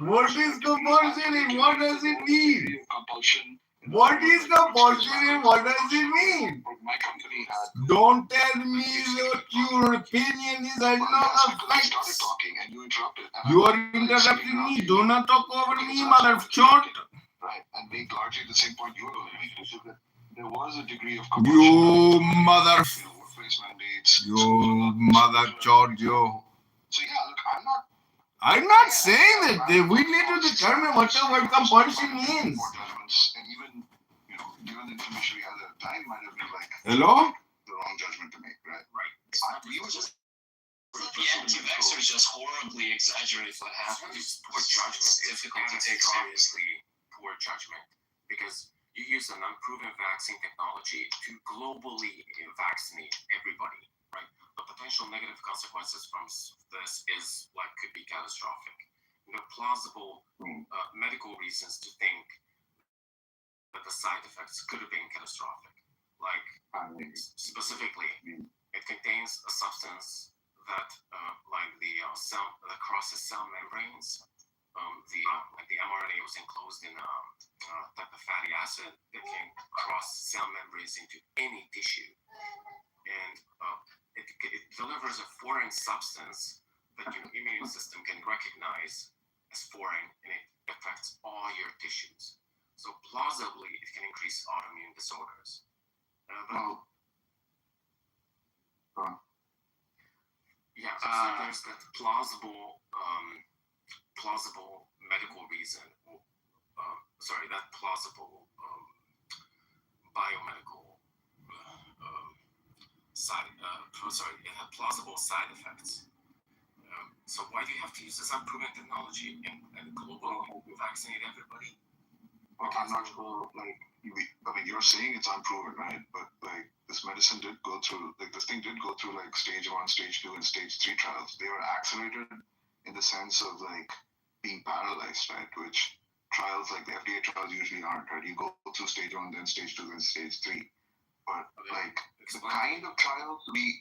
What is compulsion and what does it mean? Compulsion. What is compulsion and what does it mean? My company had. Don't tell me what your opinion is. I know the facts. I started talking and you interrupted. You are interrupting me. Do not talk over me, mother chort. Right, and make largely the same point you were going to make, which is that there was a degree of compulsion. You mother. Workplace mandates. You mother chort, yo. So yeah, look, I'm not saying that. We need to determine what the word compulsion means. And even, given the information we had at the time, might have been like hello? The wrong judgment to make, right? The anti-vaxxers just horribly exaggerate what happened. Poor judgment. It's difficult to take seriously. Poor judgment, because you use an unproven vaccine technology to globally vaccinate everybody, right? The potential negative consequences from this is what could be catastrophic. Plausible medical reasons to think that the side effects could have been catastrophic. Like, specifically, it contains a substance that, like that crosses cell membranes. The mRNA was enclosed in a type of fatty acid that can cross cell membranes into any tissue, and it delivers a foreign substance that your immune system can recognize as foreign, and it affects all your tissues. So plausibly, it can increase autoimmune disorders. So there's that plausible medical reason. that plausible biomedical it had plausible side effects. So why do you have to use this unproven technology and globally vaccinate everybody? Well, I'm not sure, like, you're saying it's unproven, right? But, like, this medicine did go through, like, this thing did go through, like, stage 1, stage 2, and stage 3 trials. They were accelerated in the sense of, like, being parallelized, right? Which trials, like the FDA trials usually aren't, right? You go through stage 1, then stage 2, then stage 3. But, like, the kind of trials we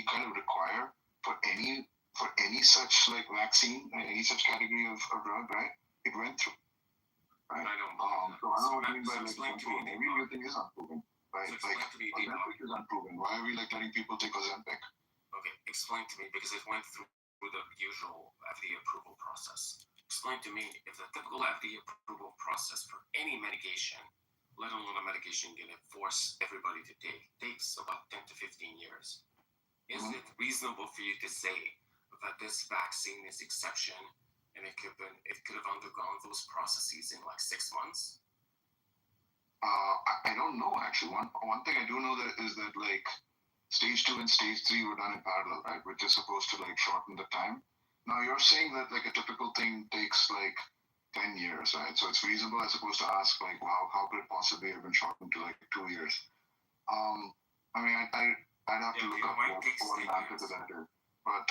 kind of require for any such, like, vaccine, any such category of drug, right? It went through. Right. I don't So I don't know what you mean by, like, explain to unproven. me. Every new thing is unproven, right? So Like, explain to me, Ozempic is unproven. Why are we, like, letting people take Ozempic? Okay, explain to me, because it went through the usual FDA approval process. Explain to me if the typical FDA approval process for any medication, let alone a medication you're going to force everybody to take, takes about 10 to 15 years. Is it reasonable for you to say that this vaccine is exception and it could have undergone those processes in like 6 months? I don't know, actually. One thing I do know is that, like, stage 2 and stage 3 were done in parallel, right? Which is supposed to, like, shorten the time. Now, you're saying that, like, a typical thing takes, like, 10 years, right? So it's reasonable, I suppose, to ask, like, wow, how could it possibly have been shortened to, like, 2 years? I mean, I'd have to look up what an answer to that is. But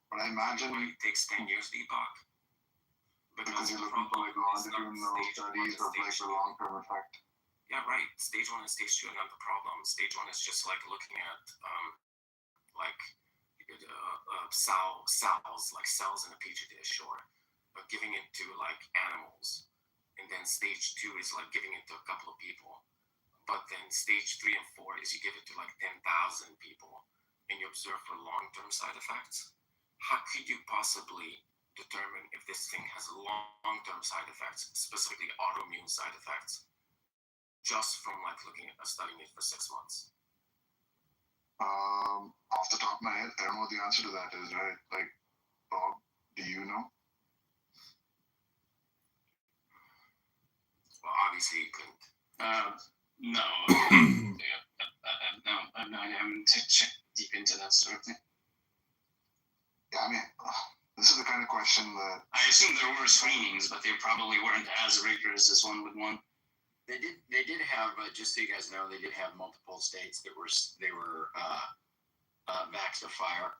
I imagine it takes 10 years, Deepak. Because you're looking for, like, longitudinal studies of, like, the long-term effect. Yeah, right. Stage 1 and stage 2 are not the problem. Stage 1 is just like looking at cells in a petri dish, or giving it to, like, animals. And then stage 2 is like giving it to a couple of people. But then stage 3 and 4 is you give it to like 10,000 people and you observe for long-term side effects. How could you possibly determine if this thing has long-term side effects, specifically autoimmune side effects, just from, like, looking at studying it for 6 months? Off the top of my head, I don't know what the answer to that is, right? Like, Bob, do you know? Well, obviously you couldn't. No. No, I haven't checked deep into that sort of thing. Yeah, I mean, this is the kind of question that I assume there were screenings, but they probably weren't as rigorous as one would want. They did have, just so you guys know, they did have multiple states that were vax or fire.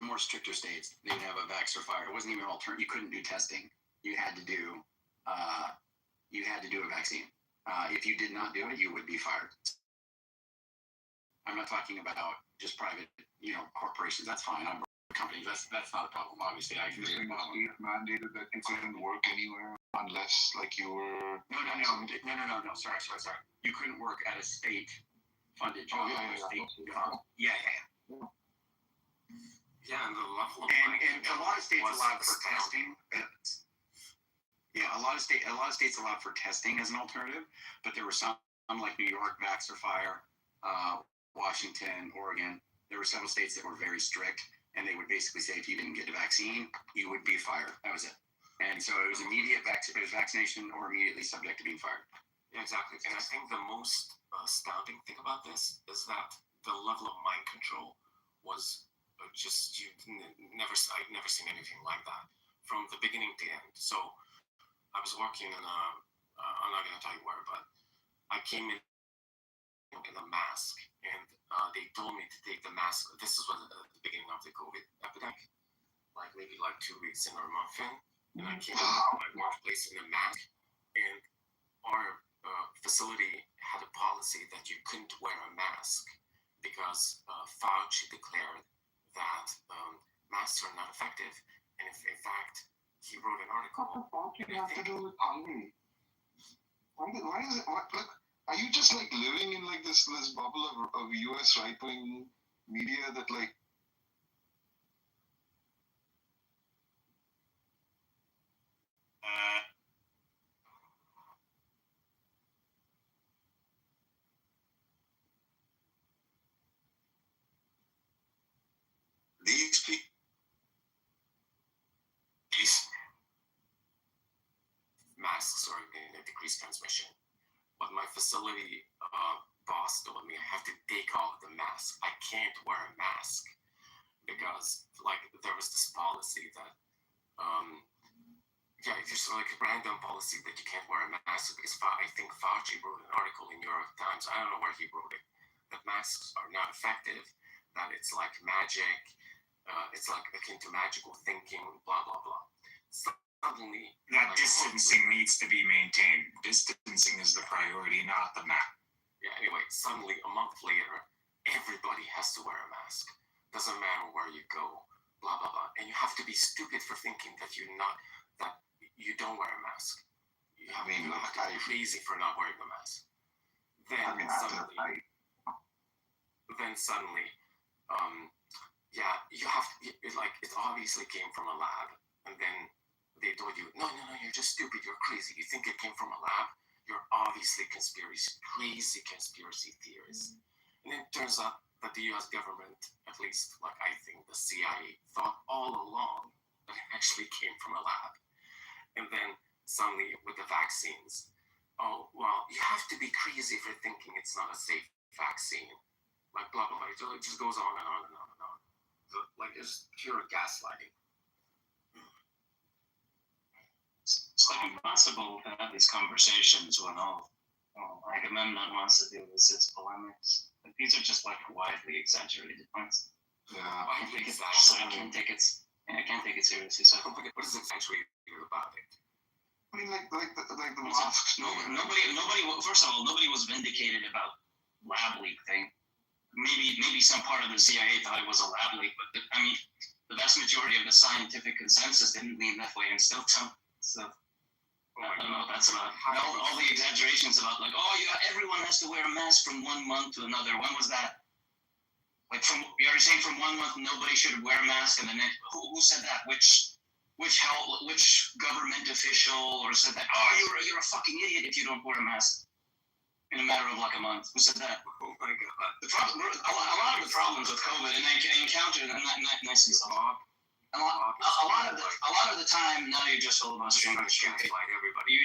More stricter states, they would have a vax or fire. It wasn't even an alternative. You couldn't do testing. You had to do a vaccine. If you did not do it, you would be fired. I'm not talking about just private, corporations. That's fine. I'm companies. That's not a problem. Obviously, I can. State mandated that you couldn't work anywhere unless, like, you were. No. Sorry. You couldn't work at a state-funded job. Yeah. Yeah, and the level of and a lot of states allowed for testing. Yeah, a lot of states allowed for testing as an alternative, but there were some like New York, vax or fire, Washington, Oregon. There were several states that were very strict, and they would basically say if you didn't get the vaccine, you would be fired. That was it. And so it was immediate vaccination or immediately subject to being fired. Yeah, exactly. And I think the most astounding thing about this is that the level of mind control was just I've never seen anything like that from the beginning to end. So I was working in I'm not going to tell you where, but I came in a mask, and they told me to take the mask. This was at the beginning of the COVID epidemic, like maybe like 2 weeks in or a month in. And I came to my workplace in a mask, and our facility had a policy that you couldn't wear a mask because Fauci declared that masks are not effective. And if, in fact, he wrote an article. What do you have to do with Hungary? Why is it? Look, are you just, like, living in, like, this bubble of U.S. right-wing media that, like, these people, masks are going to decrease transmission. But my facility boss told me I have to take off the mask. I can't wear a mask because like there was this policy that just like a random policy that you can't wear a mask because I think Fauci wrote an article in New York Times. I don't know where he wrote it. That masks are not effective. That it's like magic. It's like akin to magical thinking. Blah blah blah. Suddenly, that distancing needs to be maintained. Distancing is the priority, not the map. Yeah. Anyway, suddenly a month later, everybody has to wear a mask. Doesn't matter where you go. Blah blah blah. And you have to be stupid for thinking that you don't wear a mask. You have to be crazy for not wearing a mask. Then suddenly, you have to, it obviously came from a lab, and then they told you, no, you're just stupid, you're crazy. You think it came from a lab? You're obviously crazy conspiracy theorist. And it turns out that the U.S. government, at least like I think the CIA, thought all along that it actually came from a lab. And then suddenly with the vaccines, oh, well, you have to be crazy for thinking it's not a safe vaccine. Like blah, blah, blah. It just goes on and on and on and on. So, like it's pure gaslighting. It's like impossible to have these conversations when like Amendment wants to do this, it's polemics. Like, these are just like widely exaggerated points. Yeah, I can't take it seriously. So what is exaggerated about it? I mean, like the mosques. Nobody. First of all, nobody was vindicated about lab leak thing. Maybe some part of the CIA thought it was a lab leak, but the vast majority of the scientific consensus didn't lean that way, and still some. So I don't know what that's about. All the exaggerations about like, everyone has to wear a mask from 1 month to another. When was that? Like you're saying from 1 month nobody should wear a mask, and the next who said that? Which government official or said that? Oh, you're a fucking idiot if you don't wear a mask in a matter of like a month. Who said that? Oh my god. The problem, a lot of the problems with COVID, and I encountered, and nice and soft. A lot of the time, now you're just filibustering. Everybody. You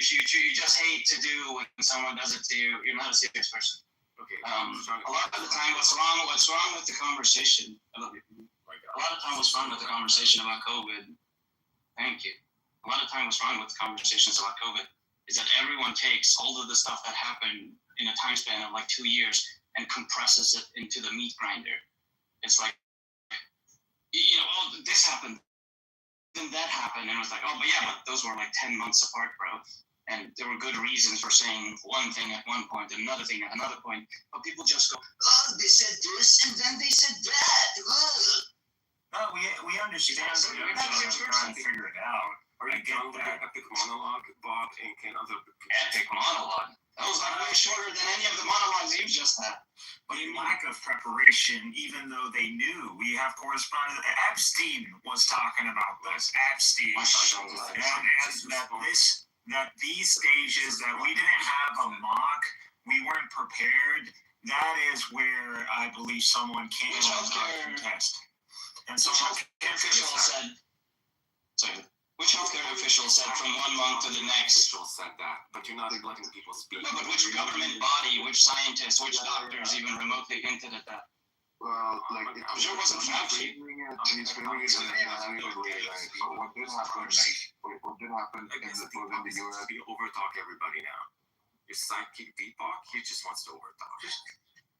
just hate to do when someone does it to you. You're not a serious person. Okay. A lot of the time, what's wrong with the conversation? A lot of time, what's wrong with the conversation about COVID? Thank you. A lot of time, what's wrong with the conversations about COVID is that everyone takes all of the stuff that happened in a time span of like 2 years and compresses it into the meat grinder. It's like, this happened, then that happened, and it was like, but those were like 10 months apart, bro. And there were good reasons for saying one thing at one point and another thing at another point. But people just go, they said this and then they said that. No, we understand. We're trying to figure it out. Are you done with the epic monologue, Bob, and can other epic monologue? That was like way shorter than any of the monologues you just had. But in lack of preparation, even though they knew, we have correspondent Epstein was talking about this. Epstein, and that these stages that we didn't have a mock, we weren't prepared. That is where I believe someone can contest. And so which healthcare official said from 1 month to the next? Official said that, but you're not letting people speak. No, but which government body, which scientists, which doctors even remotely hinted at that? Well, like I'm sure it wasn't Fauci. He's doing it in a manipulative way. But what did happen is it was in the U.S. You overtalk everybody now. Your sidekick Deepak, he just wants to overtalk.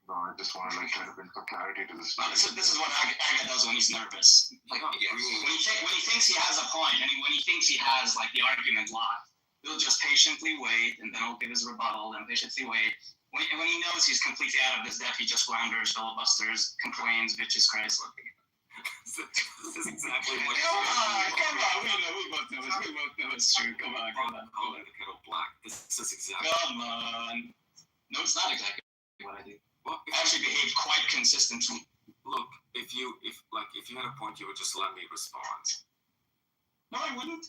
No, I just want to try to bring some clarity to this. This is what Aga does when he's nervous. Like when he thinks he has a point, and when he thinks he has like the argument locked, he'll just patiently wait, and then he'll give his rebuttal, and patiently wait. When he knows he's completely out of his depth, he just flounders, filibusters, complains, bitches, cries. This is exactly what. Come on, we both know it's true. Come on. The kettle black. This is exactly. Come on. No, it's not exactly what I do. Well, I actually behaved quite consistently. Look, if you had a point, you would just let me respond. No, I wouldn't.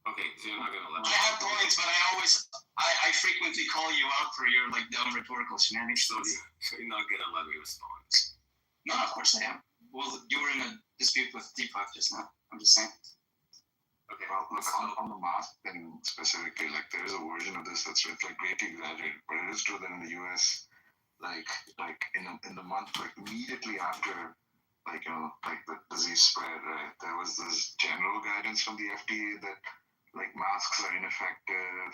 Okay, so you're not gonna let me. I have points, but I frequently call you out for your like dumb rhetorical shenanigans. So you're not gonna let me respond. No, of course I am. Well, you were in a dispute with Deepak just now. I'm just saying. Okay. Well, look, on the mask thing specifically, like there is a version of this that's like greatly exaggerated, but it is true that in the U.S., like in the month like immediately after like the disease spread, right, there was this general guidance from the FDA that like masks are ineffective,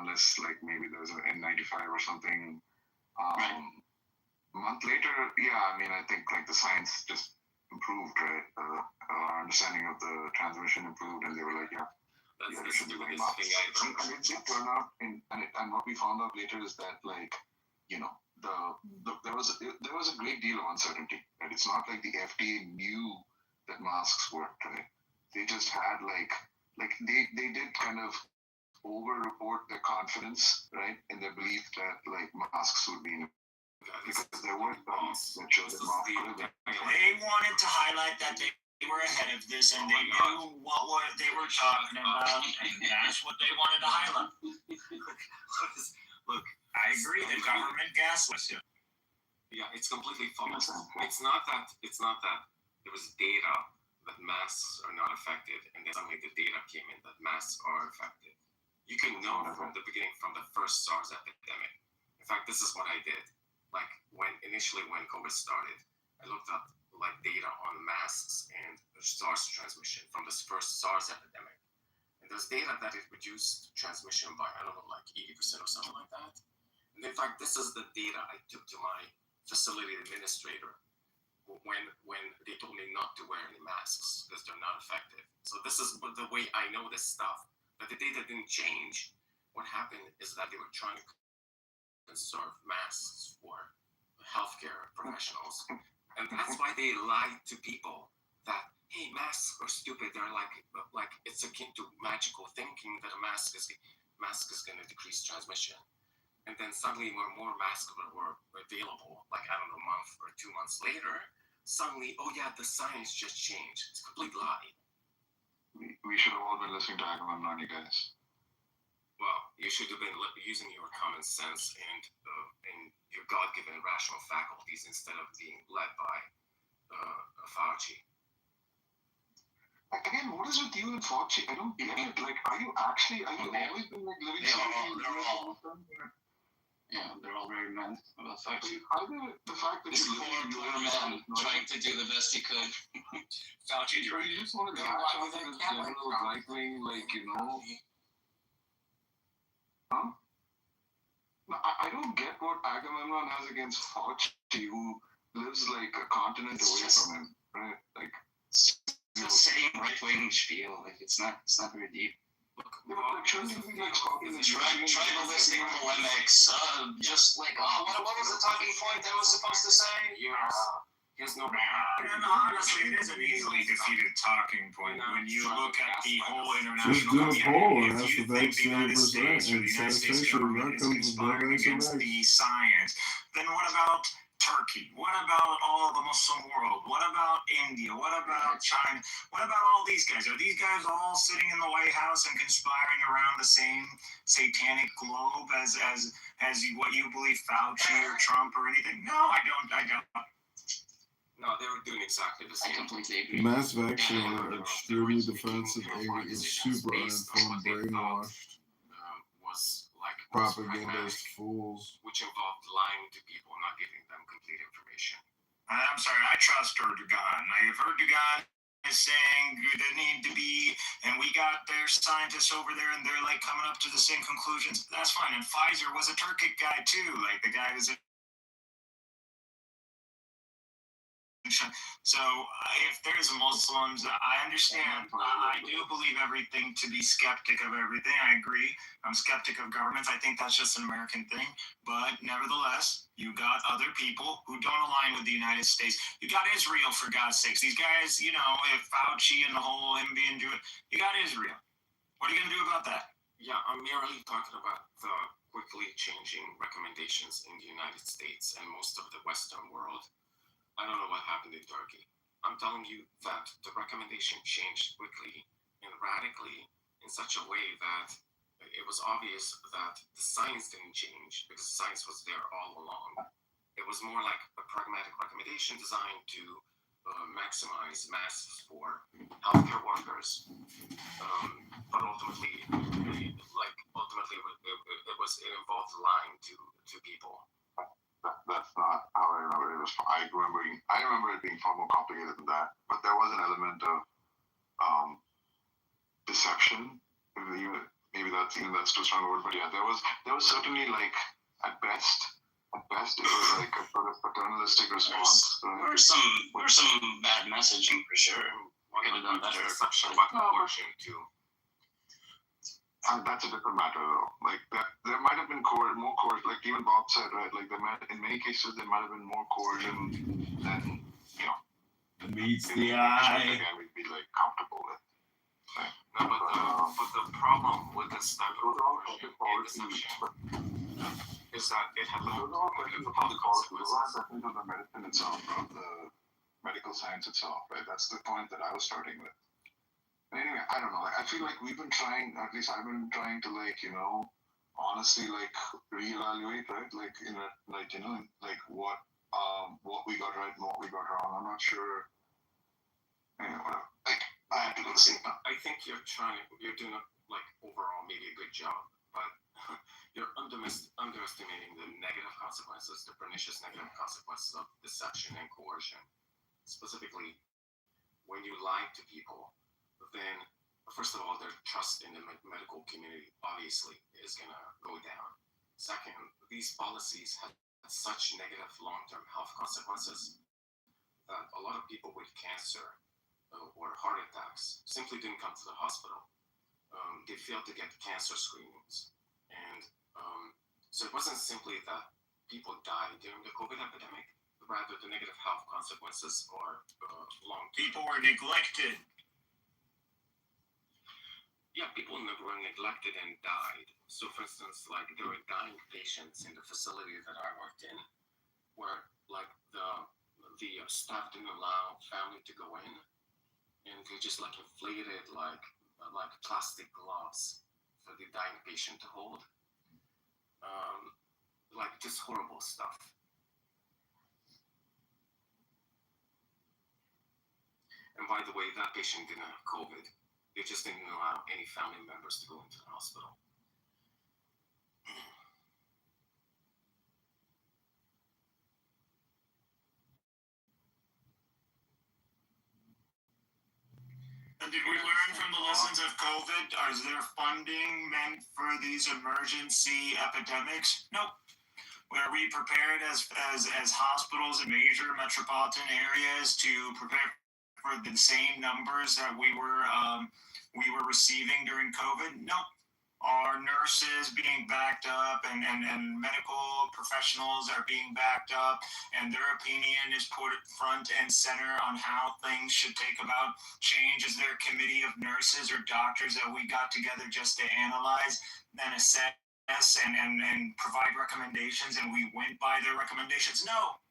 unless like maybe there's an N95 or something. Right. A month later, yeah, I mean, I think like the science just improved, right? Our understanding of the transmission improved, and they were like, yeah, you should be wearing masks. And it did turn out, and what we found out later is that like, there was a great deal of uncertainty, right? It's not like the FDA knew that masks worked, right? They just had like they did kind of over-report their confidence, right, in their belief that like masks would be because there were studies that showed that masks could have They wanted to highlight that they were ahead of this and they knew what they were talking about, and that's what they wanted to highlight. Look, I agree. The government gaslit you. Yeah, it's completely false. It's not that there was data that masks are not effective, and then suddenly the data came in that masks are effective. You can know from the beginning, from the first SARS epidemic. In fact, this is what I did. Like when COVID started, I looked up like data on masks and SARS transmission from this first SARS epidemic. And there's data that it reduced transmission by, I don't know, like 80% or something like that. And in fact, this is the data I took to my facility administrator when they told me not to wear any masks because they're not effective. So this is the way I know this stuff. But the data didn't change. What happened is that they were trying to conserve masks for healthcare professionals. And that's why they lied to people that, hey, masks are stupid. They're like it's akin to magical thinking that a mask is going to decrease transmission. And then suddenly when more masks were available, like I don't know, a month or 2 months later, suddenly, oh yeah, the science just changed. It's a complete lie. We should have all been listening to Agamemnon, you guys. Well, you should have been using your common sense and your God-given rational faculties instead of being led by Fauci. Again, what is with you and Fauci? I don't get it. Like, are you always been like living Yeah, they're all very mad about Fauci. Either the fact that this poor man trying to do the best he could. Fauci, you just want to latch on to this general right-wing, like, huh? No, I don't get what Agamemnon has against Fauci, who lives like a continent away from him, right? Like, it's the same right-wing spiel. Like, it's not very deep. Tribalistic polemics, just like, what was the talking point that was supposed to say? Here's no. And honestly, it is an easily defeated talking point when you look at the whole international Just do a poll and community. ask If you the think the United vaccine States or the United States government is conspiring against the science, then what about Turkey? What about all the Muslim world? What about India? What about China? What about all these guys? Are these guys all sitting in the White House and conspiring around the same satanic globe as what you believe, Fauci or Trump or anything? No, I don't. No, they were doing exactly the same. I completely agree. Mass vaccine are extremely defensive, angry, and super uninformed, brainwashed. Was like propagandist fools. Which involved lying to people, not giving them complete information. I'm sorry, I trust Erdogan. I have Erdogan is saying there need to be, and we got their scientists over there, and they're like coming up to the same conclusions. That's fine. And Pfizer was a Turkic guy too. Like the guy was a. So if there's Muslims, I understand. I do believe everything to be skeptic of everything. I agree. I'm skeptic of governments. I think that's just an American thing. But nevertheless, you got other people who don't align with the United States. You got Israel, for God's sakes. These guys, if Fauci and the whole him being Jewish, you got Israel. What are you going to do about that? Yeah, I'm merely talking about the quickly changing recommendations in the United States and most of the Western world. I don't know what happened in Turkey. I'm telling you that the recommendation changed quickly and radically in such a way that it was obvious that the science didn't change because science was there all along. It was more like a pragmatic recommendation designed to maximize masks for healthcare workers, but ultimately, it involved lying to people. That's not how I remember it. I remember it being far more complicated than that. But there was an element of deception. Maybe that's too strong a word, but yeah, there was certainly, like, at best it was like a sort of paternalistic response. There were some bad messaging for sure. Could have done better. Deception about abortion too. And that's a different matter, though. Like, there might have been more coercion, like even Bob said, right? Like, in many cases, there might have been more coercion than, meets the eye. Again, we'd be, like, comfortable with. Right? No, but the problem with this type of coercion and deception is that it had public consequences. Definitely on the medicine itself, of the medical science itself, right? That's the point that I was starting with. Anyway, I don't know. I feel like we've been trying, at least I've been trying to, like, honestly, like, reevaluate, right? Like, like what we got right and what we got wrong. I'm not sure. Anyway, whatever. Like, I have to go see. I think you're doing overall maybe a good job, but you're underestimating the negative consequences, the pernicious negative consequences of deception and coercion. Specifically, when you lie to people, then first of all, their trust in the medical community obviously is going to go down. Second, these policies have such negative long-term health consequences that a lot of people with cancer or heart attacks simply didn't come to the hospital. They failed to get cancer screenings. And so it wasn't simply that people died during the COVID epidemic, rather the negative health consequences are long-term. People were neglected. Yeah, people were neglected and died. So, for instance, like, there were dying patients in the facility that I worked in, where, like, the staff didn't allow family to go in, and they just, like, inflated like plastic gloves for the dying patient to hold. Like, just horrible stuff. And by the way, that patient didn't have COVID. They just didn't allow any family members to go into the hospital. And did we learn from the lessons of COVID? Is there funding meant for these emergency epidemics? Nope. Were we prepared as hospitals in major metropolitan areas to prepare for the same numbers that we were receiving during COVID? Nope. Are nurses being backed up and medical professionals are being backed up, and their opinion is put front and center on how things should take about change? Is there a committee of nurses or doctors that we got together just to analyze and assess and provide recommendations, and we went by their recommendations? No,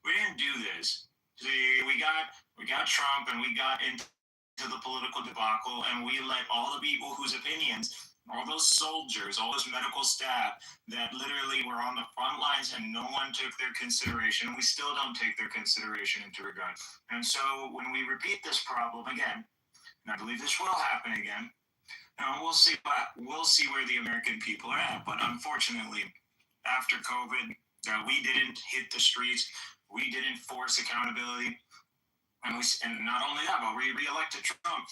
we didn't do this. We got Trump, and we got into the political debacle, and we let all the people whose opinions, all those soldiers, all those medical staff that literally were on the front lines, and no one took their consideration, and we still don't take their consideration into regard. And so when we repeat this problem again, and I believe this will happen again, we'll see where the American people are at. But unfortunately, after COVID, we didn't hit the streets, we didn't force accountability, and not only that, but we re-elected Trump.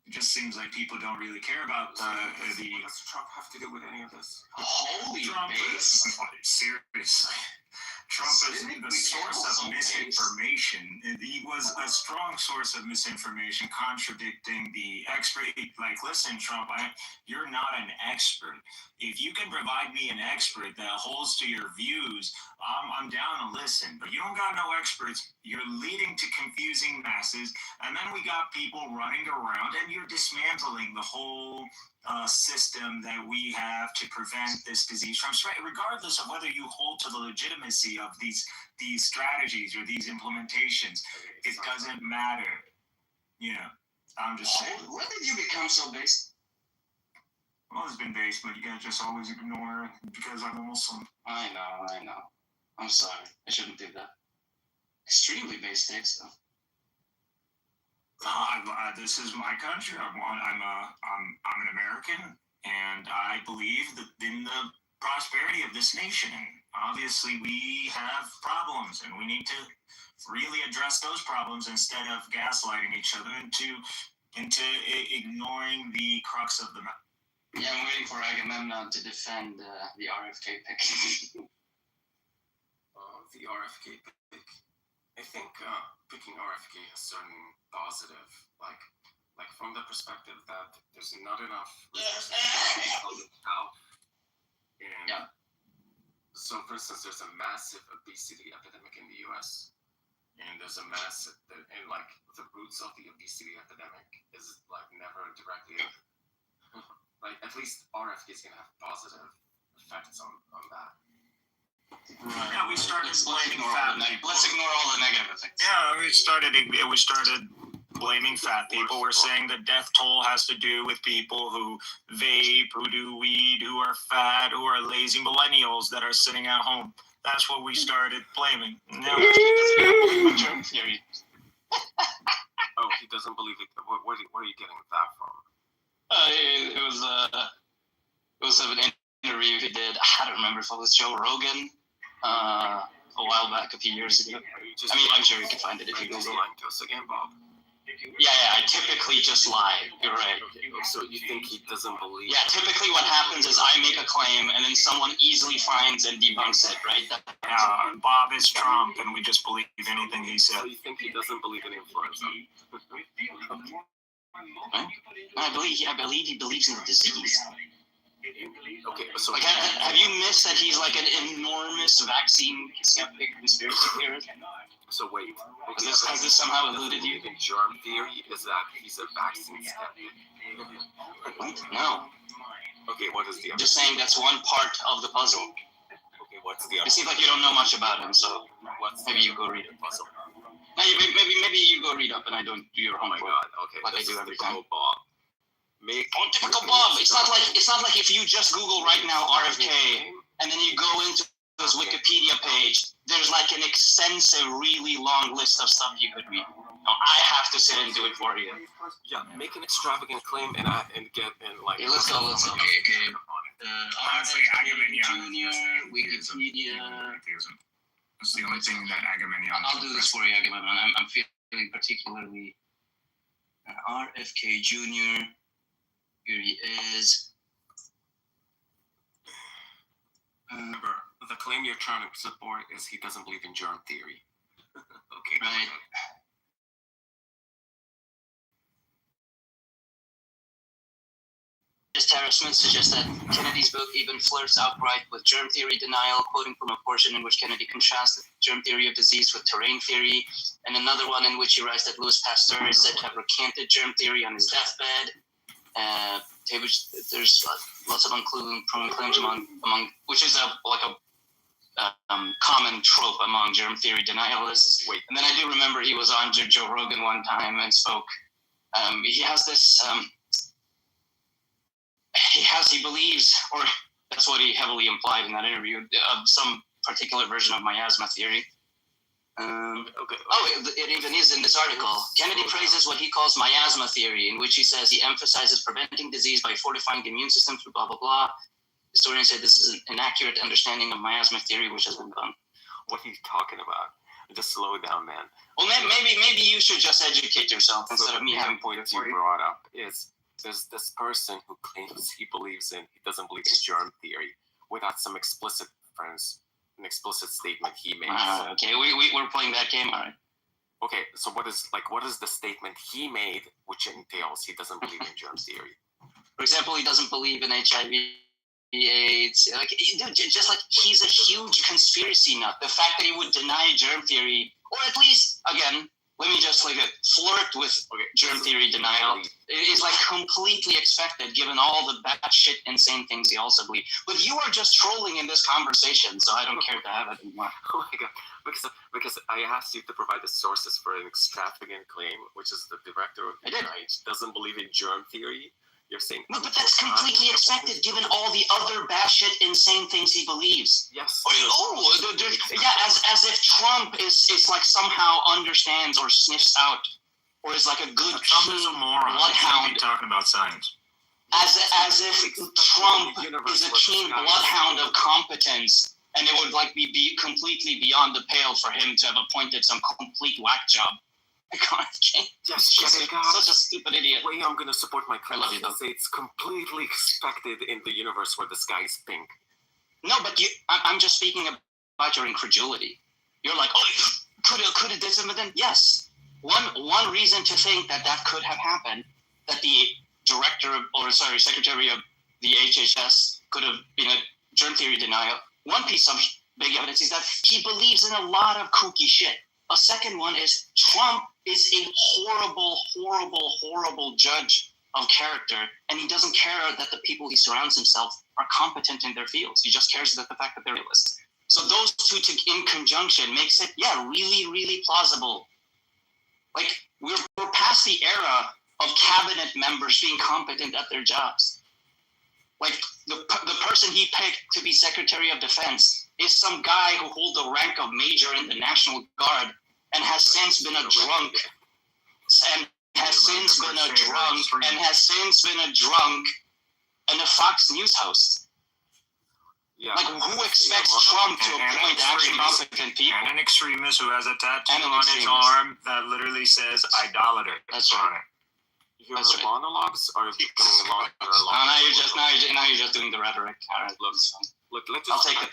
It just seems like people don't really care about What does Trump have to do with any of this? Holy base! Seriously. Trump is the source of misinformation. He was a strong source of misinformation, contradicting the expert. Like, listen, Trump, you're not an expert. If you can provide me an expert that holds to your views, I'm down to listen. But you don't got no experts. You're leading to confusing masses. And then we got people running around, and you're dismantling the whole system that we have to prevent this disease from spreading, regardless of whether you hold to the legitimacy of these strategies or these implementations. It doesn't matter. I'm just saying. When did you become so based? I've always been based, but you guys just always ignore it because I'm a Muslim. I know. I'm sorry. I shouldn't do that. extremely base takes, though. This is my country. I'm an American, and I believe that in the prosperity of this nation. Obviously, we have problems, and we need to really address those problems instead of gaslighting each other into ignoring the crux of the matter. Yeah, I'm waiting for Agamemnon to defend the RFK pick. The RFK pick. I think picking RFK has certain positive, like from the perspective that there's not enough resources on the South. And yeah. So, for instance, there's a massive obesity epidemic in the U.S. And there's a massive, and like the roots of the obesity epidemic is like never directly, like at least RFK is gonna have positive effects on that. Right. Yeah, we started blaming fat people. Let's ignore all the negative effects. Yeah, we started blaming fat people. We're saying the death toll has to do with people who vape, who do weed, who are fat, who are lazy millennials that are sitting at home. That's what we started blaming. Now, germ theory. Oh, he doesn't believe it. Where are you getting that from? It was an interview he did. I don't remember if it was Joe Rogan. A while back, a few years ago. I mean, I'm sure you can find it if you Google it. To us again, Bob. Yeah, I typically just lie. You're right. Okay, so you think he doesn't believe? Yeah, typically what happens is I make a claim and then someone easily finds and debunks it, right? Bob is Trump, and we just believe anything he said. So you think he doesn't believe in influenza? Huh? No, I believe he believes in the disease. Okay, so like, have you missed that he's like an enormous vaccine skeptic conspiracy theorist? So wait, okay, has this somehow eluded you? In germ theory, is that he's a vaccine skeptic? What? No. Okay, what is the other? Just saying that's one part of the puzzle. Okay, what's the other? It seems like you don't know much about him, so maybe you go read it. Puzzle. Maybe you go read up and I don't do your homework. Oh my god, okay. Like I do every time. Bob. Typical Bob. It's not like if you just Google right now RFK and then you go into his Wikipedia page, there's like an extensive, really long list of stuff you could read. No, I have to sit and do it for you. Yeah, make an extravagant claim and get like. Okay, let's go. Okay. Honestly, Agamemnon Junior, Wikipedia. That's the only thing that Agamemnon. I'll do this for you, Agamemnon. I'm feeling particularly RFK Junior. Here he is. Remember, the claim you're trying to support is he doesn't believe in germ theory. Okay. Right. Tara Smith suggests that Kennedy's book even flirts outright with germ theory denial, quoting from a portion in which Kennedy contrasts germ theory of disease with terrain theory, and another one in which he writes that Louis Pasteur is said to have recanted germ theory on his deathbed. There's lots of unproven claims among which is a common trope among germ theory denialists. Wait. And then I do remember he was on Joe Rogan one time and spoke. He has this. He believes, or that's what he heavily implied in that interview, of some particular version of miasma theory. Okay. Oh, it even is in this article. Kennedy praises what he calls miasma theory, in which he says he emphasizes preventing disease by fortifying the immune system through blah, blah, blah. Historians say this is an inaccurate understanding of miasma theory, which has been done. What are you talking about? Just slow down, man. Well, maybe you should just educate yourself instead of me having pointed you brought up is there's this person who claims he doesn't believe in germ theory without some explicit reference, an explicit statement he made. Okay, we're playing that game, all right. Okay, so what is the statement he made which entails he doesn't believe in germ theory? For example, he doesn't believe in HIV, AIDS. Like, just like he's a huge conspiracy nut. The fact that he would deny germ theory, or at least, again, let me just flirt with germ theory denial, is like completely expected given all the batshit insane things he also believes. But you are just trolling in this conversation, so I don't care to have it anymore. Oh my god, because I asked you to provide the sources for an extravagant claim, which is the director of the United doesn't believe in germ theory. You're saying no, but that's completely expected given all the other batshit insane things he believes. Yes. As if Trump is like somehow understands or sniffs out or is like a good Trump is a moron. bloodhound. Talking about science. As if Trump is a keen bloodhound of competence, and it would like be completely beyond the pale for him to have appointed some complete whack job. Yes, such a stupid idiot. The way I'm going to support my claim I love you, is it's completely expected in the universe where the sky is pink. No, but I'm just speaking about your incredulity. You're like, oh, could it this and then? Yes. One reason to think that could have happened, that the secretary of the HHS could have been a germ theory denial. One piece of big evidence is that he believes in a lot of kooky shit. A second one is Trump is a horrible, horrible, horrible judge of character, and he doesn't care that the people he surrounds himself are competent in their fields. He just cares about the fact that they're realists. So those two in conjunction makes it, really, really plausible. Like, we're past the era of cabinet members being competent at their jobs. Like, the person he picked to be Secretary of Defense is some guy who holds the rank of Major in the National Guard and has since been a drunk and a Fox News host. Yeah. Like, who expects Trump to appoint actually competent people? And an extremist who has a tattoo on his arm that literally says idolater. That's right. Your monologues are becoming longer. Now you're just doing the rhetoric. All right, look.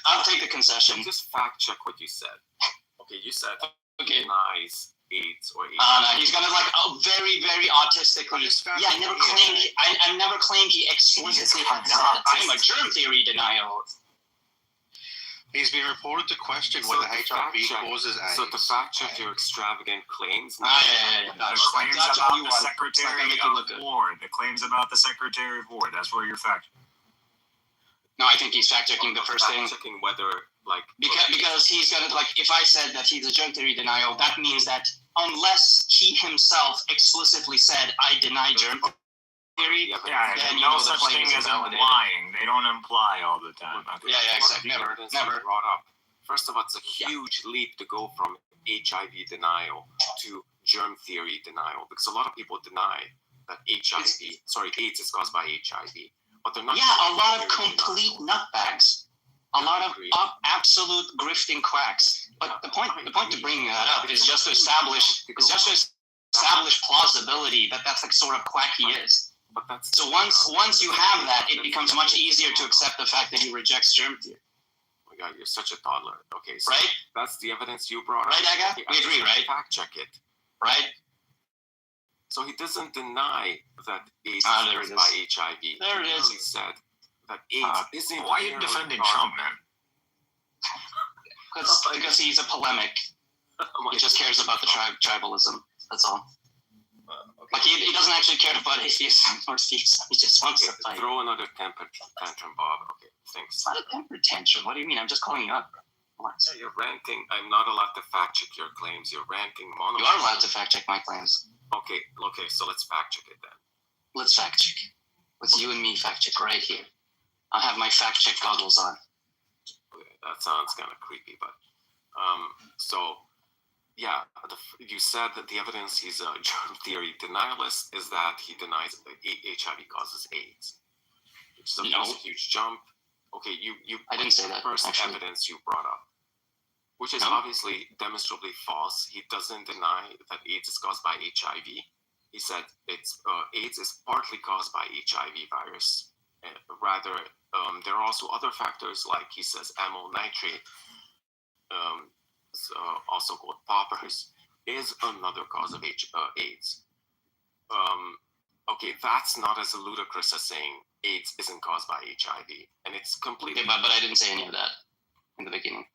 I'll take the concession. Let's just fact check what you said. Okay, you said denies AIDS or AIDS. No, he's gonna very, very autistically. Yeah, I never claimed he explicitly had said I'm a germ theory denial. He's been reported to question whether HIV causes AIDS. So to fact check your extravagant claims. The claims about the Secretary of War. The claims about the Secretary of War. That's where you're fact checking. No, I think he's fact checking the first thing. Checking whether because he's gonna if I said that he's a germ theory denial, that means that unless he himself explicitly said I deny germ theory, then no such thing as implying. They don't imply all the time. Okay. Yeah, exactly. Never brought up. First of all, it's a huge leap to go from HIV denial to germ theory denial, because a lot of people deny that AIDS is caused by HIV, but they're not. Yeah, a lot of complete nutbags. A lot of absolute grifting quacks. But the point to bringing that up is just to establish plausibility that that's like sort of quack he is. But that's so once you have that, it becomes much easier to accept the fact that he rejects germ theory. Oh my God, you're such a toddler. Okay, so right? That's the evidence you brought up. Right, Aga? Okay, we agree, right? Fact check it. Right? So he doesn't deny that AIDS is caused by HIV. There it is. He said that AIDS isn't. Why are you defending Trump, man? Because he's a polemic. He just cares about the tribalism. That's all. Like he doesn't actually care about atheism or theism. He just wants to fight. Throw another temper tantrum, Bob. Okay, thanks. It's not a temper tantrum. What do you mean? I'm just calling you up. Yeah, you're ranting. I'm not allowed to fact check your claims. You're ranting monologues. You are allowed to fact check my claims. Okay, so let's fact check it then. Let's fact check. Let's you and me fact check right here. I'll have my fact check goggles on. Okay, that sounds kind of creepy, but yeah, you said that the evidence he's a germ theory denialist is that he denies that HIV causes AIDS, which is a huge jump. Okay, I didn't say that. First evidence you brought up, which is obviously demonstrably false. He doesn't deny that AIDS is caused by HIV. He said AIDS is partly caused by HIV virus. Rather, there are also other factors, like he says amyl nitrate, also called poppers, is another cause of AIDS. Okay, that's not as ludicrous as saying AIDS isn't caused by HIV, and it's completely. Okay, but I didn't say any of that in the beginning.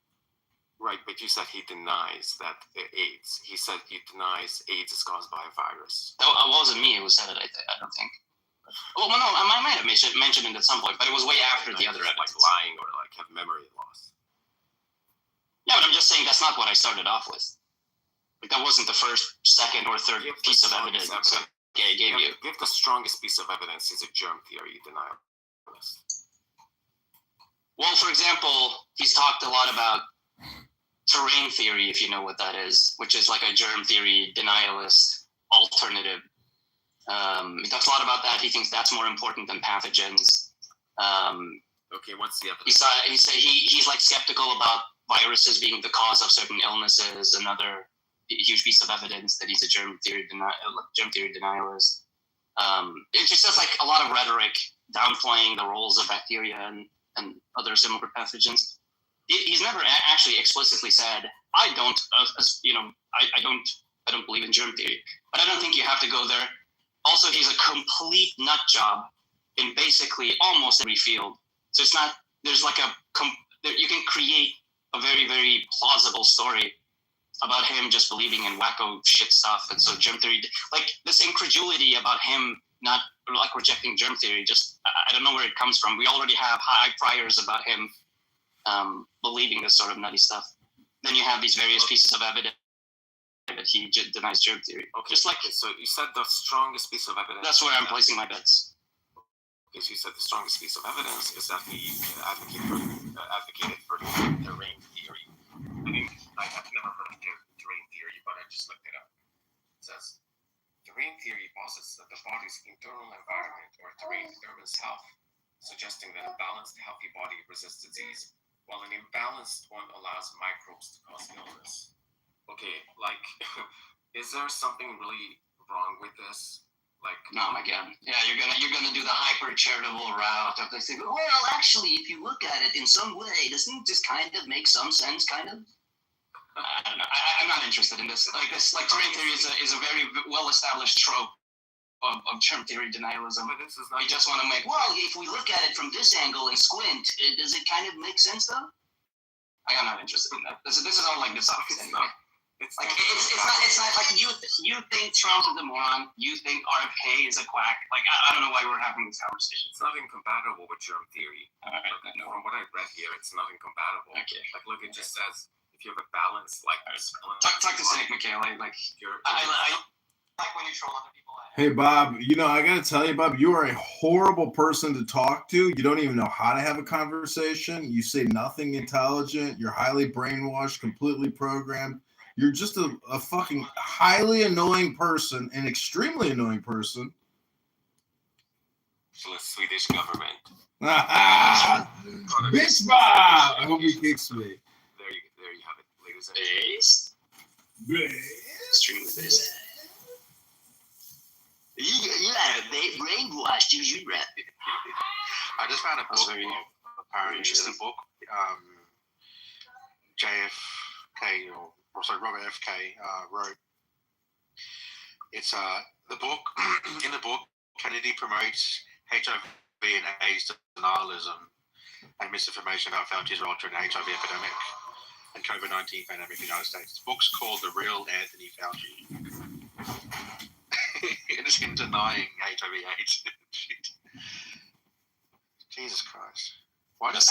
Right, but you said he denies that AIDS. He said he denies AIDS is caused by a virus. That wasn't me who said it. I don't think. Well, no, I might have mentioned it at some point, but it was way after the other evidence. Like lying or like have memory loss. Yeah, but I'm just saying that's not what I started off with. Like that wasn't the first, second, or third piece of evidence. gave you. Give the strongest piece of evidence is a germ theory denialist. Well, for example, he's talked a lot about terrain theory, if you know what that is, which is like a germ theory denialist alternative. He talks a lot about that. He thinks that's more important than pathogens. Okay, what's the evidence? He's like skeptical about viruses being the cause of certain illnesses. Another huge piece of evidence that he's a germ theory denialist. It's just like a lot of rhetoric downplaying the roles of bacteria and other similar pathogens. He's never actually explicitly said, I don't believe in germ theory, but I don't think you have to go there. Also, he's a complete nut job in basically almost every field. So it's not, there's like you can create a very, very plausible story about him just believing in wacko shit stuff. And so germ theory, like this incredulity about him not like rejecting germ theory, just, I don't know where it comes from. We already have high priors about him believing this sort of nutty stuff. Then you have these various pieces of evidence that he denies germ theory. Okay, just like, so you said the strongest piece of evidence. That's where I'm placing my bets. Okay, so you said the strongest piece of evidence is that he advocated for the terrain theory. I mean, I've never heard of terrain theory, but I just looked it up. It says, terrain theory posits that the body's internal environment or terrain determines health, suggesting that a balanced, healthy body resists disease, while an imbalanced one allows microbes to cause illness. Okay, like, is there something really wrong with this? Like, no, again, yeah, you're gonna do the hyper charitable route of this thing. Well, actually, if you look at it in some way, doesn't it just kind of make some sense? Kind of. I don't know. I'm not interested in this. Like terrain theory is a very well established trope of germ theory denialism. But this is not. We just want to make. Well, if we look at it from this angle and squint, does it kind of make sense though? I'm not interested in that. This is all like this office anyway. It's not like you think Trump is a moron. You think RFK is a quack. Like I don't know why we're having this conversation. It's not incompatible with germ theory. From what I read here, it's not incompatible. Okay. Like look, it just says if you have a balance, like talk to Cynic Mikhail. Like I like when you troll other people. Hey Bob, I gotta tell you, Bob, you are a horrible person to talk to. You don't even know how to have a conversation. You say nothing intelligent. You're highly brainwashed, completely programmed. You're just a fucking highly annoying person, an extremely annoying person. To the Swedish government. Bitch Bob! I hope he kicks me. There you have it, ladies and gentlemen. Extremely based. You had a brainwashed, you rap. I just found a book. Apparently, it's a book. Robert F. K. wrote. It's the book. In the book, Kennedy promotes HIV and AIDS denialism and misinformation about Fauci's role during the HIV epidemic and COVID-19 pandemic in the United States. The book's called The Real Anthony Fauci. It is him denying HIV/AIDS. Jesus Christ! Why does